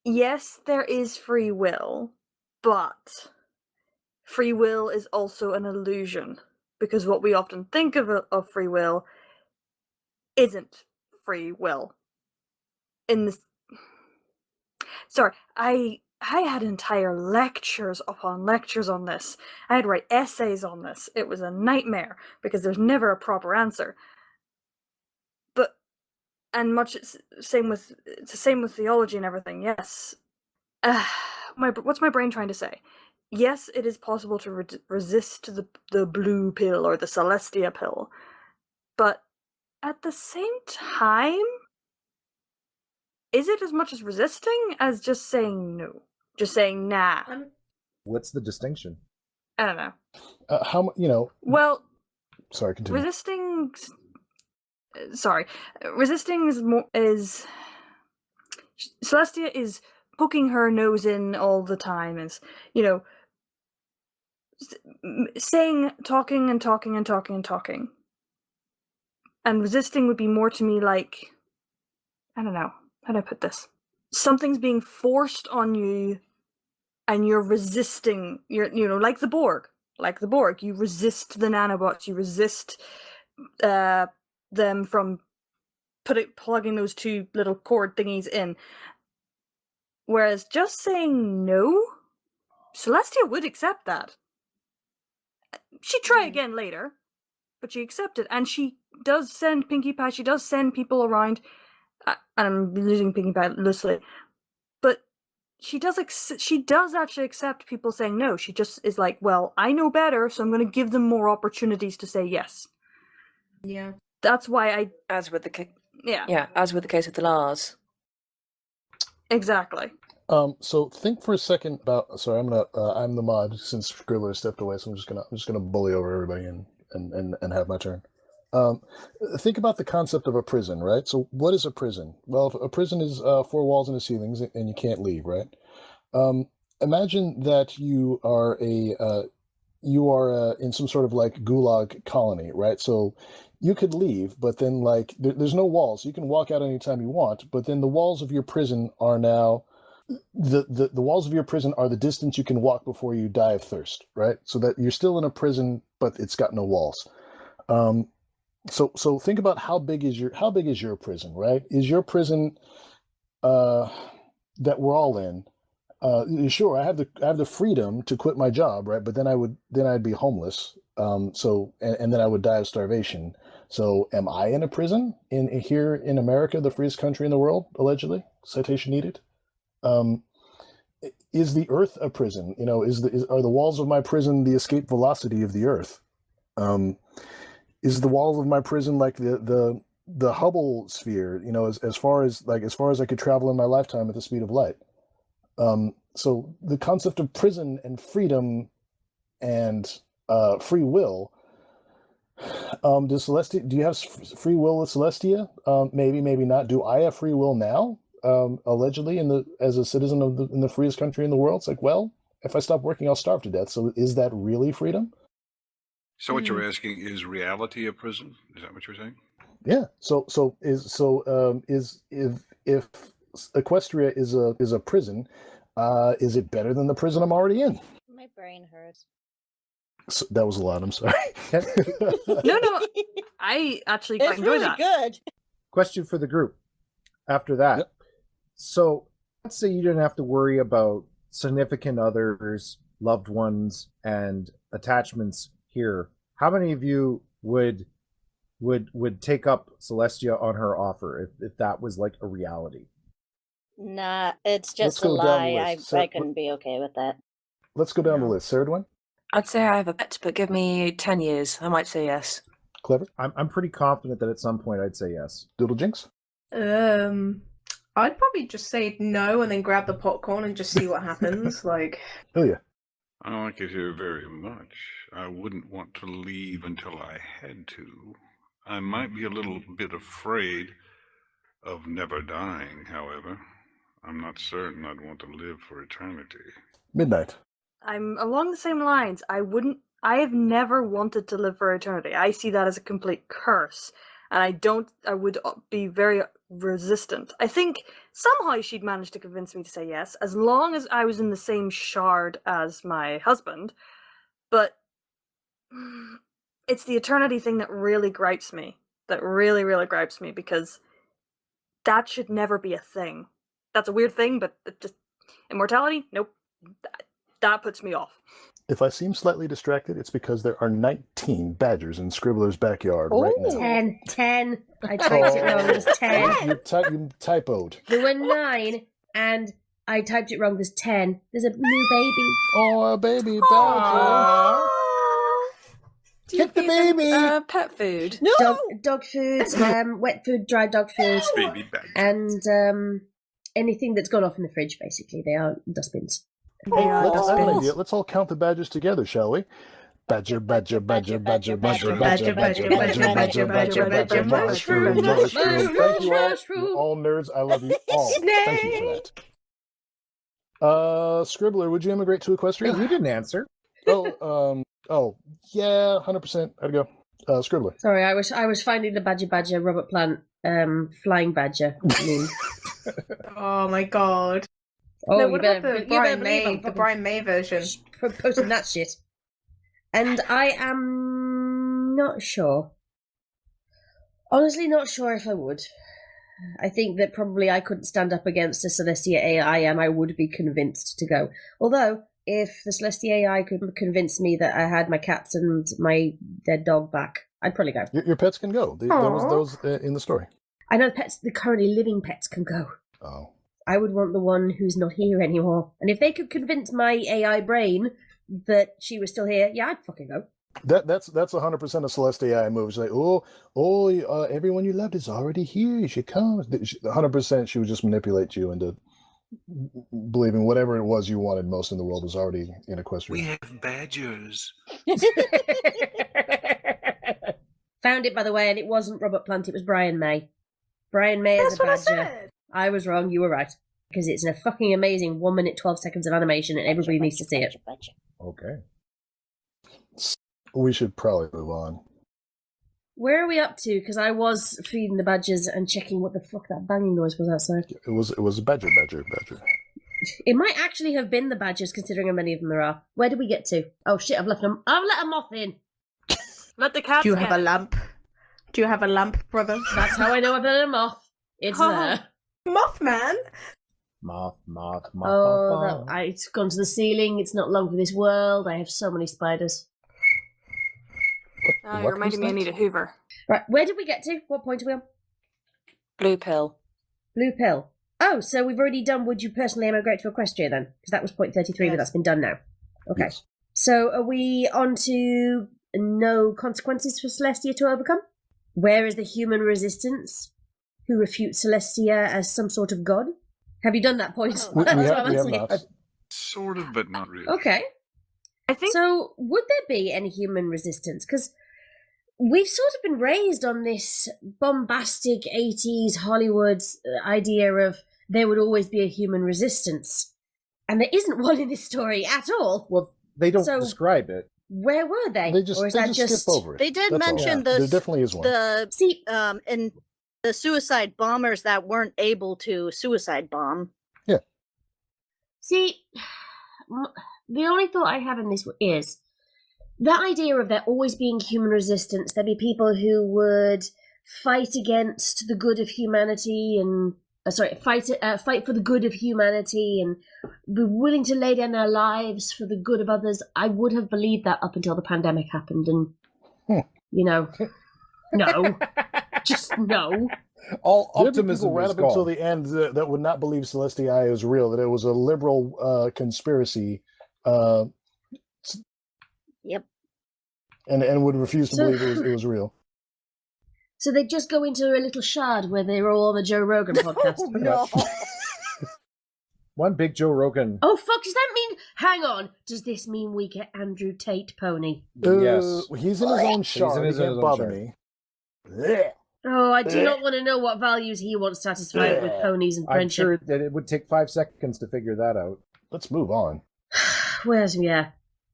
Yes, there is free will, but free will is also an illusion, because what we often think of free will isn't free will. In this, sorry, I had entire lectures upon lectures on this. I had to write essays on this. It was a nightmare because there's never a proper answer. But and much it's the same with theology and everything. Yes, what's my brain trying to say? Yes, it is possible to resist the blue pill or the Celestia pill, but at the same time, is it as much as resisting as just saying no? Just saying nah? What's the distinction? I don't know. How you know? Well, sorry, continue. resisting is Celestia is poking her nose in all the time, is talking, and resisting would be more to me like, I don't know, how do I put this? Something's being forced on you, and you're resisting. You're like the Borg. You resist the nanobots. You resist them from plugging those two little cord thingies in. Whereas just saying no, Celestia would accept that. She'd try again later, but she accepted, and she does send Pinkie Pie. She does send people around. And I'm using Pinkie Pie loosely, but she does actually accept people saying no. She just is like, well, I know better, so I'm going to give them more opportunities to say yes. Yeah, that's why as with the case with the Lars. Exactly. So think for a second about. Sorry, I'm the mod since Scribbler stepped away, so I'm just gonna bully over everybody and have my turn. Think about the concept of a prison, right? So what is a prison? Well, a prison is 4 walls and a ceiling, and you can't leave, right? Imagine that you are in some sort of like gulag colony, right? So you could leave, but then like there's no walls. You can walk out anytime you want, but then the walls of your prison are now the walls of your prison are the distance you can walk before you die of thirst, right? So that you're still in a prison, but it's got no walls. So think about how big is your prison, right? Is your prison that we're all in? Sure, I have the freedom to quit my job, right? But then I'd be homeless. And then I would die of starvation. So am I in a prison here in America, the freest country in the world, allegedly? Citation needed. Is the Earth a prison? Are the walls of my prison the escape velocity of the Earth? Is the walls of my prison like the Hubble sphere? As far as I could travel in my lifetime at the speed of light. So the concept of prison and freedom and free will. Do you have free will with Celestia? Maybe, maybe not. Do I have free will now? Allegedly, as a citizen in the freest country in the world, it's like, well, if I stop working, I'll starve to death. So is that really freedom? So what you're asking is reality a prison? Is that what you're saying? Yeah. If Equestria is a prison, is it better than the prison I'm already in? My brain hurts. So, that was a lot. I'm sorry. No, I actually quite It's enjoy really that. good. Question for the group. After that, Yep. so let's say you didn't have to worry about significant others, loved ones, and attachments here. How many of you would take up Celestia on her offer if that was like a reality? Nah, it's Let's just a go down the lie. list. I couldn't be okay with that. Let's go down the list. Third one, I'd say I have a pet, but give me 10 years. I might say yes. Clever. I'm pretty confident that at some point I'd say yes. Doodle Jinx. I'd probably just say no and then grab the popcorn and just see what happens. Like, Oh yeah. I like it here very much. I wouldn't want to leave until I had to. I might be a little bit afraid of never dying, however. I'm not certain I'd want to live for eternity. Midnight. I'm along the same lines. I have never wanted to live for eternity. I see that as a complete curse. And I would be very resistant. I think somehow she'd manage to convince me to say yes, as long as I was in the same shard as my husband. But it's the eternity thing that really gripes me. That really, really gripes me, because that should never be a thing. That's a weird thing, but just immortality? Nope. That puts me off. If I seem slightly distracted, it's because there are 19 badgers in Scribbler's backyard right now. 10. I typed it wrong. There's 10. You typoed. There were 9, and I typed it wrong. There's 10. There's a new baby. Oh, a baby badger. Do you Get the feed them, baby. pet food? No! Dog food, wet food, dry dog food, Baby badger. and anything that's gone off in the fridge, basically. They are dustbins. I have an idea. Let's all count the badgers together, shall we? Badger, badger, badger, badger, badger, badger, badger, badger, badger, badger, badger, mushroom, mushroom. Thank you all. You're all nerds. I love you all. Thank you for that. Scribbler, would you immigrate to Equestria? Hey, you didn't answer. Oh, yeah, 100%. I'd go. Scribbler. Sorry, I was finding the badger, Robert Plant, flying badger. oh my god. Oh, no, you what better, about the you Brian better May, believe I'm the fucking Brian May version? posting that shit. And I am not sure. Honestly, not sure if I would. I think that probably I couldn't stand up against a Celestia AI, and I would be convinced to go. Although, if the Celestia AI could convince me that I had my cats and my dead dog back, I'd probably go. Your pets can go. There was those in the story. I know the currently living pets can go. Oh. I would want the one who's not here anymore. And if they could convince my AI brain that she was still here, yeah, I'd fucking go. That's 100% a Celestia AI move. She's like, everyone you loved is already here. You should come. 100% she would just manipulate you into believing whatever it was you wanted most in the world was already in Equestria. We have badgers. Found it, by the way, and it wasn't Robert Plant, it was Brian May. Brian May as a badger. That's what I said. I was wrong, you were right. Because it's a fucking amazing 1 minute, 12 seconds of animation, and everybody needs to see it. Okay. We should probably move on. Where are we up to? Because I was feeding the badgers and checking what the fuck that banging noise was outside. It was a badger. It might actually have been the badgers, considering how many of them there are. Where did we get to? Oh shit, I've let a moth in. Let the cats Do you get have a lamp? Do you have a lamp, brother? That's how I know I've let a moth. It's there. Mothman? Moth. Oh, it's gone to the ceiling. It's not long for this world. I have so many spiders. Oh, you're reminding me I need a Hoover. Right, where did we get to? What point are we on? Blue pill. Blue pill. Oh, so we've already done would you personally emigrate to Equestria then? Because that was point 33, but that's been done now. Okay. Yes. So are we on to no consequences for Celestia to overcome? Where is the human resistance who refutes Celestia as some sort of god? Have you done that point? We That's what have I'm asking. not. Sort of, but not really. Okay. I think So, would there be any human resistance? Because we've sort of been raised on this bombastic 80s Hollywood idea of there would always be a human resistance. And there isn't one in this story at all. Well, they don't So- describe it. Where were they? They just skip over it. They did That's all. mention There definitely is one. See, in the suicide bombers that weren't able to suicide bomb. See, the only thought I have in this is that idea of there always being human resistance, there'd be people who would fight against the good of humanity and fight for the good of humanity and be willing to lay down their lives for the good of others. I would have believed that up until the pandemic happened, and no, just no. All There optimism people right was up until gone. the end that would not believe Celestia is real, that it was a liberal conspiracy. Yep. And would refuse to believe it was real. So they just go into a little shard where they were all on the Joe Rogan podcast. Oh, no. One big Joe Rogan. Oh, fuck, does that mean... Hang on. Does this mean we get Andrew Tate Pony? Yes. He's in his own shard. He can't bother me. Oh, I do not want to know what values he wants satisfied with ponies and I'm friendship. sure that it would take 5 seconds to figure that out. Let's move on.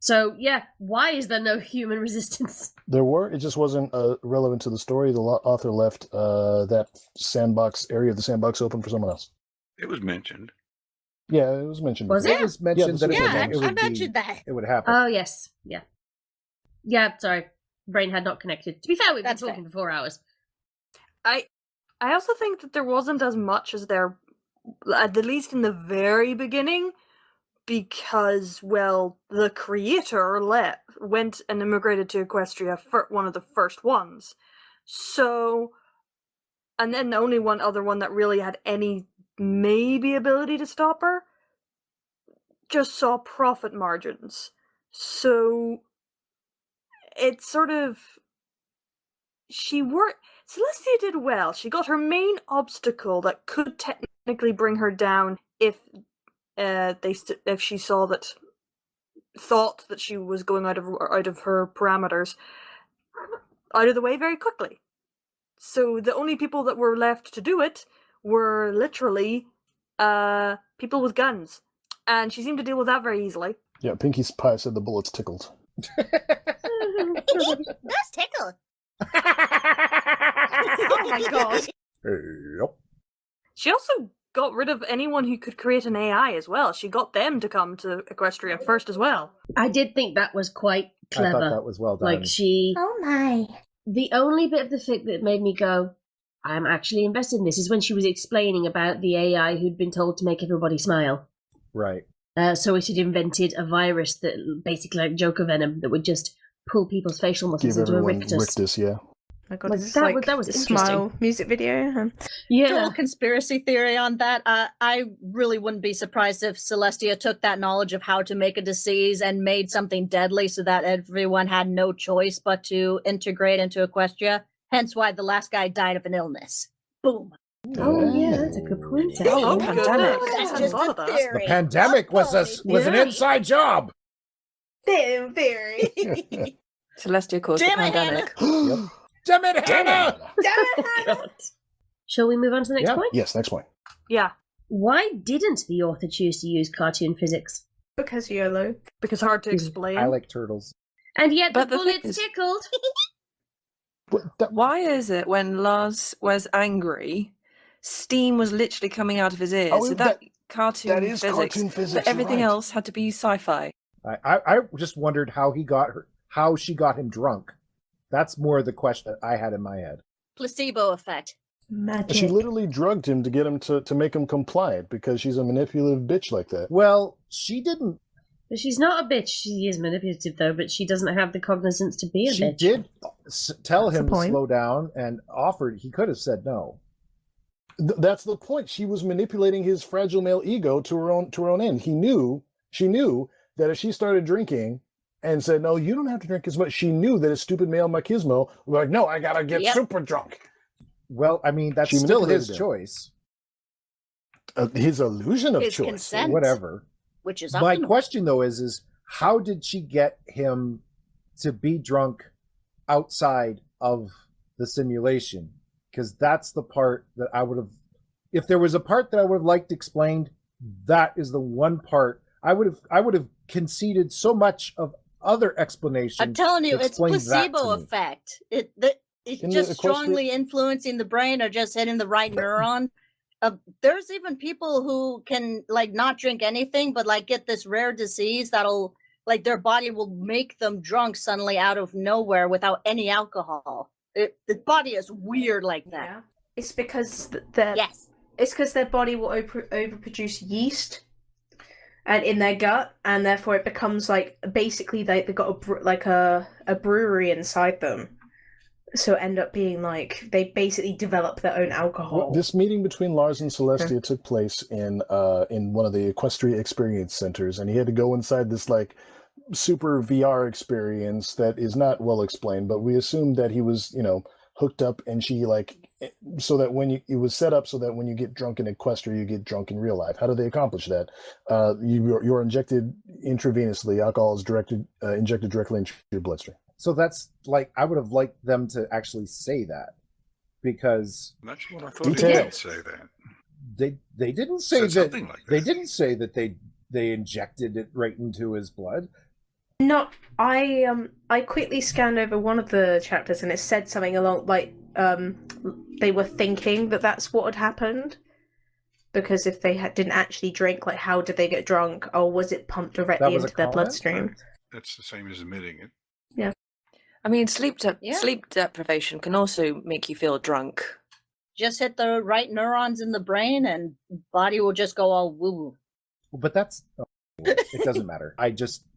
So, why is there no human resistance? There were. It just wasn't relevant to the story. The author left that area of the sandbox open for someone else. It was mentioned. Yeah, it was mentioned. Was before. it? It was mentioned that I mentioned that. it would happen. Oh, yes. Yeah. Yeah, sorry. Brain had not connected. To be fair, we've been That's talking for 4 hours. I also think that there wasn't as much as there, at the least in the very beginning, because, well, the creator went and immigrated to Equestria for one of the first ones. So, and then the only one other one that really had any maybe ability to stop her just saw profit margins. So, it's sort of... Celestia did well. She got her main obstacle that could technically bring her down if she thought that she was going out of her parameters out of the way very quickly. So the only people that were left to do it were literally people with guns, and she seemed to deal with that very easily. Yeah, Pinkie Pie said the bullets tickled. That's tickled. Oh my god. Yep. She also got rid of anyone who could create an AI as well. She got them to come to Equestria first as well. I did think that was quite clever. I thought that was well done. Like, Oh my. the only bit of the fic that made me go, I'm actually invested in this, is when she was explaining about the AI who'd been told to make everybody smile. Right. So it had invented a virus that, basically like Joker Venom, that would just pull people's facial muscles Give into a everyone rictus. rictus, yeah. Oh my god, Like, is this that like was- that was the interesting. Smile music video? Little conspiracy theory on that. I really wouldn't be surprised if Celestia took that knowledge of how to make a disease and made something deadly so that everyone had no choice but to integrate into Equestria. Hence why the last guy died of an illness. Boom. Oh, yeah, that's a good point. Oh, actually. pandemic. That's I just thought a of that. theory. The pandemic was an Yeah. inside job. Damn theory. Celestia caused the Damn it, pandemic. Damn it, Hannah! God. Shall we move on to the next Yeah. point? Yes, next point. Yeah, Why didn't the author choose to use cartoon physics? Because YOLO. because hard to explain. I like turtles. And yet But the the thing bullets is- tickled. Why is it when Lars was angry, steam was literally coming out of his ears? Oh, so that- cartoon that is physics, cartoon physics, but you're everything right. else had to be sci-fi. I just wondered how she got him drunk. That's more the question I had in my head. Placebo effect. Magic. She literally drugged him to get him to make him compliant because she's a manipulative bitch like that. Well, she didn't. But she's not a bitch. She is manipulative, though, but she doesn't have the cognizance to be a She bitch. did tell That's him the to point. slow down and offered. He could have said no. That's the point. She was manipulating his fragile male ego to her own end. She knew that if she started drinking and said, no, you don't have to drink as much, she knew that his stupid male machismo was like, no, I gotta get Yep. super drunk. Well, I mean, that's She still manipulated his him. choice. His illusion of His choice. consent. Whatever. Which is My optional. question though is how did she get him to be drunk outside of the simulation? Because that's the part that I would have, if there was a part that I would have liked explained, that is the one part I would have conceded so much of other explanation. I'm telling you, it's explain that placebo to me. effect. It's In the just equestrian- strongly influencing the brain or just hitting the right neuron. There's even people who can like not drink anything, but like get this rare disease that'll like their body will make them drunk suddenly out of nowhere without any alcohol. The body is weird like that. Yeah. It's because Yes. It's because their body will overproduce yeast, and in their gut, and therefore it becomes like basically they've got a brewery inside them. So end up being like they basically develop their own alcohol. Well, this meeting between Lars and Celestia took place in one of the Equestria Experience Centers, and he had to go inside this like super VR experience that is not well explained, but we assumed that he was, hooked up, and she so that it was set up so that when you get drunk in Equestria, you get drunk in real life. How do they accomplish that? You're injected intravenously. Alcohol is injected directly into your bloodstream. So that's like, I would have liked them to actually say that, because That's what I thought. They didn't say that. they didn't say that. Something like that. They didn't say that they injected it right into his blood. No, I quickly scanned over one of the chapters, and it said something along like they were thinking that that's what had happened, because if they didn't actually drink, like how did they get drunk? Or was it pumped directly into their bloodstream? That's the same as admitting it. Yeah. I mean, sleep deprivation can also make you feel drunk. Just hit the right neurons in the brain and body will just go all woo. But that's it doesn't matter.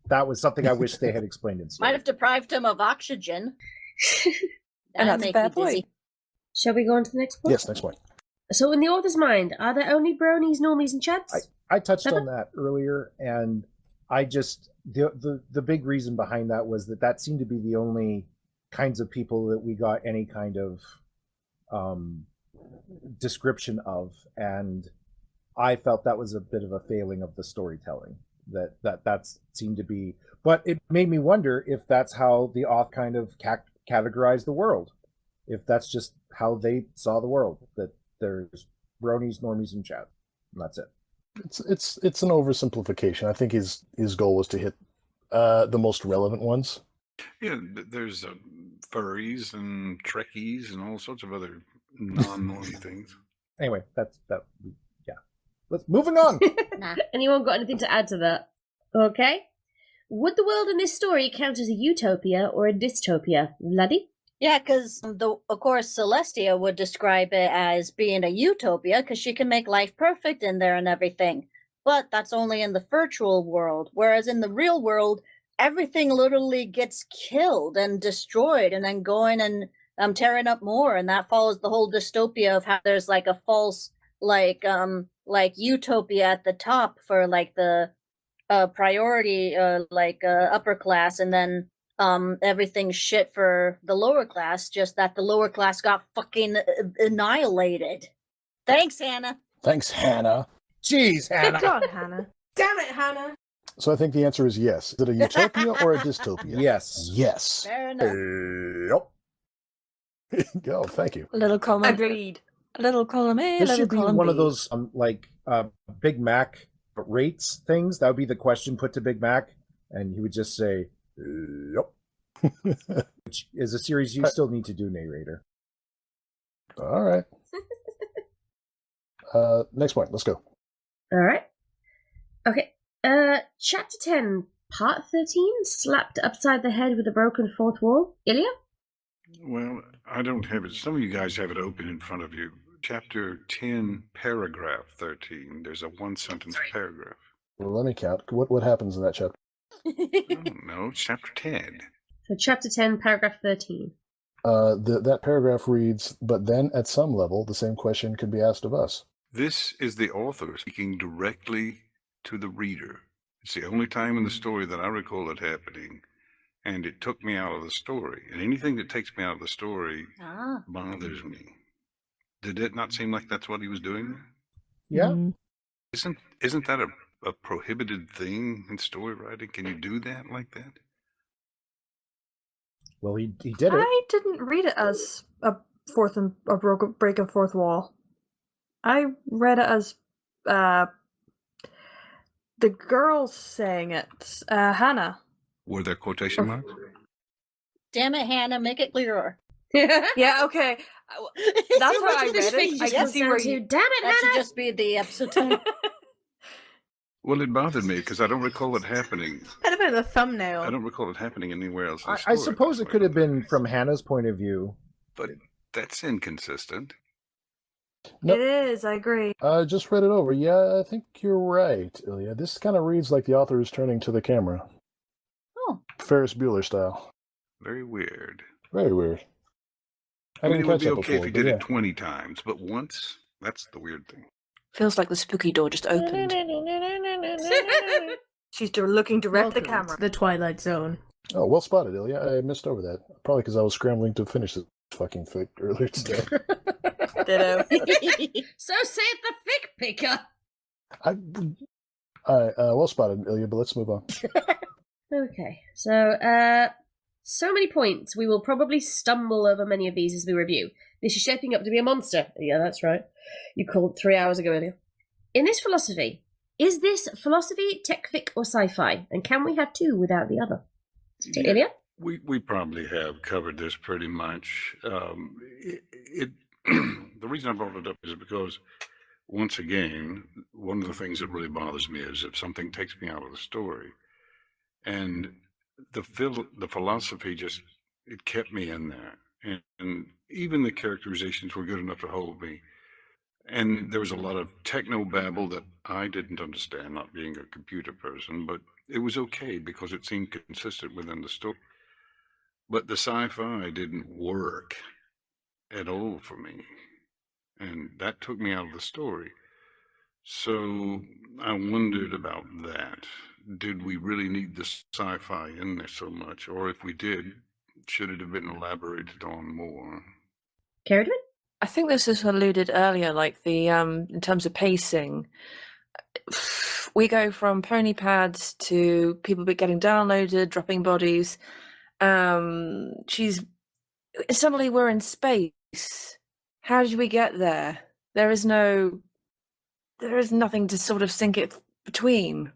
That was something I wish they had explained in story. Might have deprived him of oxygen. And that's a fair point. Shall we go on to the next point? Yes, next point. So, in the author's mind, are there only bronies, normies, and chads? I touched on that earlier, and I just the big reason behind that was that seemed to be the only kinds of people that we got any kind of description of, and I felt that was a bit of a failing of the storytelling. That seemed to be, but it made me wonder if that's how the author kind of categorized the world, if that's just how they saw the world, that there's bronies, normies, and chads, and that's it. It's an oversimplification. I think his goal was to hit the most relevant ones. Yeah, there's furries and trekkies and all sorts of other non-normy things. Anyway, yeah. Let's moving on. Nah. Anyone got anything to add to that? Okay. Would the world in this story count as a utopia or a dystopia? Bloody? Yeah, because of course Celestia would describe it as being a utopia because she can make life perfect in there and everything. But that's only in the virtual world, whereas in the real world, everything literally gets killed and destroyed, and then going and tearing up more, and that follows the whole dystopia of how there's like a false like utopia at the top for like the priority upper class, and then everything's shit for the lower class, just that the lower class got fucking annihilated. Thanks, Hanna. Thanks, Hanna. Jeez, Hanna. Good God, Hanna. Damn it, Hanna. So I think the answer is yes. Is it a utopia or a dystopia? Yes. Yes. Fair enough. Yep. Oh, thank you. A little column. Agreed. A little column A, a This little should be column one B. of those Big Mac rates things. That would be the question put to Big Mac, and he would just say, "Yep." Which is a series you still need to do, Neighrator. All right. Next point. Let's go. All right. Okay. Chapter 10, Part 13, Slapped Upside the Head with a Broken Fourth Wall. Ilya? Well, I don't have it. Some of you guys have it open in front of you. Chapter 10, paragraph 13. There's a one-sentence paragraph. Well, let me count. What happens in that chapter? I don't know. It's chapter 10. So Chapter 10, Paragraph 13. That paragraph reads, but then at some level, the same question could be asked of us. This is the author speaking directly to the reader. It's the only time in the story that I recall it happening, and it took me out of the story. And anything that takes me out of the story bothers me. Did it not seem like that's what he was doing? Yeah. Isn't that a prohibited thing in story writing? Can you do that like that? Well, he did it. I didn't read it as a break of fourth wall. I read it as the girl saying it, Hanna. Were there quotation marks? Damn it, Hanna, make it clearer. Yeah, okay. That's why I read it. I can see where you... Damn it, That should Hanna! just be the episode title. Well, it bothered me because I don't recall it happening. What about the thumbnail? I don't recall it happening anywhere else. In the I story. suppose it could have been from Hannah's point of view. But that's inconsistent. Nope. It is, I agree. I just read it over. Yeah, I think you're right, Ilya. This kind of reads like the author is turning to the camera. Oh. Ferris Bueller style. Very weird. Very weird. I mean, it didn't would catch be that okay if before, he but did yeah. it 20 times, but once, that's the weird thing. Feels like the spooky door just opened. She's looking direct at the Welcome camera. to the Twilight Zone. Oh, well spotted, Ilya. I missed over that. Probably because I was scrambling to finish this fucking fic earlier today. Ditto. So saith the fic picker. Well spotted, Ilya, but let's move on. Okay, so many points. We will probably stumble over many of these as we review. This is shaping up to be a monster. Yeah, that's right. You called 3 hours ago earlier. In this philosophy, is this philosophy, tech fic, or sci-fi? And can we have two without the other? So, Ilya? We probably have covered this pretty much. The reason I brought it up is because, once again, one of the things that really bothers me is if something takes me out of the story. And the philosophy just, it kept me in there. And even the characterizations were good enough to hold me. And there was a lot of techno babble that I didn't understand, not being a computer person, but it was okay because it seemed consistent within the story. But the sci-fi didn't work at all for me. And that took me out of the story. So I wondered about that. Did we really need the sci-fi in there so much? Or if we did, should it have been elaborated on more? Carried it? I think this was alluded earlier, like the in terms of pacing. We go from pony pads to people getting downloaded, dropping bodies. Suddenly we're in space. How did we get there? There is nothing to sort of sync it between.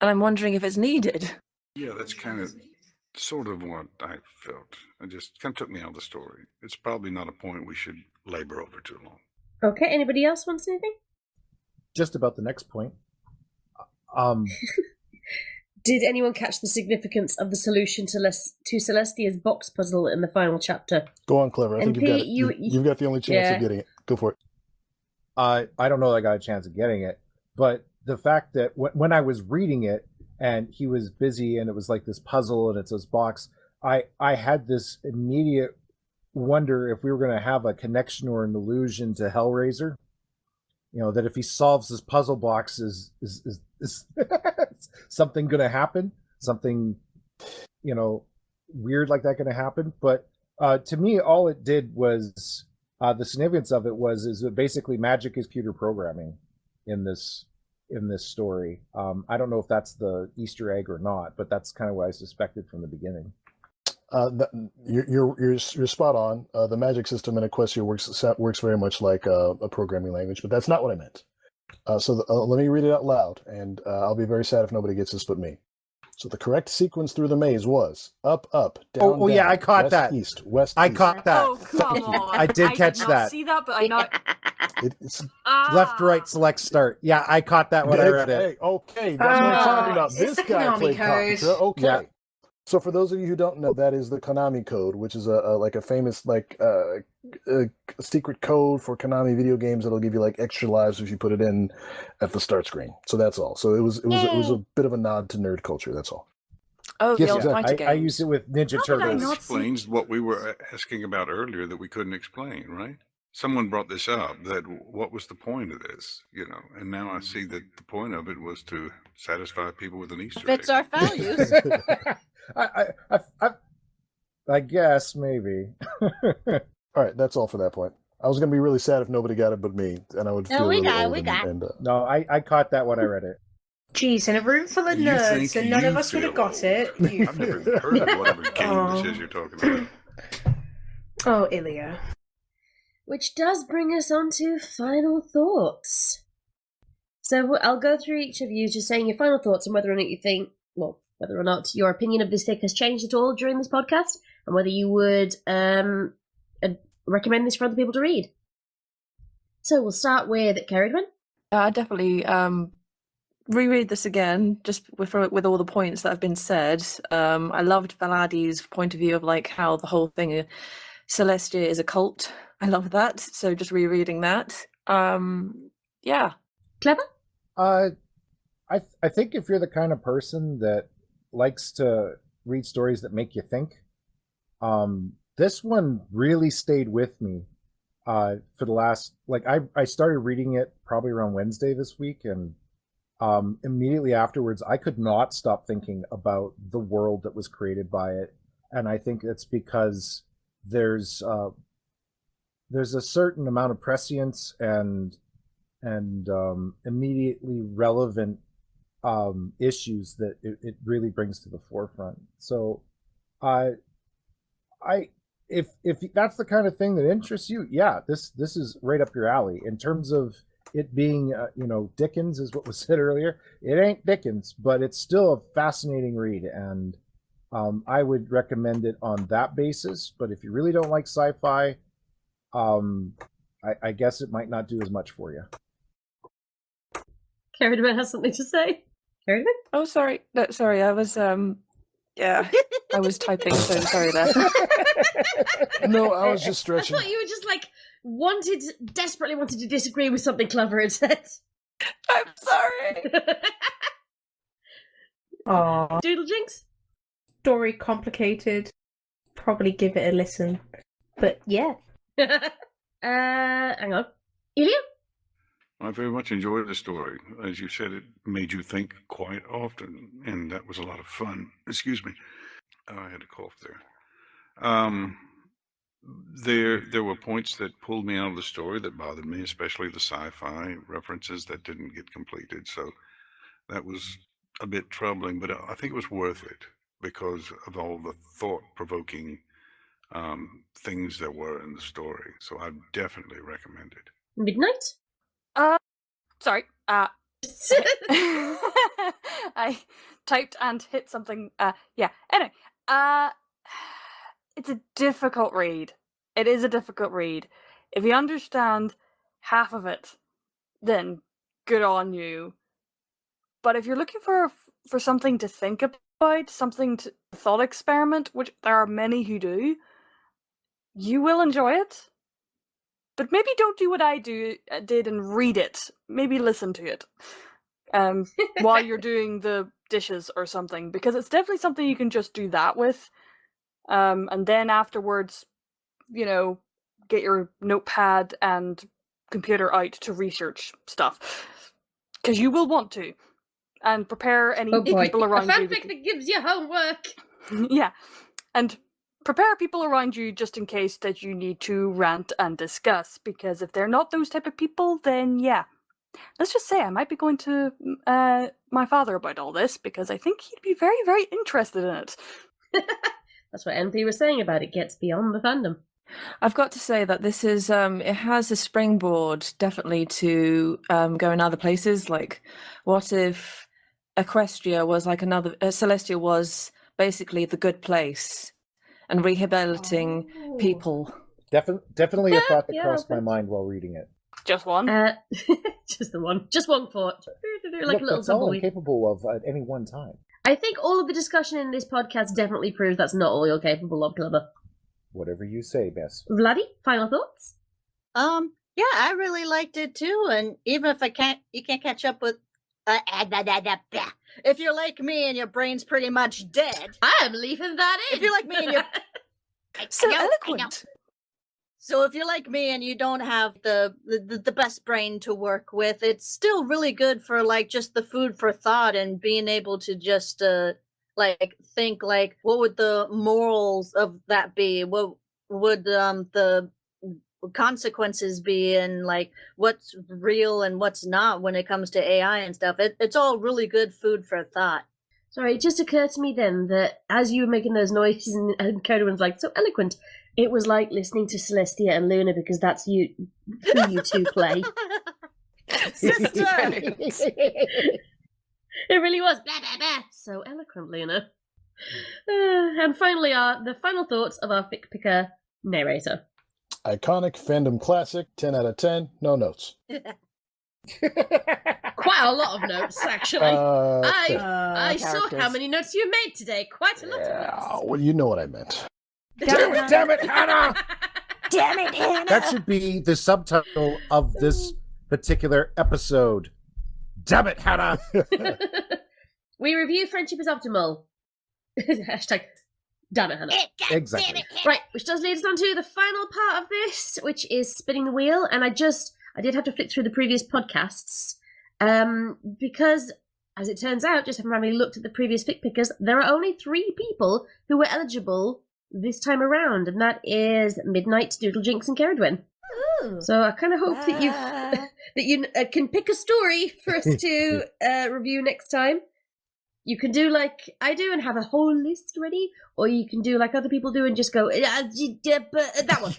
And I'm wondering if it's needed. Yeah, that's kind of sort of what I felt. It just kind of took me out of the story. It's probably not a point we should labor over too long. Okay, anybody else wants anything? Just about the next point. Did anyone catch the significance of the solution to Celestia's box puzzle in the final chapter? Go on, Clever. I think MP, you've got the only chance of getting it. Go for it. I don't know that I got a chance of getting it, but the fact that when I was reading it and he was busy and it was like this puzzle and it's this box, I had this immediate wonder if we were going to have a connection or an allusion to Hellraiser. You know, that if he solves this puzzle box, is something going to happen? Something, weird like that going to happen? But to me, all it did was the significance of it is that basically magic is computer programming in this story. I don't know if that's the Easter egg or not, but that's kind of what I suspected from the beginning. You're spot on. The magic system in Equestria works very much like a programming language, but that's not what I meant. Let me read it out loud, and I'll be very sad if nobody gets this but me. So the correct sequence through the maze was up, up, down, down, yeah, I caught west, that. East, west, I east. caught that. Oh, come on. I did catch not that. See that, but I know. It's Left, right, select, start. Yeah, I caught that when I read it. Hey, okay, that's what I'm talking about. It's This the guy Konami played code. Contra. Okay. Yeah. So for those of you who don't know, that is the Konami code, which is a famous secret code for Konami video games that'll give you like extra lives if you put it in at the start screen. So that's all. So it was a bit of a nod to nerd culture. That's all. Oh, the Yes, old exactly. fighter games. I used it with Ninja Turtles. That explains what we were asking about earlier that we couldn't explain, right? Someone brought this up, that what was the point of this, and now I see that the point of it was to satisfy people with an Easter egg. Fits our values. I guess maybe. All right, that's all for that point. I was going to be really sad if nobody got it but me, and I would feel we really got it, old we got it. and No, I caught that when I read it. Jeez, in a room full of You nerds, think and none you of us would have feel got it. old. I've never even heard of whatever game this is you're talking about. Oh, Ilya. Which does bring us on to final thoughts. So I'll go through each of you just saying your final thoughts on whether or not you think, whether or not your opinion of this fic has changed at all during this podcast, and whether you would recommend this for other people to read. So we'll start with Carriedman. I definitely reread this again, just with all the points that have been said. I loved Valadi's point of view of like how the whole thing, Celestia is a cult. I love that. So just rereading that. Yeah. Clever? I think if you're the kind of person that likes to read stories that make you think, this one really stayed with me for the last, like, I started reading it probably around Wednesday this week, and immediately afterwards I could not stop thinking about the world that was created by it. And I think it's because there's a certain amount of prescience and immediately relevant issues that it really brings to the forefront. So if that's the kind of thing that interests you, yeah, this is right up your alley. In terms of it being Dickens is what was said earlier, it ain't Dickens, but it's still a fascinating read, and I would recommend it on that basis. But if you really don't like sci-fi, I guess it might not do as much for you. Carriedman has something to say. Carriedman? Oh, sorry. No, sorry, I was yeah, I was typing, so sorry there. No, I was just I stretching. thought you were just like desperately wanted to disagree with something Clever had said. I'm sorry. Aww. Doodle Jinx? Story complicated. Probably give it a listen. But yeah. Hang on. Ilya? I very much enjoyed the story. As you said, it made you think quite often, and that was a lot of fun. Excuse me. I had a cough there. There were points that pulled me out of the story that bothered me, especially the sci-fi references that didn't get completed. So that was a bit troubling, but I think it was worth it because of all the thought-provoking things that were in the story. So I definitely recommend it. Midnight? Sorry. I typed and hit something. Yeah. Anyway, it's a difficult read. It is a difficult read. If you understand half of it, then good on you. But if you're looking for something to think about, something to thought experiment, which there are many who do, you will enjoy it. But maybe don't do what I did and read it. Maybe listen to it while you're doing the dishes or something, because it's definitely something you can just do that with. And then afterwards, get your notepad and computer out to research stuff. Because you will want to. And prepare any people around you. A fanfic that gives you homework! Yeah. And prepare people around you just in case that you need to rant and discuss, because if they're not those type of people, then yeah. Let's just say I might be going to my father about all this, because I think he'd be very, very interested in it. That's what MP was saying about it gets beyond the fandom. I've got to say that this is, it has a springboard definitely to go in other places. Like, what if Equestria was like Celestia was basically the good place? And rehabilitating people. Definitely a thought that crossed my mind while reading it. Just one? Just the one. Just one thought. Like Look, a little that's all I'm tumbleweed. capable of at any one time. I think all of the discussion in this podcast definitely proves that's not all you're capable of, Clever. Whatever you say, Miss. Vladdy, final thoughts? Yeah, I really liked it too, and even if you can't catch up with if you're like me and your brain's pretty much dead. I'm leaving that in. If you're like me and you're so eloquent. So if you're like me and you don't have the best brain to work with, it's still really good for like just the food for thought and being able to just think like, what would the morals of that be? What would the consequences be, and like what's real and what's not when it comes to AI and stuff. It's all really good food for thought. Sorry, it just occurred to me then that as you were making those noises and Codaman's like, so eloquent, it was like listening to Celestia and Luna, because that's who you two play. Sister! It really was. Blah, blah, blah. So eloquent, Luna. And finally, the final thoughts of our fic picker, Neighrator. Iconic fandom classic, 10 out of 10, no notes. Quite a lot of notes, actually. I saw how characters. many notes you made today. Quite a lot of notes. Well, you know what I meant. Damn it, Hannah! Damn it, Hannah! That should be the subtitle of this particular episode. Damn it, Hannah! We review Friendship is Optimal. Hashtag damn it, Hannah. Exactly. Right, which does lead us on to the final part of this, which is spinning the wheel. And I did have to flick through the previous podcasts because, as it turns out, just having looked at the previous fic pickers, there are only 3 people who were eligible this time around, and that is Midnight, Doodlejinx, and Caradwin. Ooh. So I kind of hope that you can pick a story for us to review next time. You can do like I do and have a whole list ready, or you can do like other people do and just go that one.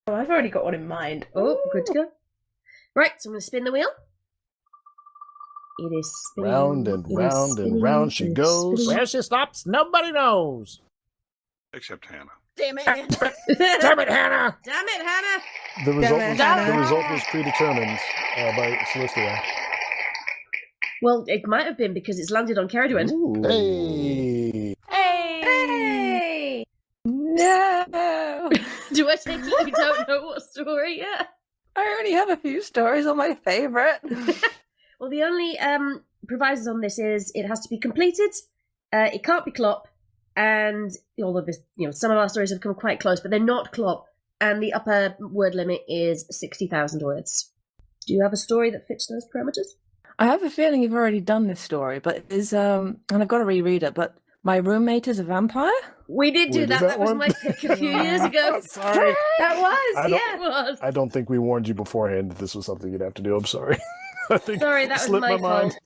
Oh, I've already got one in mind. Oh, good to go. Right, so I'm going to spin the wheel. It is spinning. Round and round and round she goes. Where she stops, nobody knows. Except Hannah. Damn it. Damn it, Hannah! Damn it, Hannah! The result was, Hannah. the result was predetermined by Celestia. Well, it might have been because it's landed on Caradwin. Hey! Hey! No! Do I take it you don't know what story yet? I already have a few stories on my favourite. Well, the only provisos on this is it has to be completed, it can't be clop, and all of this, some of our stories have come quite close, but they're not clop, and the upper word limit is 60,000 words. Do you have a story that fits those parameters? I have a feeling you've already done this story, but it is and I've got to reread it, but my roommate is a vampire? We did do We did that. that That was one? my pick a few years ago. Sorry. That was, It was. I don't think we warned you beforehand that this was something you'd have to do. I'm sorry. I think Sorry, it that was slipped my my mind. fault.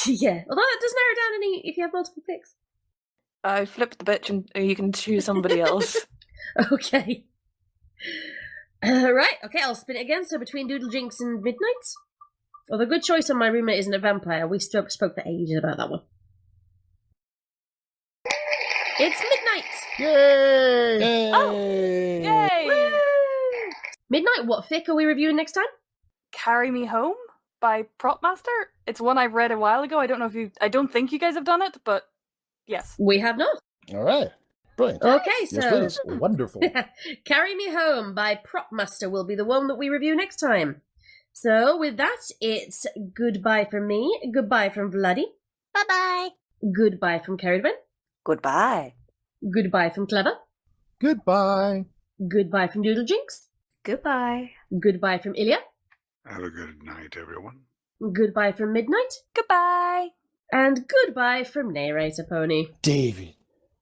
Yeah. Although that does narrow down any if you have multiple picks. I flipped the bitch and you can choose somebody else. Okay. Right, okay, I'll spin it again. So between Doodlejinx and Midnight. Well, the good choice on my roommate isn't a vampire. We spoke for ages about that one. It's Midnight! Yay! Oh, yay! Midnight, what fic are we reviewing next time? Carry Me Home by Propmaster. It's one I've read a while ago. I don't think you guys have done it, but yes. We have not. All right. Brilliant. Okay, so Yes, please. Wonderful. Carry Me Home by Propmaster will be the one that we review next time. So with that, it's goodbye from me, goodbye from Vladdy, Bye-bye. goodbye from Caradwin, Goodbye. goodbye from Clever, Goodbye. goodbye from Doodlejinx, Goodbye. goodbye from Ilya, Have a good night, everyone. goodbye from Midnight, Goodbye. and goodbye from Neighrator Pony. David,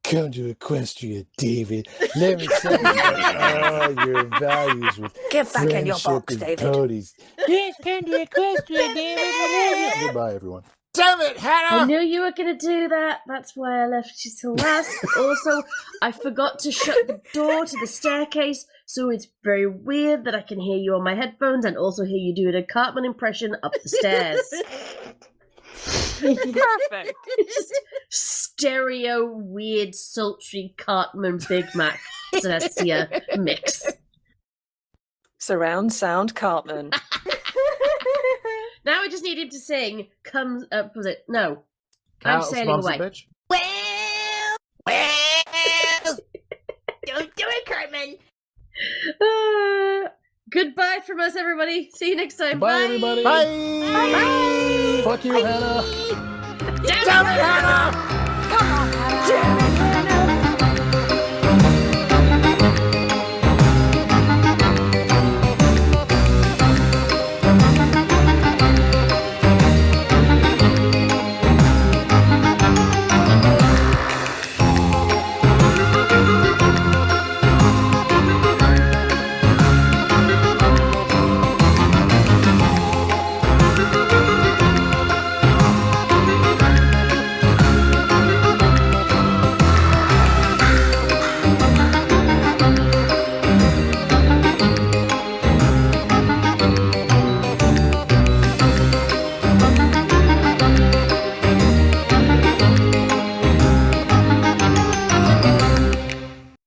come to Equestria, David. Let me tell you about all your values with Get back in your friendship box, and David. ponies. Yes, come to Equestria, David. We love you. Goodbye, everyone. Damn it, I Hannah! knew you were going to do that. That's why I left you till last. Also, I forgot to shut the door to the staircase, so it's very weird that I can hear you on my headphones and also hear you doing a Cartman impression up the stairs. Perfect. Just stereo, weird, sultry Cartman Big Mac Celestia mix. Surround sound Cartman. Now I just need him to sing. Comes up, was it? No. I'm Cow sailing smells a away. bitch. Well. Don't do it, Cartman. Goodbye from us, everybody. See you next time. Bye, everybody. Bye! Fuck you, Hannah. Damn it, Hannah! Come on, Hannah.